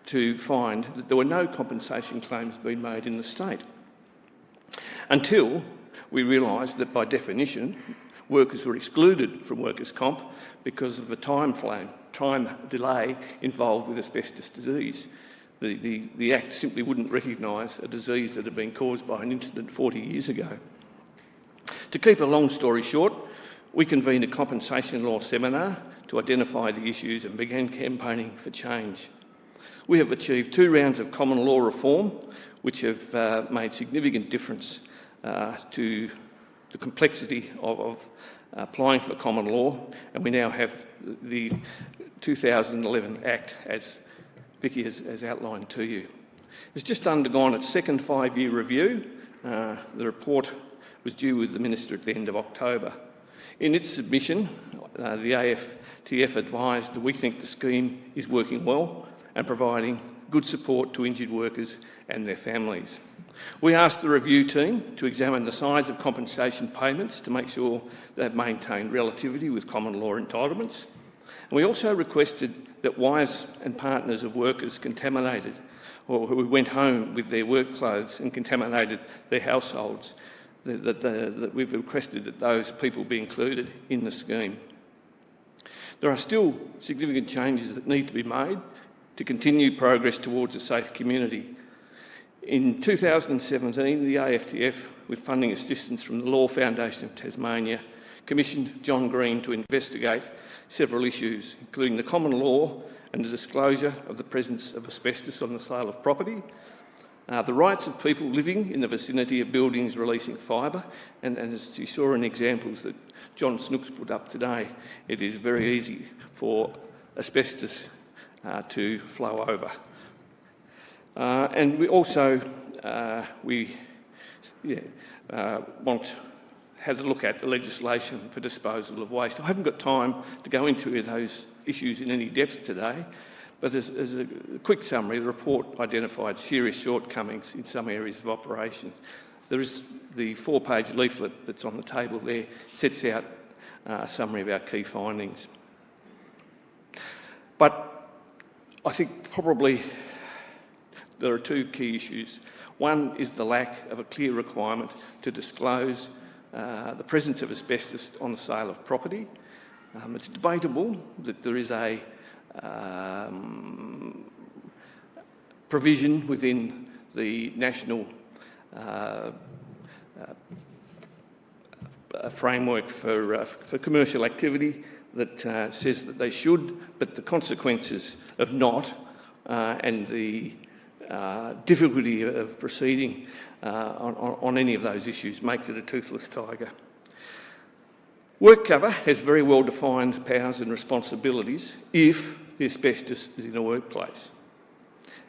to find that there were no compensation claims being made in the state, until we realised that by definition workers were excluded from workers' comp because of the time delay involved with asbestos disease. The Act simply wouldn't recognise a disease that had been caused by an incident 40 years ago. To keep a long story short, we convened a compensation law seminar to identify the issues and began campaigning for change. We have achieved 2 rounds of common law reform, which have made significant difference to the complexity of applying for common law, and we now have the 2011 Act, as Vicky has outlined to you. It's just undergone its second 5-year review. The report was due with the Minister at the end of October. In its submission, the AFTF advised that we think the scheme is working well and providing good support to injured workers and their families. We asked the review team to examine the size of compensation payments to make sure they've maintained relativity with common law entitlements. And we also requested that wives and partners of workers contaminated or who went home with their work clothes and contaminated their households, that we've requested that those people be included in the scheme. There are still significant changes that need to be made to continue progress towards a safe community. In 2017, the AFTF, with funding assistance from the Law Foundation of Tasmania, commissioned John Green to investigate several issues, including the common law and the disclosure of the presence of asbestos on the sale of property, the rights of people living in the vicinity of buildings releasing fibre, and as you saw in examples that John Snooks put up today, it is very easy for asbestos to flow over. And we also had a look at the legislation for disposal of waste. I haven't got time to go into those issues in any depth today, but as a quick summary, the report identified serious shortcomings in some areas of operation. There is the 4-page leaflet that's on the table there, sets out a summary of our key findings. But I think probably there are 2 key issues. One is the lack of a clear requirement to disclose the presence of asbestos on the sale of property. It's debatable that there is a provision within the national framework for commercial activity that says that they should, but the consequences of not and the difficulty of proceeding on any of those issues makes it a toothless tiger. Work cover has very well defined powers and responsibilities if the asbestos is in a workplace.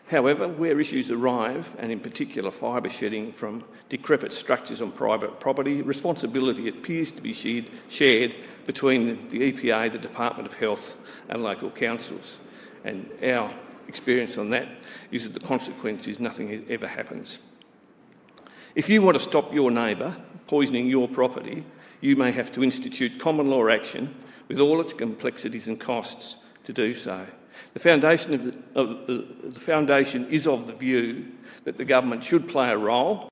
However, where issues arrive, and in particular fibre shedding from decrepit structures on private property, responsibility appears to be shared between the EPA, the Department of Health and local councils. And our experience on that is that the consequence is nothing ever happens. If you want to stop your neighbour poisoning your property, you may have to institute common law action with all its complexities and costs to do so. The foundation is of the view that the government should play a role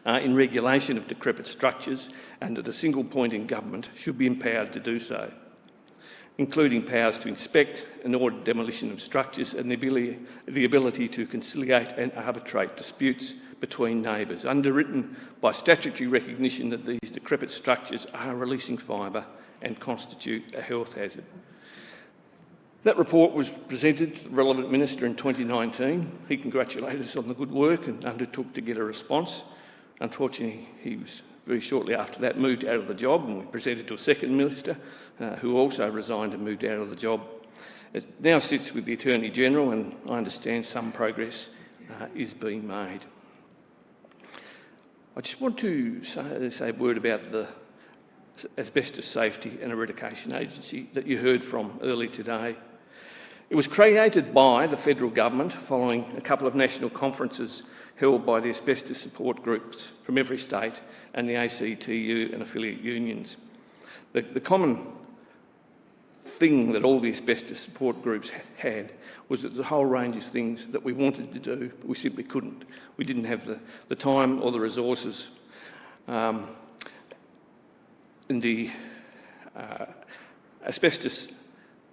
in regulation of decrepit structures, and that a single point in government should be empowered to do so, including powers to inspect and order demolition of structures and the ability to conciliate and arbitrate disputes between neighbours, underwritten by statutory recognition that these decrepit structures are releasing fibre and constitute a health hazard. That report was presented to the relevant minister in 2019. He congratulated us on the good work and undertook to get a response. Unfortunately, he was very shortly after that moved out of the job, and we presented to a second minister who also resigned and moved out of the job. It now sits with the Attorney-General, and I understand some progress is being made. I just want to say a word about the Asbestos Safety and Eradication Agency that you heard from earlier today. It was created by the federal government following a couple of national conferences held by the asbestos support groups from every state and the ACTU and affiliate unions. The common thing that all the asbestos support groups had was that there's a whole range of things that we wanted to do, but we simply couldn't. We didn't have the time or the resources. And the Asbestos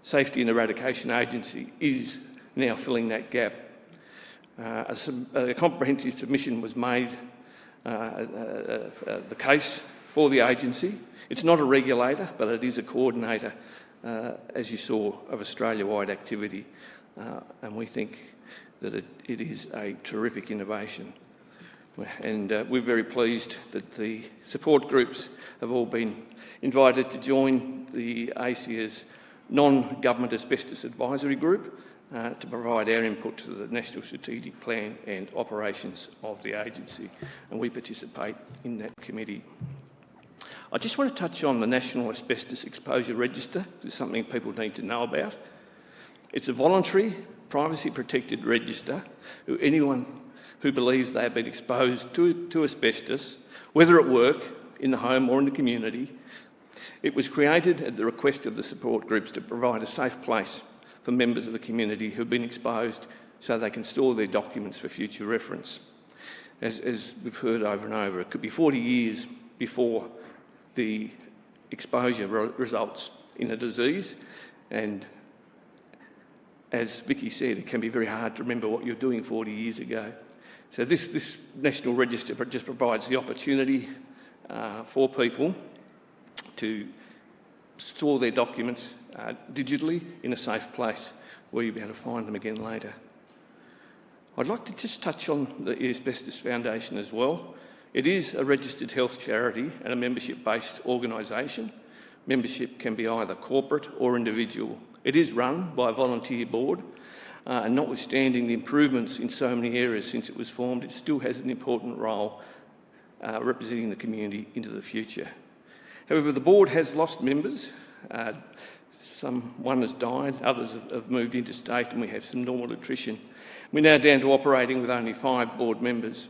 Safety and Eradication Agency is now filling that gap. A comprehensive submission was made, the case for the agency. It's not a regulator, but it is a coordinator, as you saw, of Australia-wide activity. And we think that it is a terrific innovation. And we're very pleased that the support groups have all been invited to join the ASIA's non-government asbestos advisory group to provide our input to the National Strategic Plan and operations of the agency, and we participate in that committee. I just want to touch on the National Asbestos Exposure Register. It's something people need to know about. It's a voluntary, privacy-protected register. Anyone who believes they have been exposed to asbestos, whether at work, in the home or in the community. It was created at the request of the support groups to provide a safe place for members of the community who have been exposed so they can store their documents for future reference. As we've heard over and over, it could be 40 years before the exposure results in a disease, and as Vicky said, it can be very hard to remember what you're doing 40 years ago. So this National Register just provides the opportunity for people to store their documents digitally in a safe place where you'll be able to find them again later. I'd like to just touch on the Asbestos Foundation as well. It is a registered health charity and a membership-based organisation. Membership can be either corporate or individual. It is run by a volunteer board, and notwithstanding the improvements in so many areas since it was formed, it still has an important role representing the community into the future. However, the board has lost members. One has died, others have moved interstate, and we have some normal attrition. We're now down to operating with only 5 board members.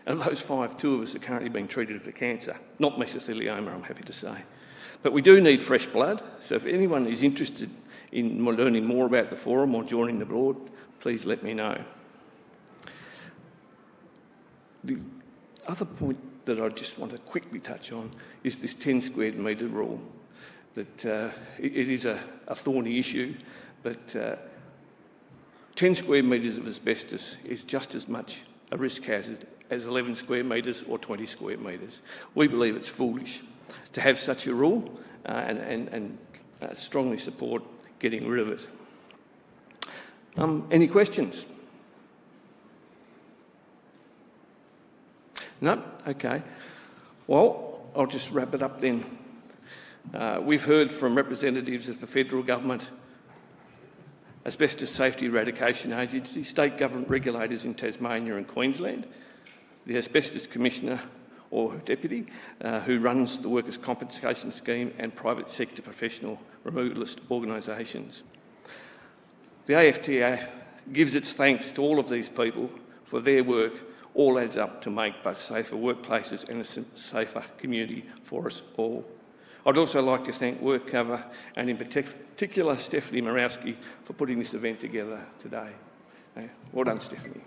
And of those 5, 2 of us are currently being treated for cancer, not mesothelioma, I'm happy to say. But we do need fresh blood, so if anyone is interested in learning more about the forum or joining the board, please let me know. The other point that I just want to quickly touch on is this 10 square metre rule. That it is a thorny issue, but 10 square metres of asbestos is just as much a risk hazard as 11 square metres or 20 square metres. We believe it's foolish to have such a rule and strongly support getting rid of it. Any questions? No? Okay. Well, I'll just wrap it up then. We've heard from representatives of the federal government, Asbestos Safety Eradication Agency, state government regulators in Tasmania and Queensland, the Asbestos Commissioner or Deputy, who runs the Workers' Compensation Scheme, and private sector professional removalist organisations. The AFTA gives its thanks to all of these people for their work. All adds up to make both safer workplaces and a safer community for us all. I'd also like to thank WorkCover and in particular Stephanie Morawski for putting this event together today. Well done, Stephanie.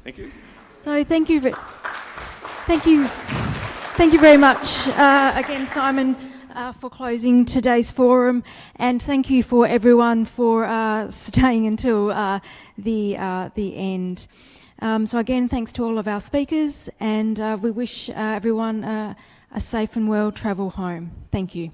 Thank you.
So thank you very much again, Simon, for closing today's forum, and thank you for everyone for staying until the end. So again, thanks to all of our speakers, and we wish everyone a safe and well travel home. Thank you.